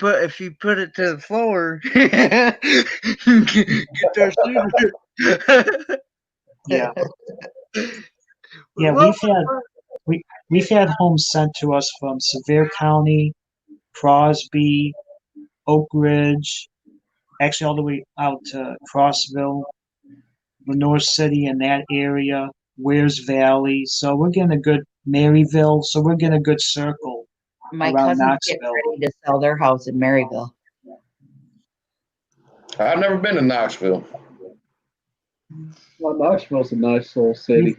put it to the floor, you get there sooner. Yeah. Yeah, we've had homes sent to us from Sevier County, Crosby, Oak Ridge, actually all the way out to Crossville, Lenore City in that area, Wears Valley. So we're getting a good Maryville. So we're getting a good circle My around cousins get Knoxville. ready to sell their house in Maryville. I've never been to Knoxville. Well, Knoxville's a nice little city.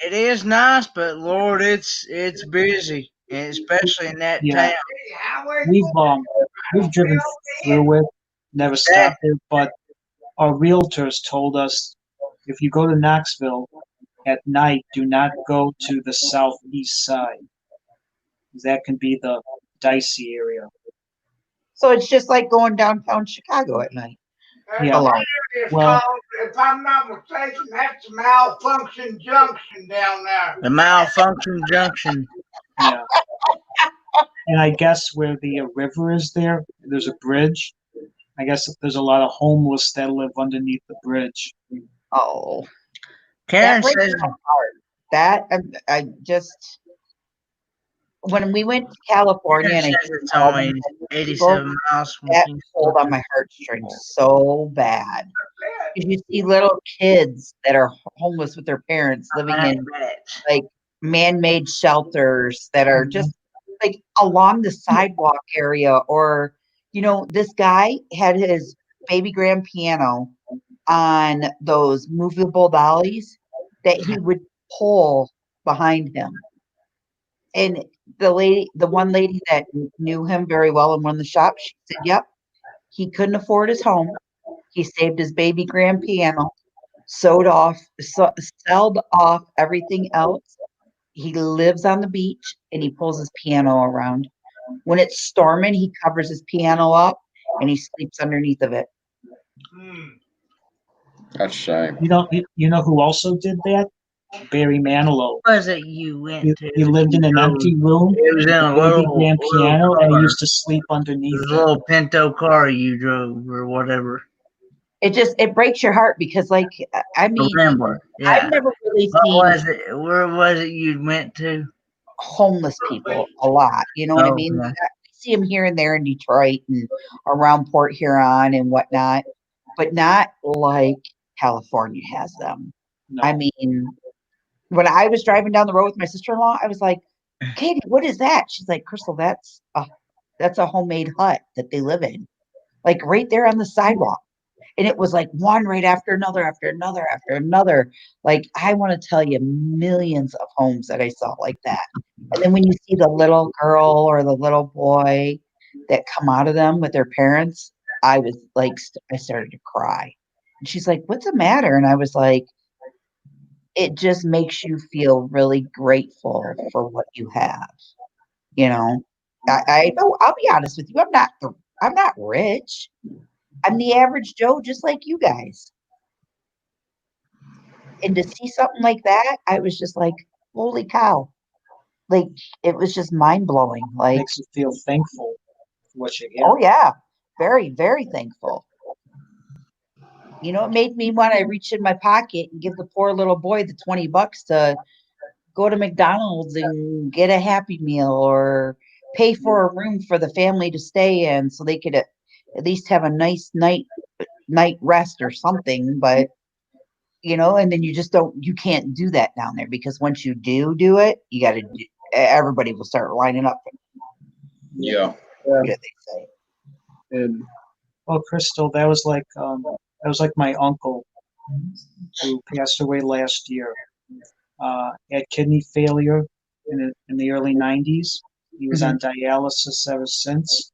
It is nice, but Lord, it's busy, and especially in that Yeah. town. We've driven through it, never stopped it, but our realtors told us if you go to Knoxville at night, do not go to the southeast side. That can be the dicey area. So it's just like going downtown Chicago at night. Yeah. Alone. Well- Called, if I'm not mistaken, that's Malfunction Junction down there. The Malfunction Junction. Yeah. And I guess where the river is there's a bridge. I guess there's a lot of homeless that live underneath the bridge. Oh, Karen that breaks says my heart. That I just when we went to California and I it's only 87 miles from that Kingston. pulled on my heartstrings so bad. Because you see little kids that are homeless with their parents living in like man-made shelters that are just like along the sidewalk area, or this guy had his baby grand piano on those movable dollies that he would pull behind him. And the one lady that knew him very well and run the shop, she said, "Yep, he couldn't afford his home. He saved his baby grand piano, sold off everything else. He lives on the beach and he pulls his piano around. When it's storming, he covers his piano up and he sleeps underneath of it." That's a shame. You know who also did that? Barry Manilow. What was it you went to? He lived in an empty room, It was in a baby little grand piano, and he car. used to sleep underneath It was it. a little Pinto car you drove or whatever. It breaks your heart because, like, I mean, Rambler. Yeah. I've never really What seen was it? Where was it you went to? homeless people a lot. You know what I Oh, mean? yeah. I see them here and there in Detroit and around Port Huron and whatnot, but not like California has them. No. I mean, when I was driving down the road with my sister-in-law, I was like, "Katie, what is that?" She's like, "Crystal, that's a homemade hut that they live in, like right there on the sidewalk." And it was like one right after another, after another, after another. Like, I want to tell you, millions of homes that I saw like that. And then when you see the little girl or the little boy that come out of them with their parents, I was like, I started to cry. And she's like, "What's the matter?" And I was like, it just makes you feel really grateful for what you have. You know, I know, I'll be honest with you. I'm not rich. I'm the average Joe, just like you guys. And to see something like that, I was just like, holy cow. Like, it was just mind blowing. Like, Makes you feel thankful for what you get. oh yeah, very, very thankful. It made me want to reach in my pocket and give the poor little boy the $20 to go to McDonald's and get a Happy Meal, or pay for a room for the family to stay in so they could at least have a nice night rest or something. But and then you can't do that down there, because once you do it, you got to do, everybody will start lining up. Yeah. What did they say? And Well, Crystal, that was like my uncle who passed away last year. Had kidney failure in the early 90s. He was on dialysis ever since.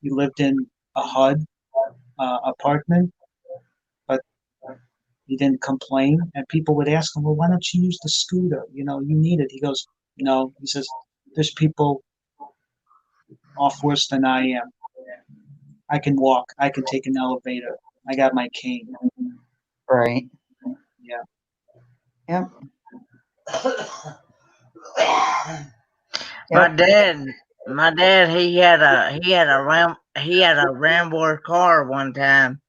He lived in a HUD apartment, but he didn't complain. And people would ask him, "Well, why don't you use the scooter? You need it." He goes, "No." He says, "There's people off worse than I am. I can walk. I can take an elevator. I got my cane." Right. Yeah. Yep. My dad, he had a Rambler car one time,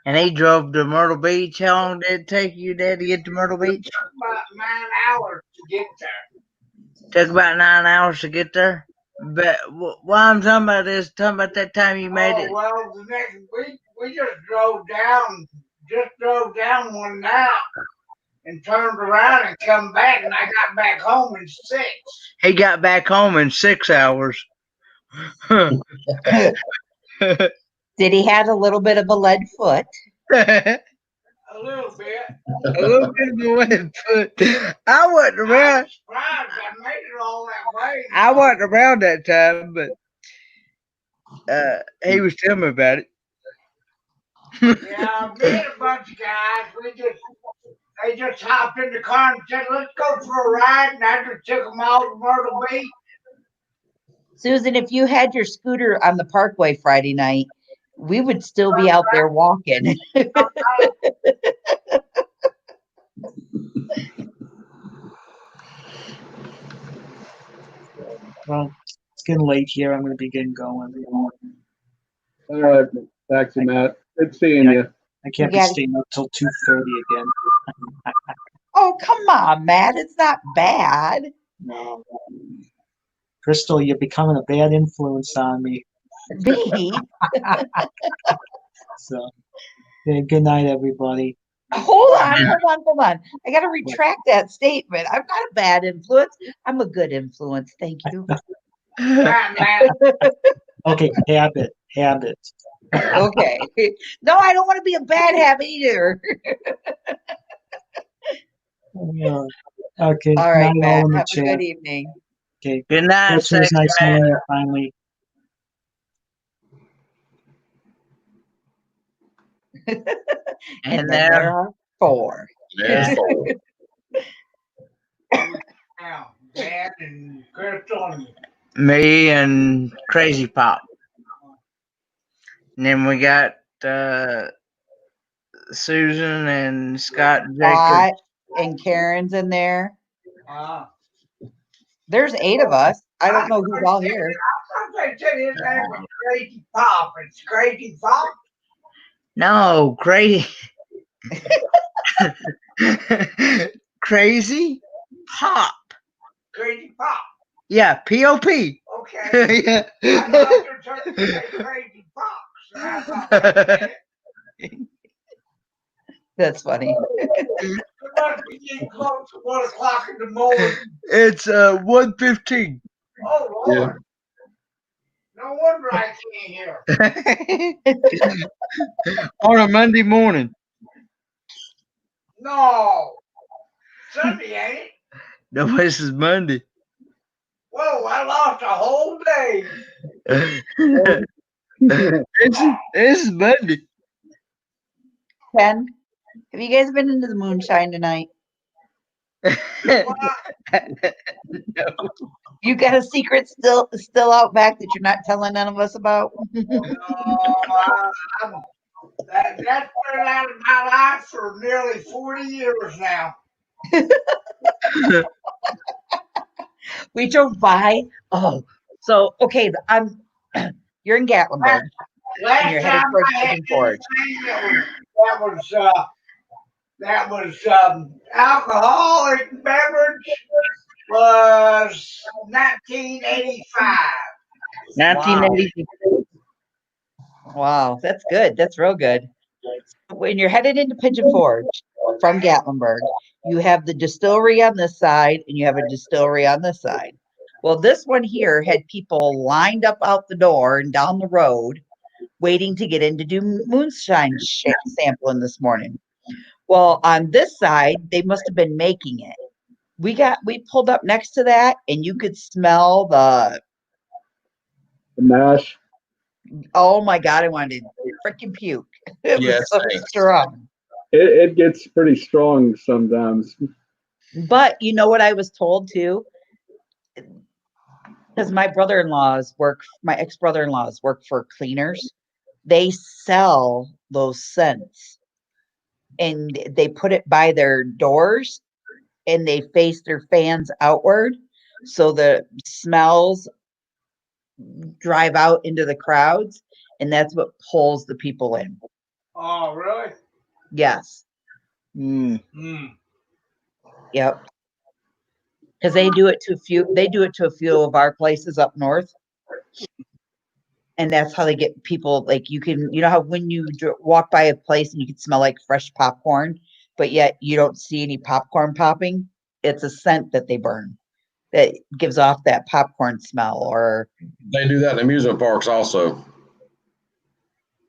and he drove to Myrtle Beach. How long did it take you, Dad, to get to Myrtle Beach? About 9 hours to get there. Took about 9 hours to get there. But what I'm talking about is that time you made it. Well, the next week we just drove down one night and turned around and come back, and I got back home in 6. He got back home in 6 hours. Did he have a little bit of a lead foot? A little bit. A little bit of a lead foot. I wasn't around. Surprised I made it all that way. I wasn't around that time, but he was telling me about it. Yeah, me and a bunch of guys, they just hopped in the car and said, "Let's go for a ride," and I just took them all to Myrtle Beach. Susan, if you had your scooter on the Parkway Friday night, we would still be out there walking. Well, it's getting late here. I'm going to be getting going. all right, taxi Matt. Good seeing you. I can't be staying up till 2:30 again. Oh, come on, Matt. It's not bad. No. Crystal, you're becoming a bad influence on me. Me? So, yeah, good night, everybody. Hold on. I got to retract that statement. I'm not a bad influence. I'm a good influence. Thank you. Matt, Okay, habit. Okay. No, I don't want to be a bad habit either. Okay, All right, night Matt. all in the Have a chat. good evening. Okay, Good night, Chris, it was safe nice man. knowing you finally. And then there, there are 4. There's four. now, Dad and Crystal and me and Crazy Pop. And then we got Susan and Scott and Jacob. Scott and Karen's in there. uh, There's 8 of us. I don't know who's all here. I thought they said his name was Crazy Pop. It's Crazy Pop. No, Crazy. Crazy Pop. Crazy Pop. Yeah, P-O-P. Okay. Yeah. I thought you were trying to say Crazy Fox. And I thought, wait a minute, That's funny. it must be getting close to 1 o'clock in the morning. It's 1:15. Oh, Lord. No wonder I can't hear. On a Monday morning. No. Sunday, ain't it? No, this is Monday. Whoa, I lost a whole day. This is Monday. Ken, have you guys been into the moonshine tonight? No. You got a secret still out back that you're not telling none of us about? That's been out of my life for nearly 40 years now. We drove by. Oh, so okay, you're in Gatlinburg. Last You're headed time towards I had Pigeon Forge. anything that was alcoholic beverage was 1985. 1980. Wow, that's good. That's real good. When you're headed into Pigeon Forge from Gatlinburg, you have the distillery on this side and you have a distillery on this side. Well, this one here had people lined up out the door and down the road waiting to get in to do moonshine sampling this morning. Well, on this side, they must have been making it. We pulled up next to that and you could smell the, mash. oh my God, I wanted to freaking puke. It Yeah, was so thanks. strong. It gets pretty strong sometimes. But you know what I was told too? Because my ex-brother-in-laws work for cleaners. They sell those scents and they put it by their doors and they face their fans outward. So the smells drive out into the crowds and that's what pulls the people in. Oh, really? Yes. Mm. Yep. Because they do it to a few of our places up north. And that's how they get people, like you know how when you walk by a place and you can smell like fresh popcorn, but yet you don't see any popcorn popping. It's a scent that they burn that gives off that popcorn smell. Or They do that in amusement parks also.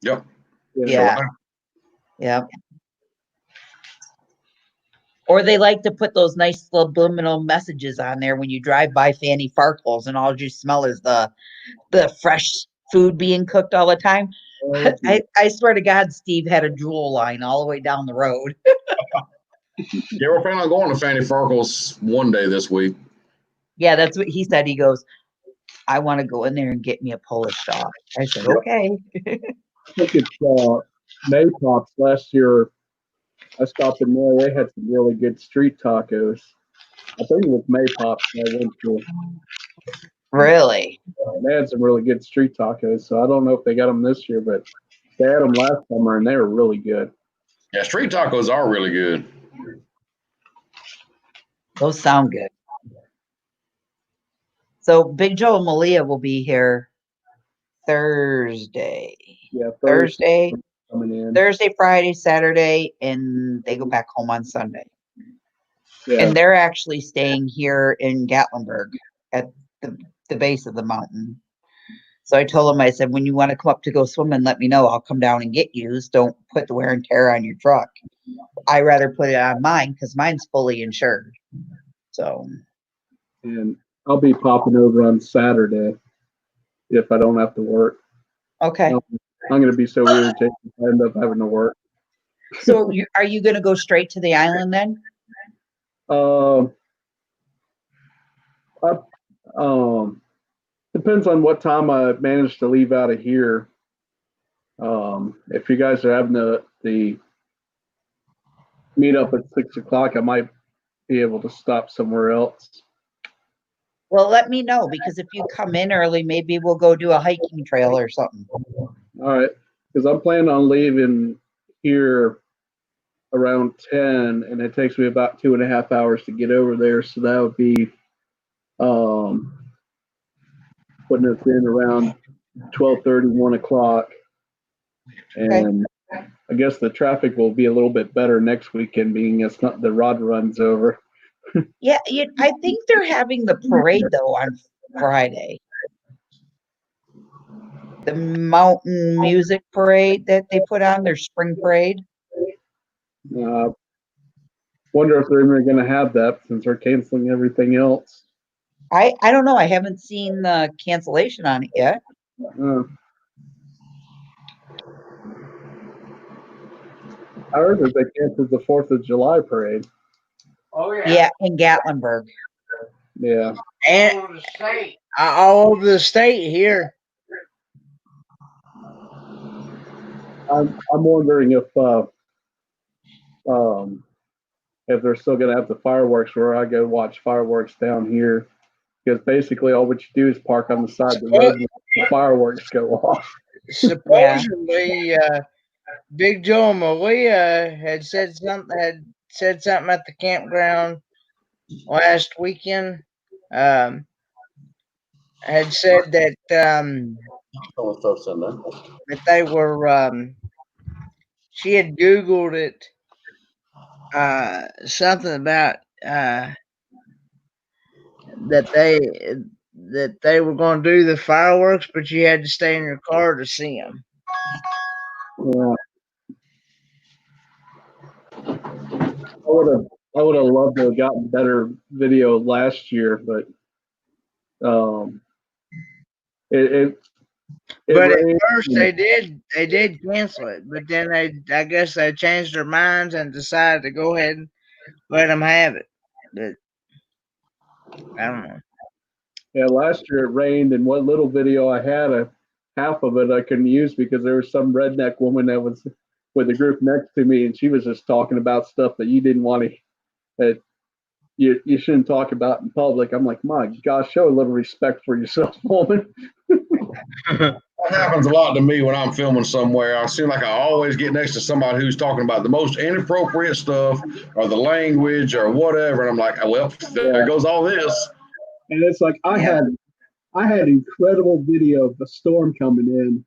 Yep. yeah. Yep. Or they like to put those nice subliminal messages on there when you drive by Fanny Farkles and all you smell is the fresh food being cooked all the time. I swear to God, Steve had a Jewel line all the way down the road. Yeah, we're planning on going to Fanny Farkle's one day this week. Yeah, that's what he said. He goes, I want to go in there and get me a Polish dog. I said, okay. I think it's Maypops last year. I stopped in there. They had some really good street tacos. I think it was Maypops I went to. Really? They had some really good street tacos. So I don't know if they got them this year, but they had them last summer and they were really good. Yeah, street tacos are really good. Those sound good. So Big Joe and Malia will be here Thursday. Yeah, Thursday, coming in. Thursday, Friday, Saturday, and they go back home on Sunday. Yeah. And they're actually staying here in Gatlinburg at the base of the mountain. So I told him, I said, when you want to come up to go swimming, let me know. I'll come down and get you. Don't put the wear and tear on your truck. I rather put it on mine because mine's fully insured. So. And I'll be popping over on Saturday if I don't have to work. Okay. I'm going to be so irritated if I end up having to work. So are you going to go straight to the island then? Depends on what time I manage to leave out of here. If you guys are having the meet up at 6 o'clock, I might be able to stop somewhere else. Well, let me know, because if you come in early, maybe we'll go do a hiking trail or something. All right, because I'm planning on leaving here around 10, and it takes me about 2.5 hours to get over there. So that would be putting us in around 12:30, 1 o'clock. And I guess the traffic will be a little bit better next weekend, being it's not the rod run's over. Yeah, I think they're having the parade though on Friday. The mountain music parade that they put on, their spring parade. Wonder if they're even going to have that since they're canceling everything else. I don't know. I haven't seen the cancellation on it yet. I heard that they canceled the 4th of July parade. Oh yeah. Yeah, in Gatlinburg. Yeah. And all over the state here. I'm wondering if they're still going to have the fireworks where I go watch fireworks down here. Because basically all what you do is park on the side of the road and the fireworks go off. Supposedly, Big Joe and Malia had said something at the campground last weekend. Had said that that they were. She had Googled it. Something about that they were going to do the fireworks, but you had to stay in your car to see them. Yeah. I would have loved to have gotten better video last year, but it But at rained. first they did cancel it, but then I guess they changed their minds and decided to go ahead and let them have it. But I don't know. Yeah, last year it rained, and what little video I had, half of it I couldn't use because there was some redneck woman that was with the group next to me, and she was just talking about stuff that you didn't want to, that you shouldn't talk about in public. I'm like, my gosh, show a little respect for yourself, woman. That happens a lot to me when I'm filming somewhere. I seem like I always get next to somebody who's talking about the most inappropriate stuff or the language or whatever, and I'm like, oh, well, there goes all this. And it's like I had incredible video of the storm coming in,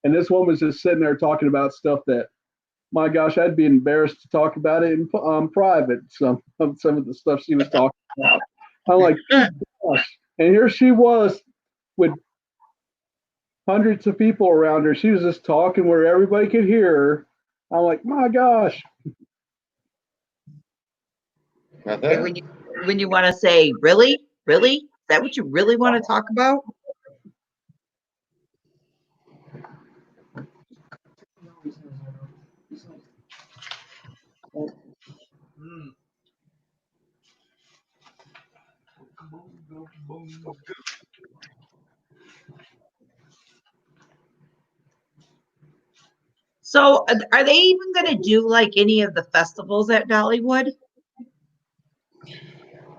and this woman was just sitting there talking about stuff that, my gosh, I'd be embarrassed to talk about it in private. Some of the stuff she was talking about, I'm like, gosh. And here she was with hundreds of people around her. She was just talking where everybody could hear her. I'm like, my gosh. When you want to say, really? Is that what you really want to talk about? So are they even going to do like any of the festivals at Dollywood?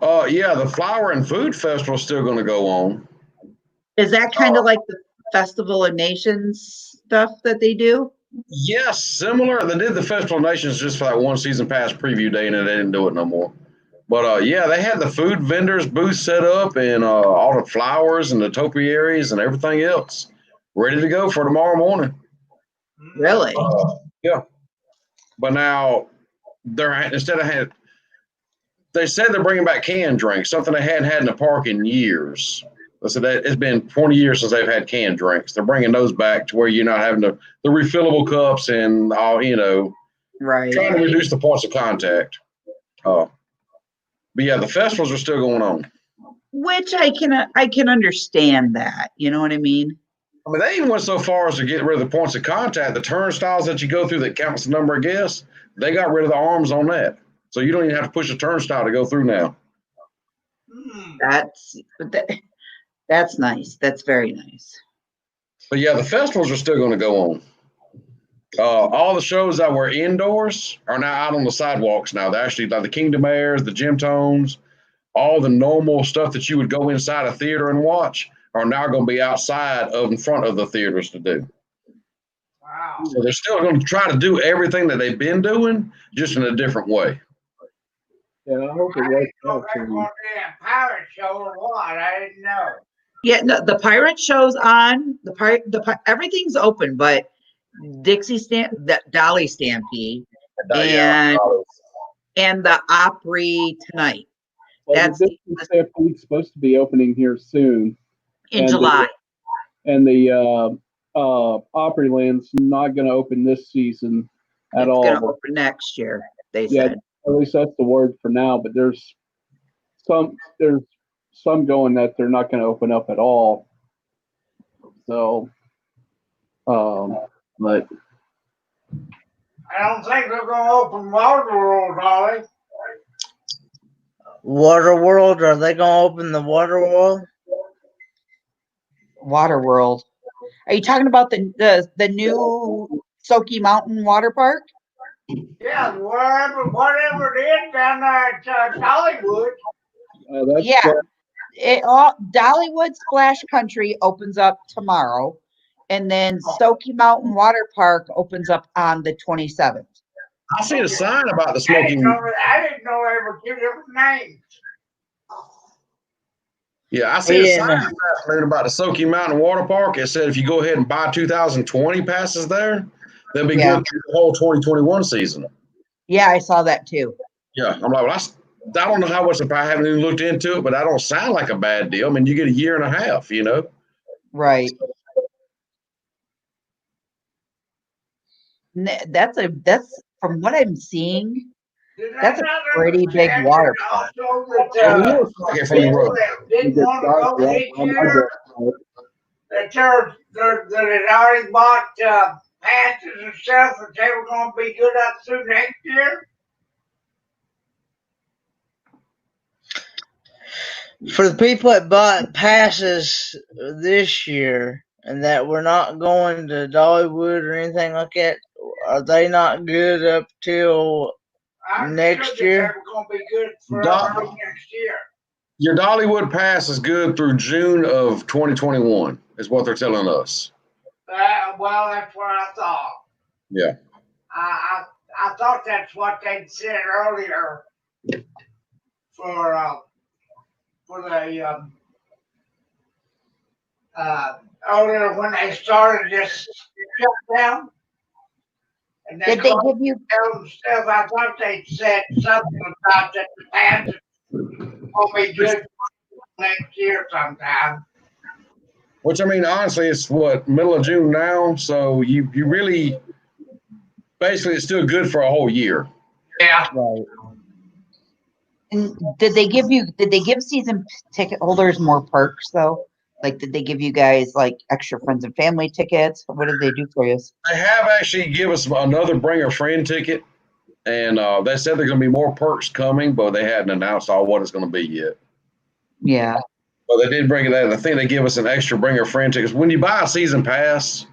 Yeah, the Flower and Food Festival is still going to go on. Is that kind of like the Festival of Nations stuff that they do? Yes, similar. They did the Festival of Nations just for that one season pass preview day, and they didn't do it no more. But yeah, they had the food vendors booth set up and all the flowers and the topiaries and everything else ready to go for tomorrow morning. Really? Yeah. But now they're instead of they said they're bringing back canned drinks, something they hadn't had in the park in years. They said that it's been 20 years since they've had canned drinks. They're bringing those back to where you're not having the refillable cups and all, Right. trying to reduce the points of contact. But yeah, the festivals are still going on. Which I can understand that. You know what I mean? I mean, they even went so far as to get rid of the points of contact. The turnstiles that you go through that counts the number of guests, they got rid of the arms on that. So you don't even have to push a turnstile to go through now. That's nice. That's very nice. But yeah, the festivals are still going to go on. All the shows that were indoors are now out on the sidewalks now. They're actually like the Kingdom Airs, the Gym Tones, all the normal stuff that you would go inside a theater and watch are now going to be outside of in front of the theaters to do. Wow. So they're still going to try to do everything that they've been doing, just in a different way. Yeah, I hope it I works didn't know out if they for were you. going to be a pirate show or what. I didn't know. Yeah, no, the pirate show's on. Everything's open, but Dolly Stampede, and the Opry tonight. Well, That's the Dixie Stampede's supposed to be opening here soon. in July. And the Opryland's not going to open this season at It's all. going to open next year, they said. At least that's the word for now. But there's some going that they're not going to open up at all. So, but I don't think they're going to open Waterworld, Dolly. Waterworld? Are they going to open the Waterworld? Waterworld. Are you talking about the new Smoky Mountain Water Park? Yeah, whatever it is down there at Dollywood. Dollywood Splash Country opens up tomorrow, and then Smoky Mountain Water Park opens up on the 27th. I see a sign about the Smoky. I didn't know they were two different names. Yeah, I see a sign about the Smoky Mountain Water Park. It said if you go ahead and buy 2020 passes there, they'll be good through the whole 2021 season. Yeah, I saw that too. Yeah, I'm like, well, I don't know how much, if I haven't even looked into it, but that don't sound like a bad deal. I mean, you get a year and a half, Right. That's from what I'm seing, that's a pretty big water park. Didn't want to go this year. That had already bought passes and stuff, that they were going to be good up through next year. For the people that bought passes this year and that were not going to Dollywood or anything like that, are they not good up till next year? They were going to be good for next year. Your Dollywood pass is good through June of 2021, is what they're telling us. Well, that's what I thought. Yeah. I thought that's what they'd said earlier for the earlier when they started this shutdown. And Did they give you stuff? I thought they said something about that the pass will be good next year sometime. Which, I mean, honestly, it's middle of June now, so you really basically it's still good for a whole year. Yeah. Right. And did they give season ticket holders more perks though? Like, did they give you guys like extra friends and family tickets? What did they do for you? They have actually give us another bring a friend ticket, and they said there's going to be more perks coming, but they hadn't announced all what it's going to be yet. Yeah. But they did bring it out. I think they give us an extra bring a friend tickets. When you buy a season pass,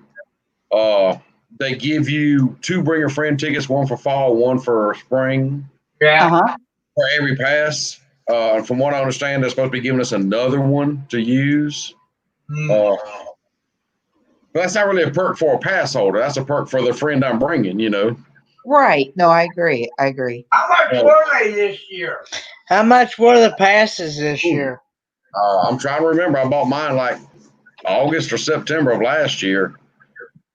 they give you 2 bring a friend tickets, one for fall, one for spring. Yeah. Uh-huh. For every pass. From what I understand, they're supposed to be giving us another one to use. But that's not really a perk for a pass holder. That's a perk for the friend I'm bringing, Right. No, I agree. How much were they this year? How much were the passes this year? I'm trying to remember. I bought mine like August or September of last year.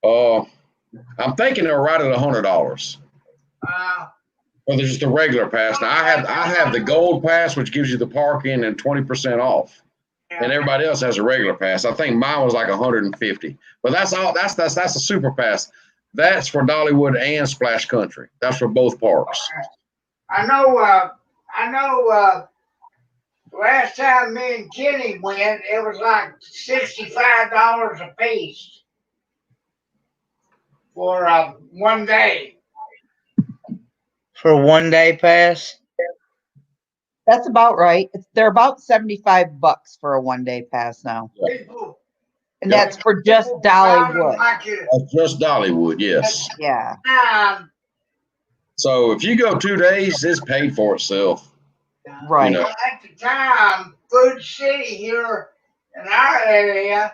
I'm thinking they were right at $100. But Well, there's just a regular pass. Now I have the gold pass, which gives you the parking and 20% off. And everybody else has a regular pass. I think mine was like 150. But that's all. That's a super pass. That's for Dollywood and Splash Country. That's for both parks. I know. Last time me and Kenny went, it was like $65 a piece for 1 day. For a 1 day pass? That's about right. They're about $75 for a 1 day pass now. People, And that's for just Dollywood. That's just Dollywood, yes. Yeah. So if you go 2 days, it's paid for itself. Right. You know. At the time, Food City here in our area,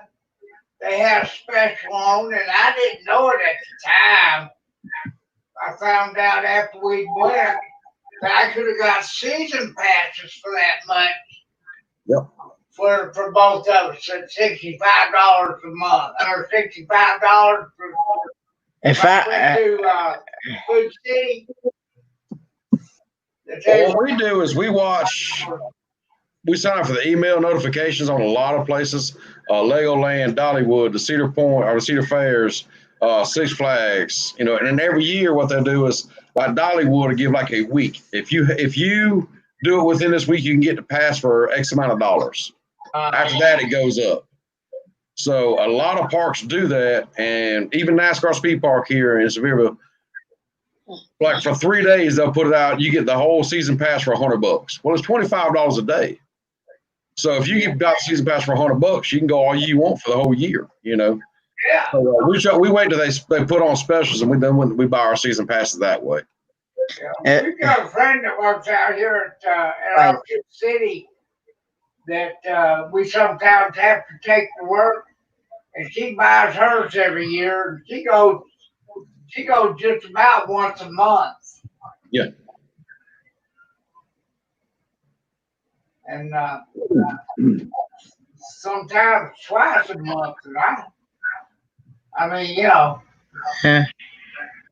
they had a special on, and I didn't know it at the time. I found out after we went that I could have got season passes for that much. Yep. For both of us at $65 a month, or $65 for. If I went to Food City. Well, what we do is we sign up for the email notifications on a lot of places, Legoland, Dollywood, the Cedar Point, or the Cedar Fairs, Six Flags, you know, and then every year what they do is like Dollywood will give like a week. If you do it within this week, you can get the pass for X amount of dollars. After that, it goes up. So a lot of parks do that, and even NASCAR Speed Park here in Sevierville, like for 3 days, they'll put it out. You get the whole season pass for $100. Well, it's $25 a day. So if you got the season pass for $100, you can go all you want for the whole year. You know. Yeah. So, we wait till they put on specials, and we buy our season passes that way. Yeah. We got a friend that works out here at our city that we sometimes have to take to work, and she buys hers every year. And she goes just about once a month. Yeah. And sometimes twice a month. And I mean, you know. Yeah.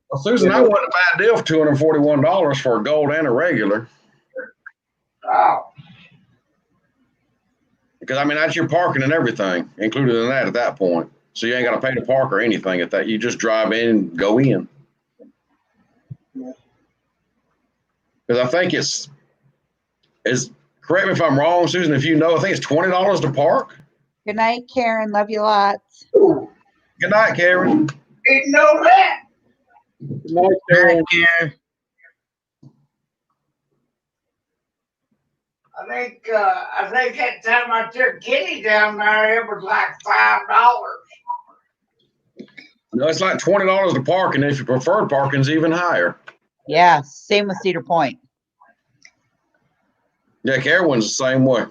Well, Susan, I wouldn't buy a deal for $241 for a gold and a regular. Oh. Because, I mean, that's your parking and everything, included in that at that point. So you ain't got to pay to park or anything at that. You just drive in and go in. Because I think it's correct me if I'm wrong, Susan, if you know, I think it's $20 to park. Good night, Karen. Love you lots. Good night, Karen. Didn't know that. Good night, Karen. I think that time I took Kitty down there, it was like $5. No, it's like $20 to park, and if you prefer parking's even higher. Yeah, same with Cedar Point. Yeah, Carowinds the same way.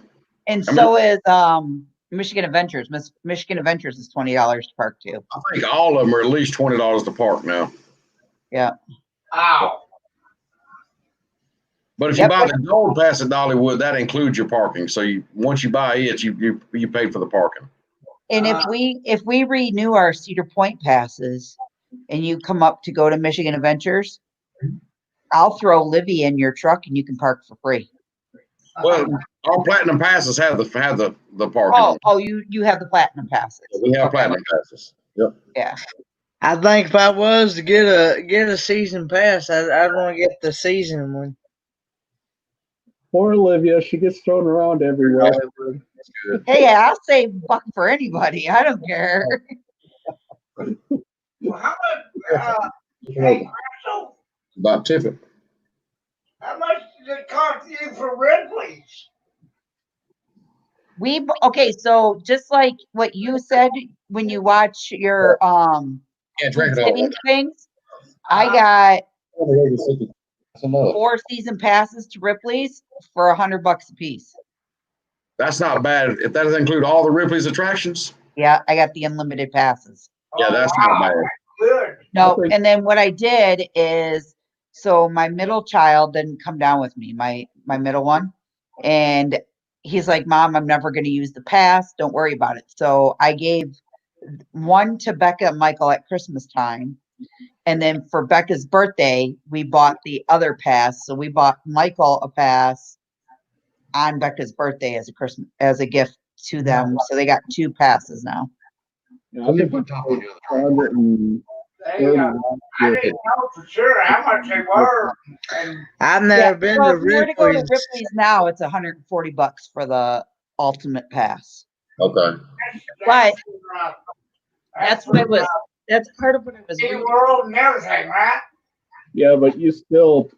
And so is Michigan Adventures. Michigan Adventures is $20 to park too. I think all of them are at least $20 to park now. Yeah. Wow. But if you buy the gold pass at Dollywood, that includes your parking. So once you buy it, you pay for the parking. And if we renew our Cedar Point passes and you come up to go to Michigan Adventures, I'll throw Livy in your truck and you can park for free. Well, our platinum passes have the parking. Oh, you have the platinum passes. We have platinum passes. Yep. Yeah. I think if I was to get a season pass, I'd want to get the season one. Poor Olivia, she gets thrown around everywhere. Hey, I'll save $1 for anybody. I don't care. Well, how much? Hey, Crystal, About tippet. how much did it cost you for Ripley's? Okay, so just like what you said when you watch your sitting things, I got 4 season passes to Ripley's for $100 a piece. That's not bad. If that doesn't include all the Ripley's attractions. Yeah, I got the unlimited passes. Yeah, that's not bad. Good. No, and then what I did is, so my middle child didn't come down with me, my middle one, and he's like, Mom, I'm never going to use the pass. Don't worry about it. So I gave one to Becca and Michael at Christmas time, And then for Becca's birthday, we bought the other pass. So we bought Michael a pass on Becca's birthday as a gift to them. So they got 2 passes now. Yeah, I think it's I didn't know for sure how much they were. And I've never been well, to if you were to go to Ripley's. Ripley's now, it's $140 for the ultimate pass. Okay. But uh, that's what it was. That's part of what I was Sea reading. World and everything, right? Yeah, but you still,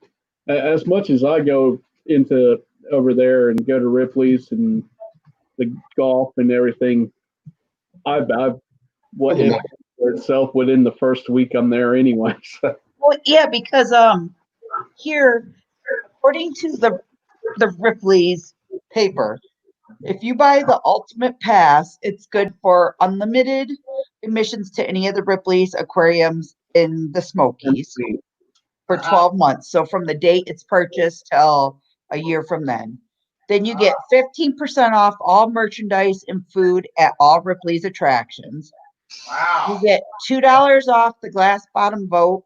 as much as I go into over there and go to Ripley's and the golf and everything, I've what it for itself within the first week I'm there anyway. So. Well, yeah, because here, according to the Ripley's paper, if you buy the ultimate pass, it's good for unlimited admissions to any of the Ripley's aquariums in the Smokies for 12 months. So from the date it's purchased till a year from then. Then you get 15% off all merchandise and food at all Ripley's attractions. Wow. You get $2 off the glass bottom boat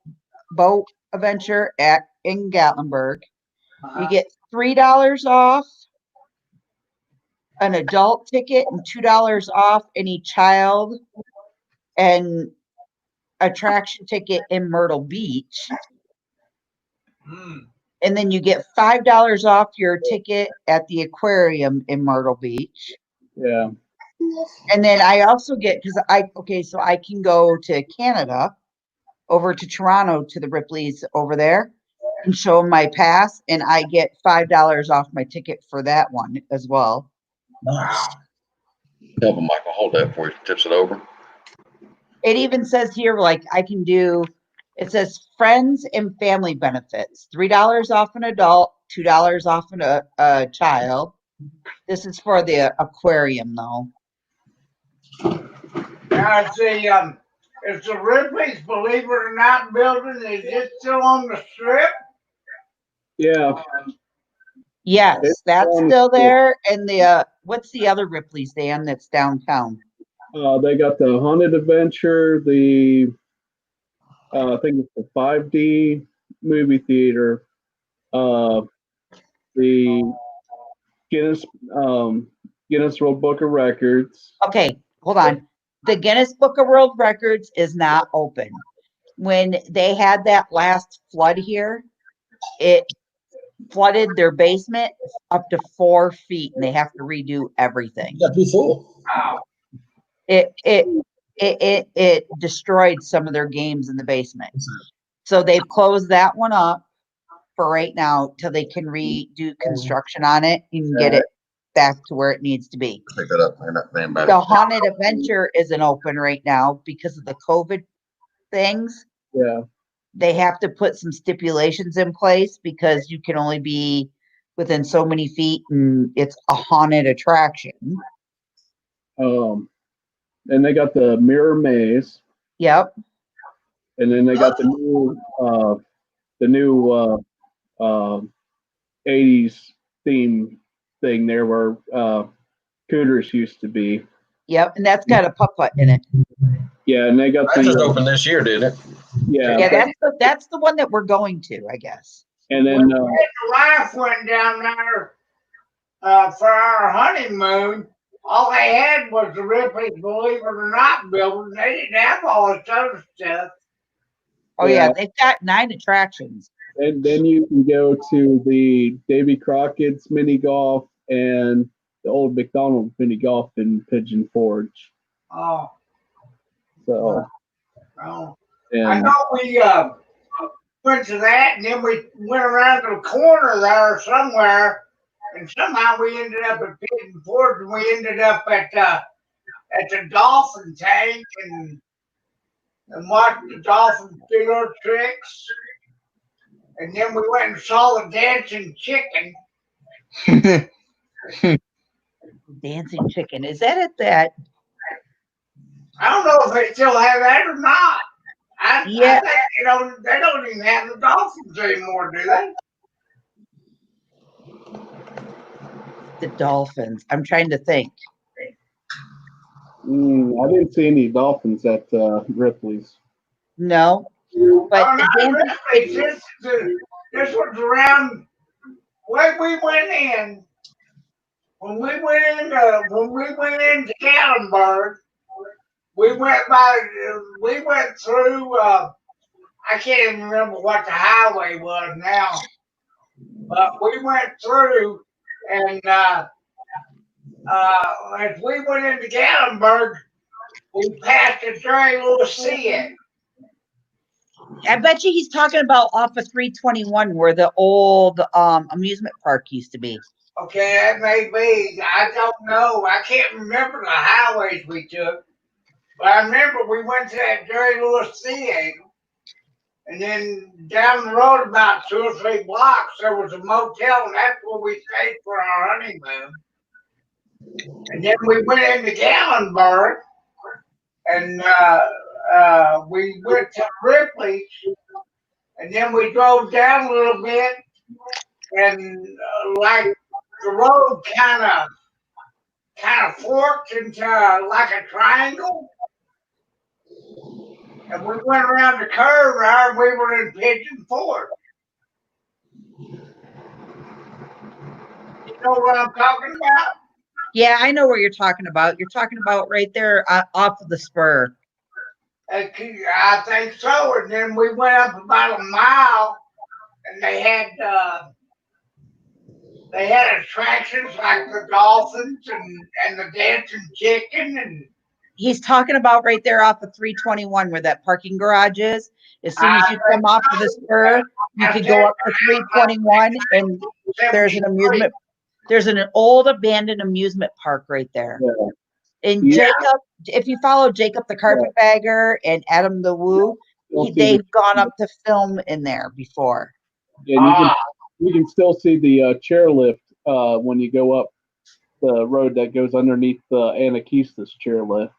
adventure in Gatlinburg. You get $3 off an adult ticket and $2 off any child and attraction ticket in Myrtle Beach. And then you get $5 off your ticket at the aquarium in Myrtle Beach. Yeah. And then I also get, so I can go to Canada, over to Toronto to the Ripley's over there and show them my pass, and I get $5 off my ticket for that one as well. Nice. Help him, Michael. Hold that before he tips it over. It even says here, like, I can do, it says friends and family benefits, $3 off an adult, $2 off a child. This is for the aquarium, though. Now, is the Ripley's, believe it or not, building, is it still on the strip? Yeah. Yes, that's still there. And what's the other Ripley's, Dan, that's downtown? They got the Haunted Adventure, I think it's the 5D movie theater, the Guinness World Book of Records. Okay, hold on. The Guinness Book of World Records is not open. When they had that last flood here, it flooded their basement up to 4 feet, and they have to redo everything. That'd be full. Wow. It destroyed some of their games in the basement. So they've closed that one up for right now till they can redo construction on it and get it back to where it needs to be. Pick that up. Man, that man back. The Haunted Adventure isn't open right now because of the COVID things. Yeah. They have to put some stipulations in place because you can only be within so many feet and it's a haunted attraction. And they got the Mirror Maze. Yep. And then they got the new 80s theme thing there where Cooters used to be. Yep, and that's got a putt-putt in it. Yeah, and they got That just opened this year, didn't it? Yeah. Yeah, that's the one that we're going to, I guess. And then the wife went down there for our honeymoon. All they had was the Ripley's, believe it or not, building. They didn't have all this other stuff. Oh yeah, they've got 9 attractions. And then you can go to the Davy Crockett's mini golf and the old McDonald's mini golf in Pigeon Forge. Oh. So. Oh. And I know we went to that, and then we went around to the corner there somewhere, and somehow we ended up at Pigeon Forge, and we ended up at the dolphin tank and watched the dolphins do their tricks. And then we went and saw the dancing chicken. Dancing chicken. Is that at that? I don't know if they still have that or not. I think, they don't even have the dolphins anymore, do they? The dolphins. I'm trying to think. I didn't see any dolphins at Ripley's. No, But Oh, not Dan, really. This was around when we went in. When we went into Gatlinburg, we went through. I can't even remember what the highway was now, but we went through, and as we went into Gatlinburg, we passed a Jerry Lewis Theater. I bet you he's talking about off of 321 where the old amusement park used to be. Okay, that may be. I don't know. I can't remember the highways we took, but I remember we went to that Jerry Lewis Theater. And then down the road about 2 or 3 blocks, there was a motel, and that's where we stayed for our honeymoon. And then we went into Gatlinburg, and we went to Ripley's, and then we drove down a little bit, and like the road kind of forked into like a triangle. And we went around the curve there, and we were in Pigeon Forge. You know what I'm talking about? Yeah, I know what you're talking about. You're talking about right there off of the spur. I think so. And then we went up about a mile, and they had attractions like the dolphins and the dancing chicken. And He's talking about right there off of 321 where that parking garage is. As soon as you come off of the spur, you could go up to 321, and there's an old abandoned amusement park right there. Yeah. And Yeah. Jacob, if you follow Jacob the Carpetbagger and Adam the Woo, they've gone up to film in there before. Yeah, you can still see the chairlift when you go up the road that goes underneath the Anakistas chairlift.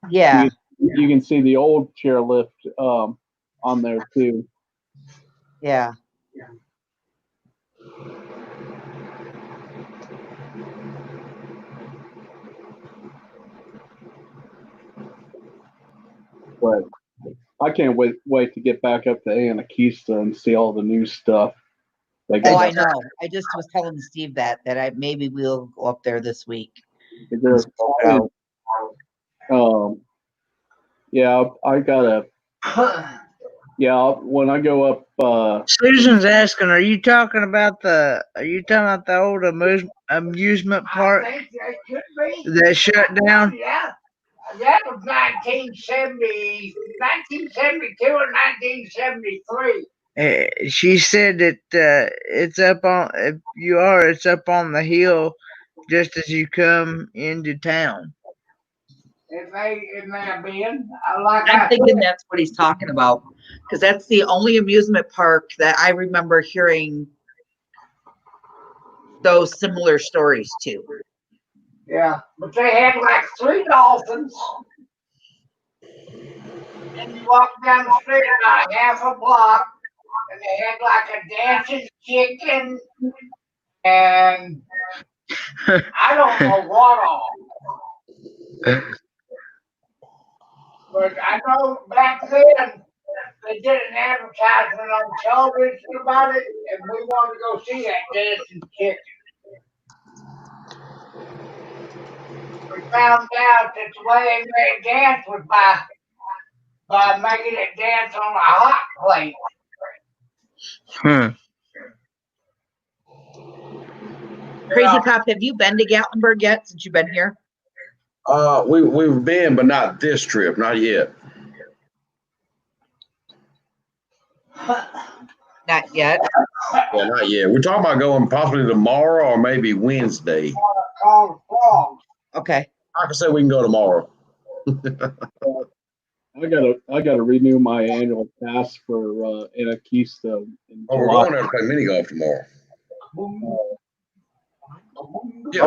Yeah. You can see the old chairlift on there too. Yeah. But I can't wait to get back up to Anakista and see all the new stuff. Oh, I know. I just was telling Steve that maybe we'll go up there this week. Yeah, I gotta. Yeah, when I go up. Susan's asking, are you talking about the old amusement park that shut down? Yeah, that was 1972 or 1973. She said that it's up on the hill just as you come into town. It may have been. I'm thinking that's what he's talking about, because that's the only amusement park that I remember hearing those similar stories to. Yeah, but they had like 3 dolphins. And you walk down the street about half a block, and they had like a dancing chicken, and I don't know what all. But I know back then they did an advertisement on television about it, and we wanted to go see that dancing chicken. We found out that the way they made it dance was by making it dance on a hot plate. Crazy Cop, have you been to Gatlinburg yet since you've been here? We've been, but not this trip, not yet. Not yet. Yeah, not yet. We're talking about going possibly tomorrow or maybe Wednesday. Okay. I can say we can go tomorrow. I gotta renew my annual pass for Anakista. We're going there to play mini golf tomorrow. Yeah.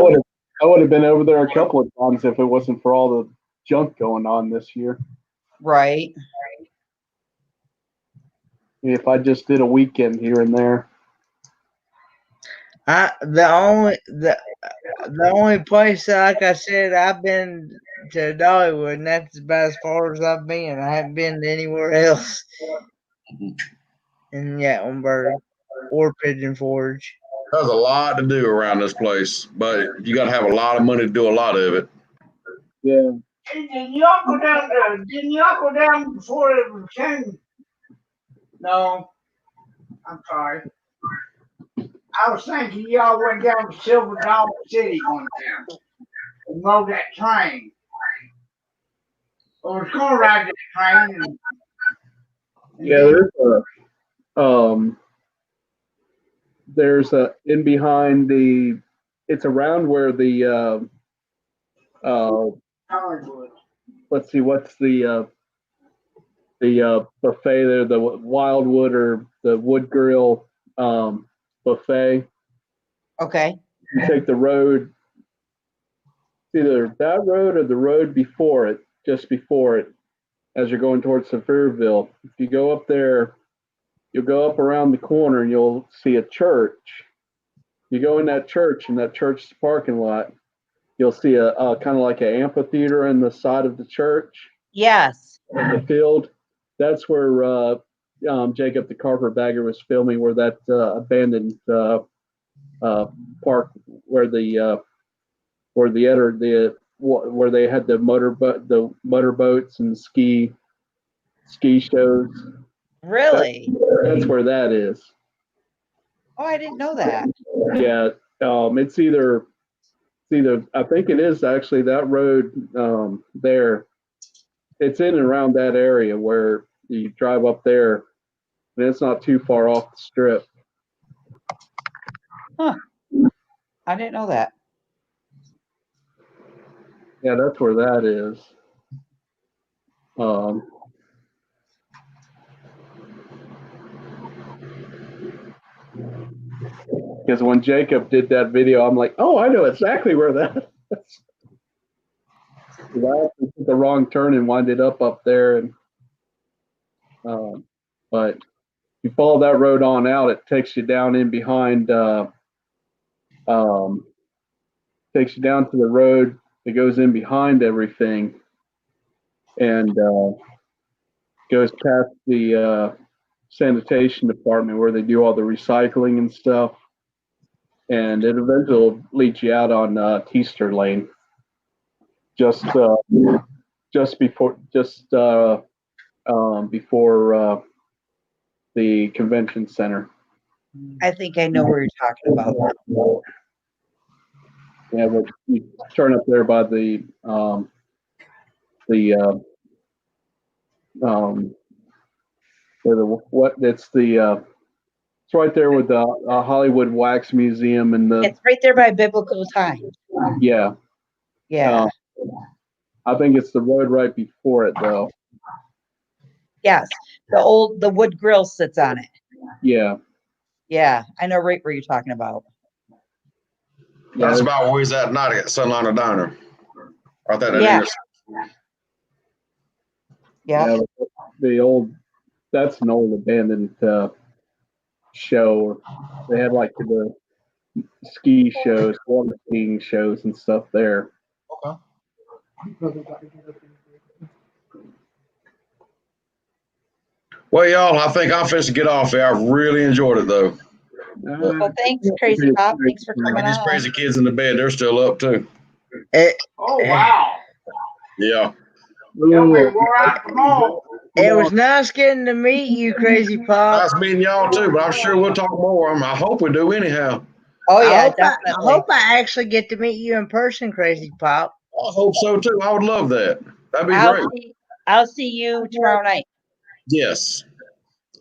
I would have been over there a couple of times if it wasn't for all the junk going on this year. Right. If I just did a weekend here and there. The only place, like I said, I've been to Dollywood, and that's about as far as I've been. I haven't been anywhere else. in Gatlinburg or Pigeon Forge. There's a lot to do around this place, but you got to have a lot of money to do a lot of it. Yeah. Hey, didn't y'all go down there? Didn't y'all go down before it was changed? No. I'm sorry. I was thinking y'all went down to Silver Dollar City one time and rode that train. Or was gonna ride that train and Yeah, there's a in behind the. It's around where the Hollywood. let's see, what's the buffet there, the Wildwood or the Wood Grill buffet. Okay. You take the road, either that road or the road before it, just before it, as you're going towards Sevierville. If you go up there, you'll go up around the corner and you'll see a church. You go in that church, in that church's parking lot, you'll see a kind of like an amphitheater in the side of the church. Yes. In the field. That's where Jacob the carpetbagger was filming, where that abandoned park where where they had the motorboats and ski shows. Really? That's where that is. Oh, I didn't know that. Yeah, it's either I think it is actually that road there. It's in and around that area where you drive up there, and it's not too far off the strip. Huh. I didn't know that. Yeah, that's where that is. Because when Jacob did that video, I'm like, oh, I know exactly where that is. I took the wrong turn and winded up there, and but you follow that road on out, it takes you down in behind. Takes you down to the road that goes in behind everything, and goes past the sanitation department where they do all the recycling and stuff, and it eventually leads you out on Teaster Lane, just before the convention center. I think I know where you're talking about. Yeah, but you turn up there by it's right there with the Hollywood Wax Museum and It's right there by Biblical Times. Yeah. Yeah. I think it's the road right before it though. Yes. The wood grill sits on it. Yeah. Yeah. I know right where you're talking about. That's about where he's at night at Sunliner Diner. Right there. Yeah. Yeah. That's an old abandoned show. They had like the ski shows, water skiing shows and stuff there. Okay. Well, y'all, I think I'm finished to get off here. I really enjoyed it though. Well, thanks, Crazy Pop. Thanks for coming These on. crazy kids in the bed, they're still up too. Oh wow. Yeah. It was nice getting to meet you, Crazy Pop. Nice meeting y'all too, but I'm sure we'll talk more. I hope we do anyhow. Oh yeah, I hope I actually get to meet you in person, Crazy Pop. I hope so too. I would love that. That'd be great. I'll see you tomorrow night. Yes.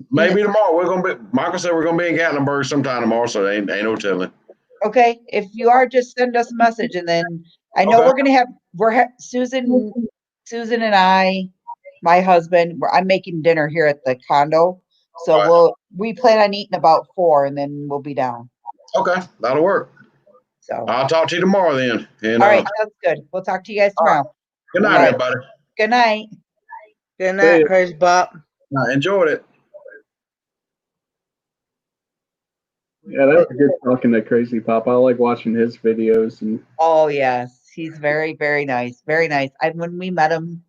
Maybe tomorrow. Michael said we're gonna be in Gatlinburg sometime tomorrow, so ain't no telling. Okay. If you are, just send us a message, and then I know we're gonna have Susan and I, my husband. I'm making dinner here at the condo, so we plan on eating about 4, and then we'll be down. Okay, that'll work. So I'll talk to you tomorrow then. And, all right, sounds good. We'll talk to you guys tomorrow. Good night, everybody. Good night. Good night, Crazy Pop. I enjoyed it. Yeah, that was good talking to Crazy Pop. I like watching his videos. And oh yes, he's very, very nice. Very nice. When we met him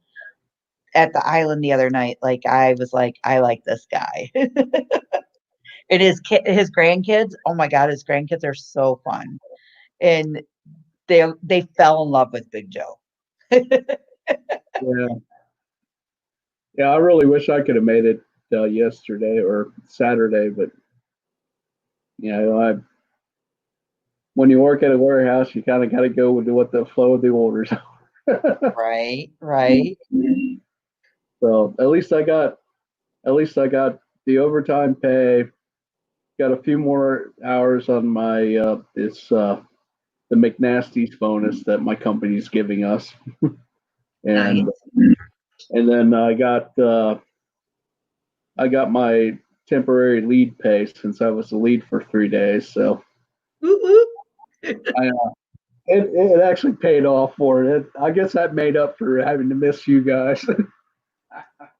at the island the other night. Like I was like, I like this guy. And his grandkids, oh my God, his grandkids are so fun. And they fell in love with Big Joe. Yeah. Yeah, I really wish I could have made it yesterday or Saturday, but when you work at a warehouse, you kind of got to go with what the flow of the orders are. Right, right. So at least I got the overtime pay. Got a few more hours on my the McNasty's bonus that my company's giving us, and Nice. and then I got my temporary lead pay since I was the lead for 3 days. So it actually paid off for it. I guess that made up for having to miss you guys.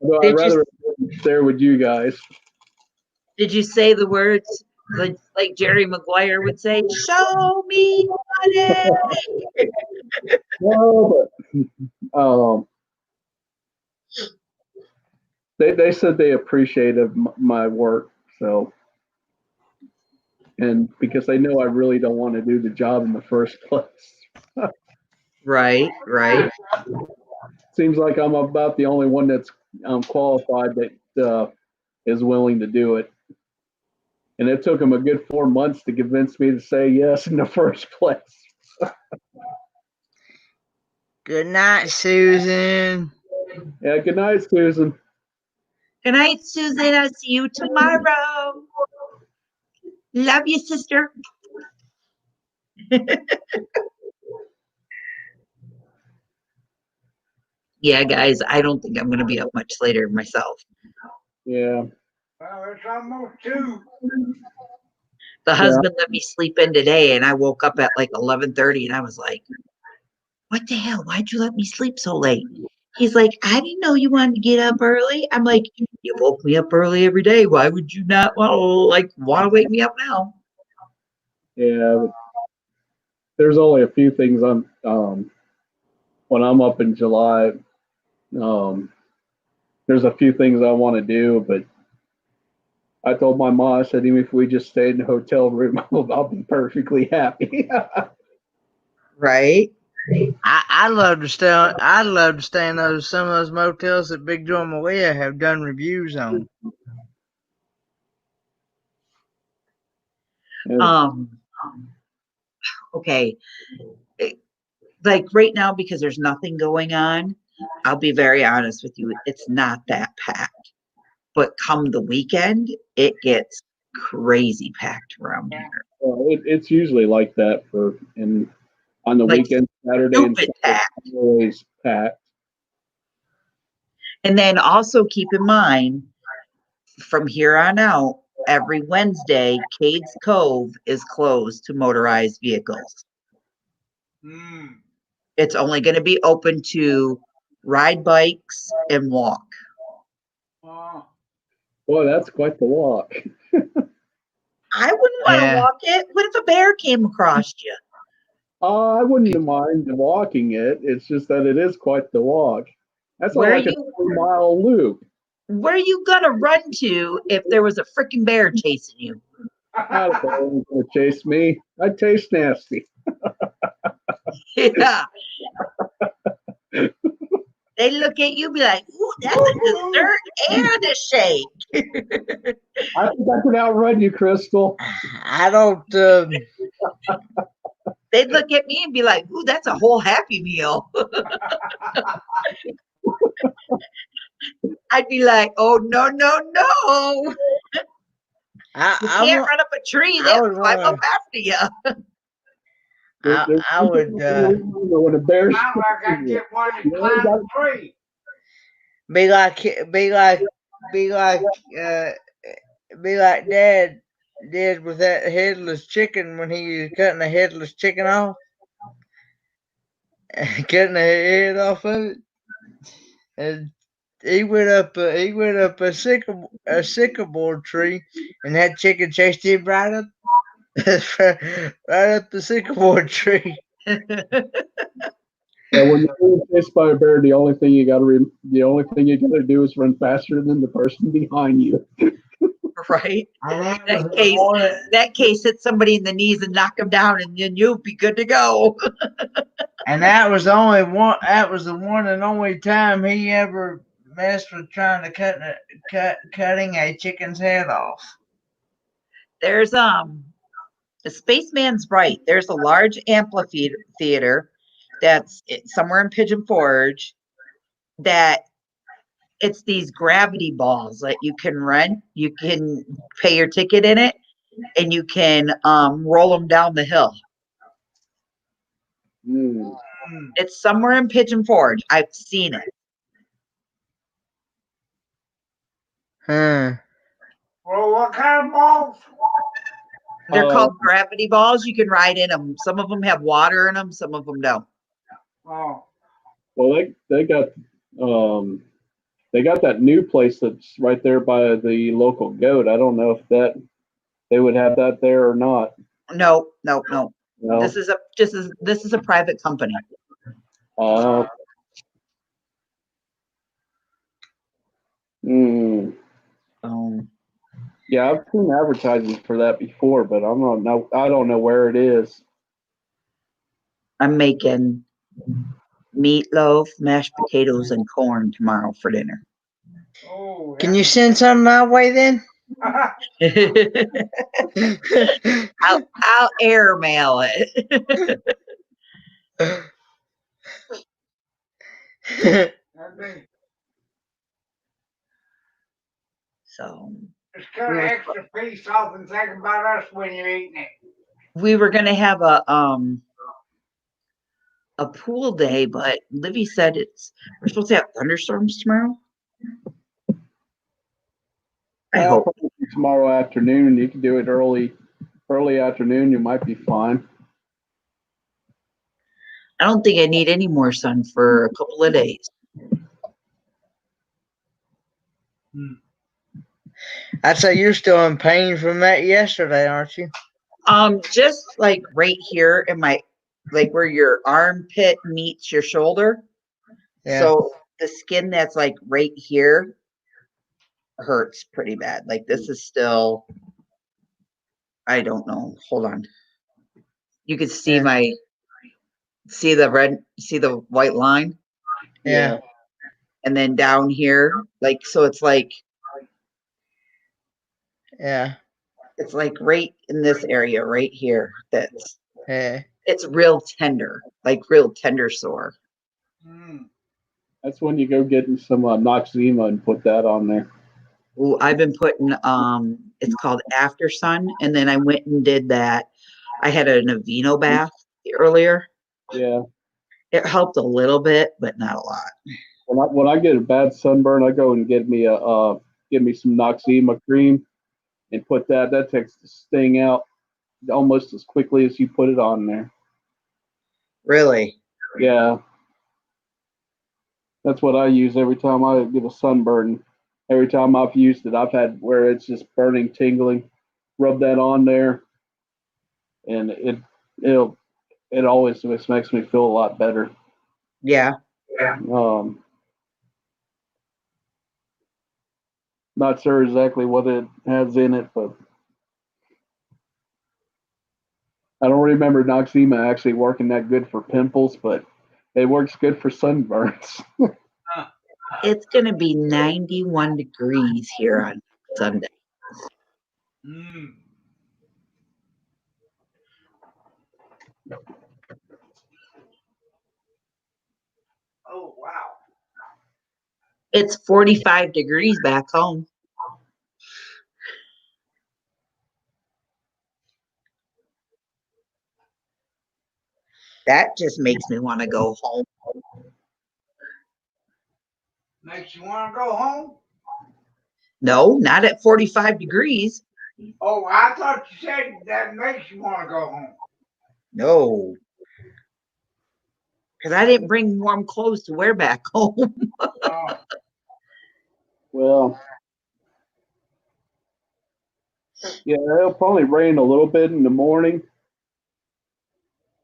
Although I'd rather be there with you guys. Did you say the words like Jerry Maguire would say, "Show me money"? No, but they said they appreciated my work, so, and because they know I really don't want to do the job in the first place. Right, right. Seems like I'm about the only one that's qualified that is willing to do it. And it took them a good 4 months to convince me to say yes in the first place. Good night, Susan. Yeah, good night, Susan. Good night, Susan. I'll see you tomorrow. Love you, sister. Yeah, guys, I don't think I'm going to be up much later myself. Yeah. Well, it's almost 2. The husband let me sleep in today, and I woke up at like 11:30, and I was like, what the hell? Why'd you let me sleep so late? He's like, I didn't know you wanted to get up early. I'm like, you woke me up early every day. Why would you not want to wake me up now? Yeah. There's only a few things when I'm up in July, there's a few things I want to do, but I told my mom, I said, even if we just stayed in a hotel room, I'll be perfectly happy. Right? I'd love to stay. I'd love to stay in some of those motels that Big Joe and Malia have done reviews on. Okay. Like right now, because there's nothing going on, I'll be very honest with you, it's not that packed. But come the weekend, it gets crazy packed around here. Well, it's usually like that on the weekend, Saturday and Sunday, it's always packed. And then also keep in mind, from here on out, every Wednesday, Cades Cove is closed to motorized vehicles. It's only going to be open to ride bikes and walk. Boy, that's quite the walk. I wouldn't want to walk it. What if a bear came across you? I wouldn't mind walking it. It's just that it is quite the walk. That's like a 3-mile loop. Where are you gonna run to if there was a freaking bear chasing you? I don't know who's gonna chase me. I taste nasty. Yeah. They look at you, be like, "Ooh, that's a dessert and a shake." I think I could outrun you, Crystal. I don't. They'd look at me and be like, "Ooh, that's a whole Happy Meal." I'd be like, "Oh no, no, no! You can't run up a tree. They'll climb up after you." I would. When a bear Be like Dad did with that headless chicken when he was cutting a headless chicken off, cutting the head off of it, and he went up a sycamore tree, and that chicken chased him right up right up the sycamore tree. Yeah, when you're being chased by a bear, the only thing you gotta do is run faster than the person behind you. Right? And that That was the case, morning, that case, hit somebody in the knees and knock them down, and then you'll be good to go. and that was the only one. That was the one and only time he ever messed with trying to cutting a chicken's head off. There's the spaceman's right. There's a large amphitheater that's somewhere in Pigeon Forge that it's these gravity balls that you can rent. You can pay your ticket in it, and you can roll them down the hill. Mm. It's somewhere in Pigeon Forge. I've seen it. Huh. Well, what kind of balls? They're Oh. called gravity balls. You can ride in them. Some of them have water in them. Some of them don't. Oh, Well, they got that new place that's right there by the local goat. I don't know if they would have that there or not. No. No. This is a private company. Mm. Um, Yeah, I've seen advertising for that before, but I don't know where it is. I'm making meatloaf, mashed potatoes, and corn tomorrow for dinner. oh. Can you send some my way then? I'll airmail it. So Just cut an extra piece off and think about us when you're eating it. we were gonna have a pool day, but Livy said we're supposed to have thunderstorms tomorrow. I hope. Probably tomorrow afternoon. You can do it early afternoon. You might be fine. I don't think I need any more sun for a couple of days. I'd say you're still in pain from that yesterday, aren't you? Just like right here in my, like where your armpit meets your shoulder. Yeah. So the skin that's like right here hurts pretty bad. Like this is still, I don't know. Hold on. You can see see the white line. Yeah. And then down here, like, so it's like Yeah. right in this area right here. Yeah. It's real tender, like real tender sore. That's when you go get some Noxzema and put that on there. Ooh, I've been putting it's called After Sun, and then I went and did that. I had an Aveeno bath earlier. Yeah. It helped a little bit, but not a lot. When I get a bad sunburn, I go and get me some Noxzema cream and put that. That takes the sting out almost as quickly as you put it on there. Really? Yeah. That's what I use every time I get a sunburn. Every time I've used it, I've had where it's just burning, tingling. Rub that on there, and it always just makes me feel a lot better. Yeah. Not sure exactly what it has in it, but I don't remember Noxzema actually working that good for pimples, but it works good for sunburns. It's going to be 91 degrees here on Sunday. Oh, wow. It's 45 degrees back home. That just makes me want to go home. Makes you want to go home? No, not at 45 degrees. Oh, I thought you said that makes you want to go home. No. Because I didn't bring warm clothes to wear back home. Oh. Well, yeah, it'll probably rain a little bit in the morning,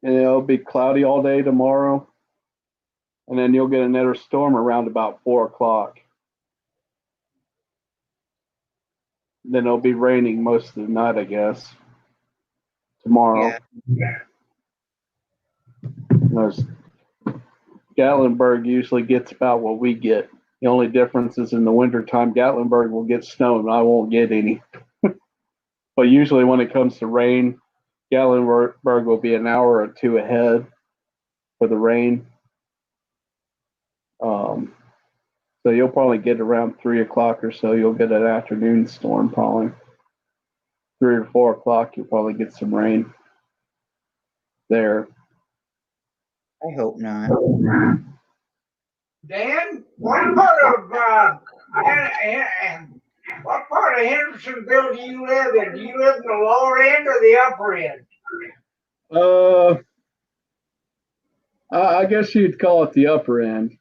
and it'll be cloudy all day tomorrow. and then you'll get another storm around about 4 o'clock. Then it'll be raining most of the night, I guess. Tomorrow. There's Gatlinburg usually gets about what we get. The only difference is in the wintertime, Gatlinburg will get snow and I won't get any. But usually when it comes to rain, Gatlinburg will be an hour or two ahead for the rain. So you'll probably get around 3 o'clock or so. You'll get an afternoon storm probably. 3 or 4 o'clock, you'll probably get some rain there. I hope not. Dan, what part of Hendersonville do you live in? Do you live in the lower end or the upper end? I guess you'd call it the upper end.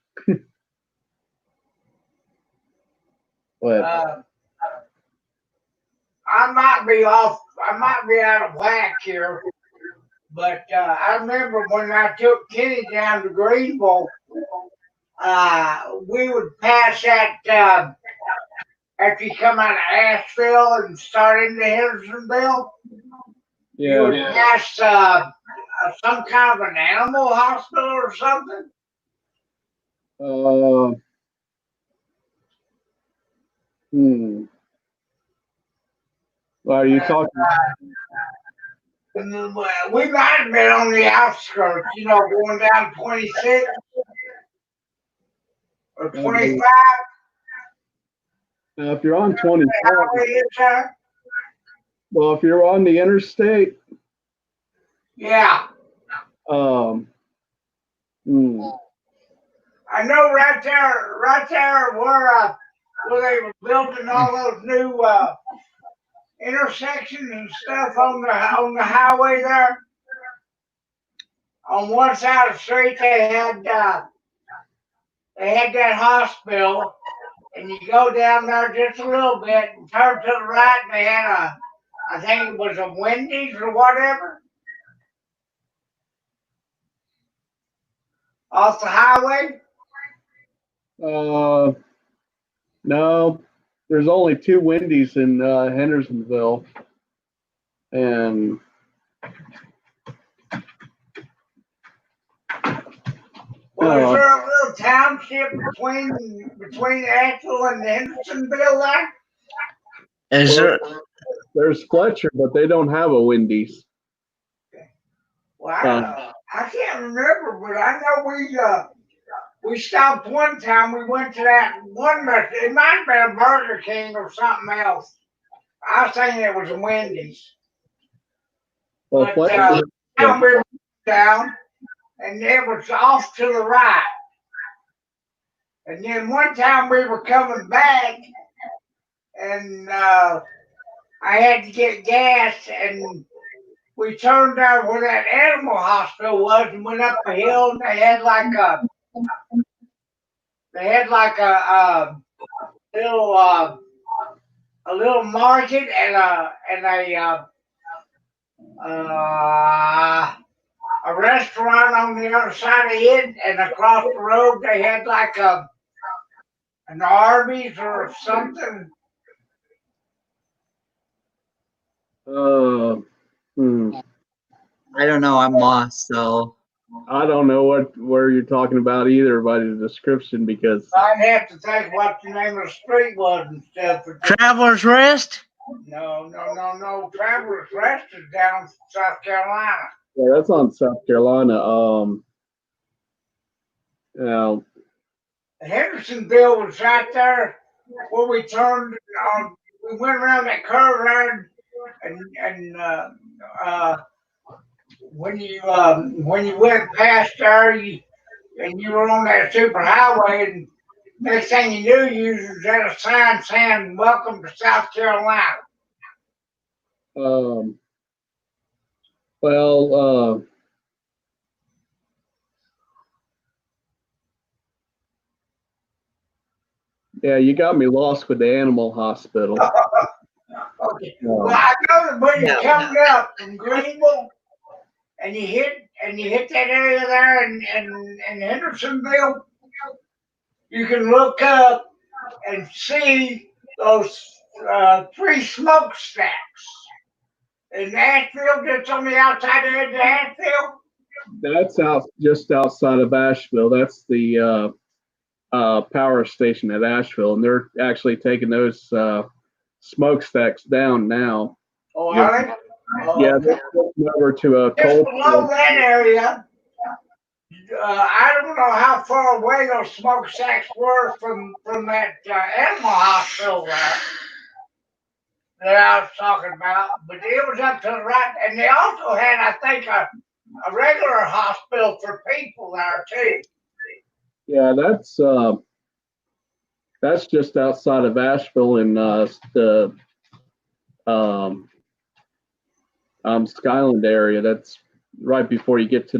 But I might be out of whack here, but I remember when I took Kenny down to Greenville, we would pass that after you come out of Asheville and start into Hendersonville. You would pass some kind of an animal hospital or something. Well, are you talking? We might have been on the outskirts, going down 26 or 25. Now, if you're on 25, well, if you're on the interstate, yeah. I know right there where they were building all those new intersections and stuff on the highway there. On one side of the street, they had that hospital, and you go down there just a little bit and turn to the right, and they had I think it was a Wendy's or whatever, off the highway. No, there's only 2 Wendy's in Hendersonville, and Well, is there a little township between Asheville and Hendersonville there? There's Fletcher, but they don't have a Wendy's. Well, I can't remember, but I know we stopped one time. We went to that one restaurant. It might have been a Burger King or something else. I was thinking it was a Wendy's. Well, But Fletcher, we went down, and it was off to the right. And then one time we were coming back, and I had to get gas, and we turned down where that animal hospital was and went up a hill, and they had like a little market and a restaurant on the other side of it, and across the road they had like an Arby's or something. I don't know. I'm lost, so I don't know where you're talking about either by the description, because I'd have to think what the name of the street was and stuff. Traveler's Rest? No. Traveler's Rest is down in South Carolina. yeah, that's on South Carolina. Hendersonville was right there where we turned on. We went around that curve around, and when you went past there, you were on that super highway, and next thing you knew, you was at a sign saying "Welcome to South Carolina." Yeah, you got me lost with the animal hospital. Okay. Well, I know that when you're coming up from Greenville and you hit and you hit that area there in Hendersonville, you can look up and see those 3 smokestacks. In Asheville, just on the outside edge of Asheville. That's just outside of Asheville. That's the power station at Asheville, and they're actually taking those smokestacks down now. Oh, are they? Yeah, they're going over to a Just coal. below that area, I don't know how far away those smokestacks were from that animal hospital there that I was talking about, but it was up to the right, and they also had, I think, a regular hospital for people there too. Yeah, that's just outside of Asheville in the Skyland area. That's right before you get to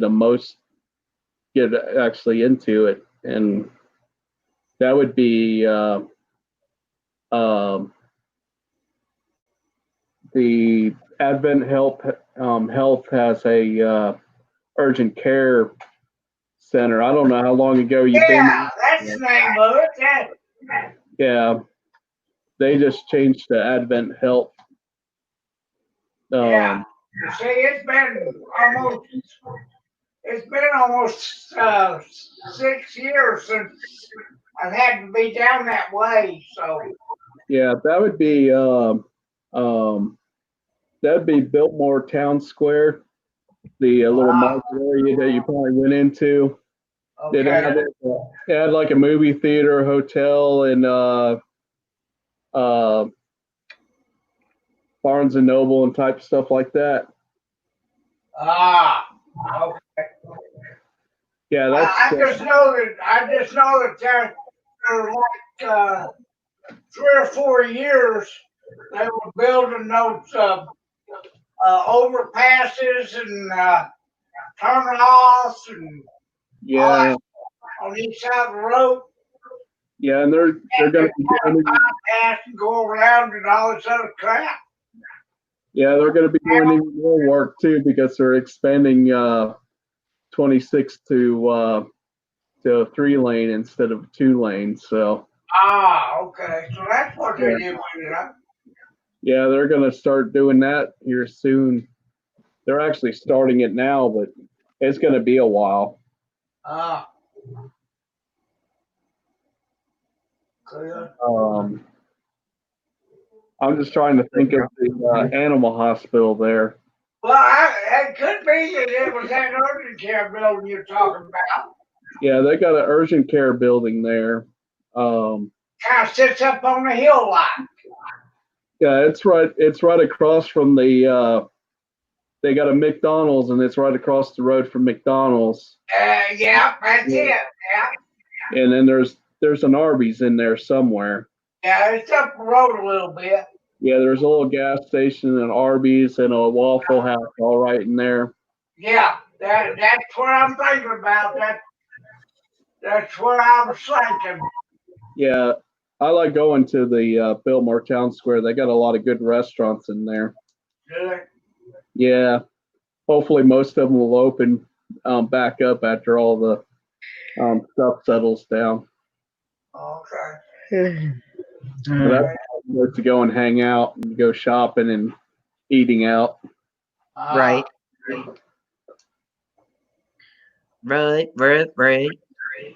get actually into it, and that would be the Advent Health has a urgent care center. I don't know how long ago you've been. Yeah, that's the name of it. Yeah, they just changed to Advent Health. Yeah. You see, it's been almost 6 years since I've had to be down that way. So Yeah, that'd be Biltmore Town Square, the little market area that you probably went into. okay. It had like a movie theater, hotel, and Barnes and Noble and type stuff like that. Okay. Yeah, that's. I just know that there for like 3 or 4 years they were building those overpasses and turn-offs and all Yeah, that on each side of the road. yeah, and they're going to be doing. Bypass and go around and all this other crap. Yeah, they're going to be doing even more work too because they're expanding 26 to 3-lane instead of 2-lane. So. Okay. So that's what they're doing, huh? Yeah, they're going to start doing that here soon. They're actually starting it now, but it's going to be a while. Good. I'm just trying to think of the animal hospital there. Well, it could be that it was that urgent care building you're talking about. Yeah, they got an urgent care building there. Kind of sits up on the hill line. Yeah, it's right across from the. They got a McDonald's, and it's right across the road from McDonald's. Yeah, that's it. Yeah. And then there's an Arby's in there somewhere. Yeah, it's up the road a little bit. Yeah, there's a little gas station, an Arby's, and a Waffle House all right in there. Yeah, that's what I'm thinking about. That's what I was thinking. Yeah, I like going to the Biltmore Town Square. They got a lot of good restaurants in there. Good. Yeah, hopefully most of them will open back up after all the stuff settles down. Okay. So that's good to go and hang out and go shopping and eating out. Right. Right.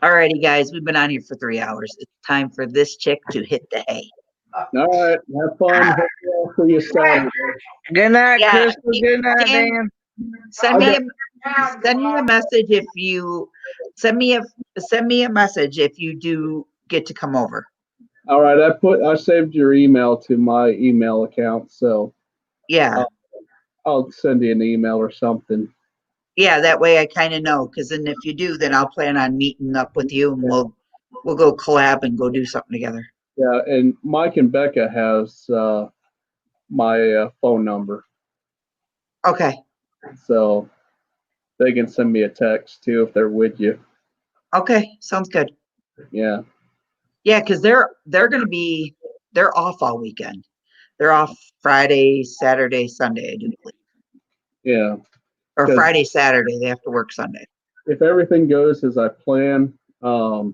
Alrighty, guys, we've been on here for 3 hours. It's time for this chick to hit the hay. All right, have fun. See you Saturday. Good night, Yeah, Crystal. Good night, Dan. Dan. Send me a message if you send me a message if you do get to come over. All right, I saved your email to my email account, so Yeah. I'll send you an email or something. Yeah, that way I kind of know, because then if you do, then I'll plan on meeting up with you and we'll go collab and go do something together. Yeah, and Mike and Becca has my phone number, Okay. so they can send me a text too if they're with you. Okay, sounds good. Yeah. Yeah, because they're off all weekend. They're off Friday, Saturday, Sunday, I do believe. Yeah. Or 'Cause- Friday, Saturday, they have to work Sunday. If everything goes as I plan, I'll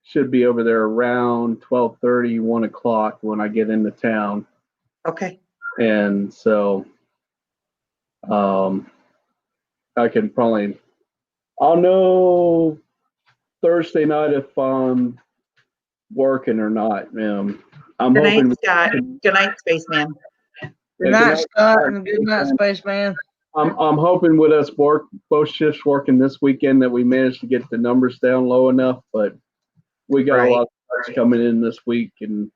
should be over there around 12:30, 1 o'clock when I get into town. Okay. And so, I can probably, I'll know Thursday night if I'm working or not. I'm Good hoping. night, Scott. Good night, Spaceman. Good night, Scott, and good night, Spaceman. I'm hoping with us both shifts working this weekend that we managed to get the numbers down low enough, but we got a lot of trucks coming in this week, and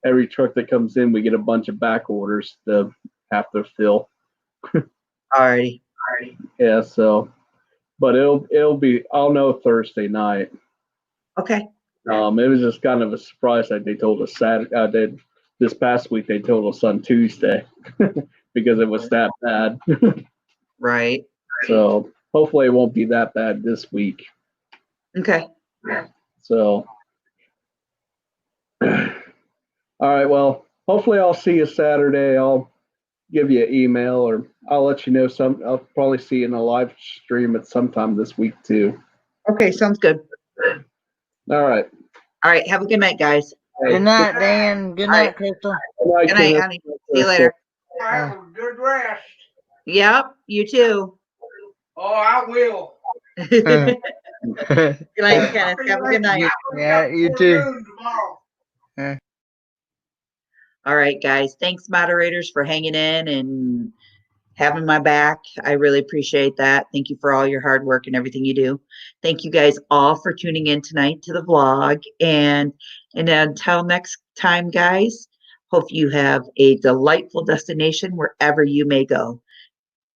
every truck that comes in, we get a bunch of back orders to have to fill. Alrighty. Yeah, so, but it'll be, I'll know Thursday night. Okay. It was just kind of a surprise that they told us Saturday. This past week they told us on Tuesday because it was that bad. Right. So hopefully it won't be that bad this week. Okay. So, all right. Well, hopefully I'll see you Saturday. I'll give you an email or I'll let you know I'll probably see you in a live stream at sometime this week too. Okay. Sounds good. All right. All right. Have a good night, guys. Good night, Dan. Good night, Crystal. Good night, honey. See you later. Have a good rest. Yep. You too. Oh, I will. Good night, Kenneth. Have a good night. Yeah, you too. All right, guys. Thanks, moderators, for hanging in and having my back. I really appreciate that. Thank you for all your hard work and everything you do. Thank you guys all for tuning in tonight to the vlog. And until next time, guys, hope you have a delightful destination wherever you may go.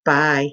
Bye.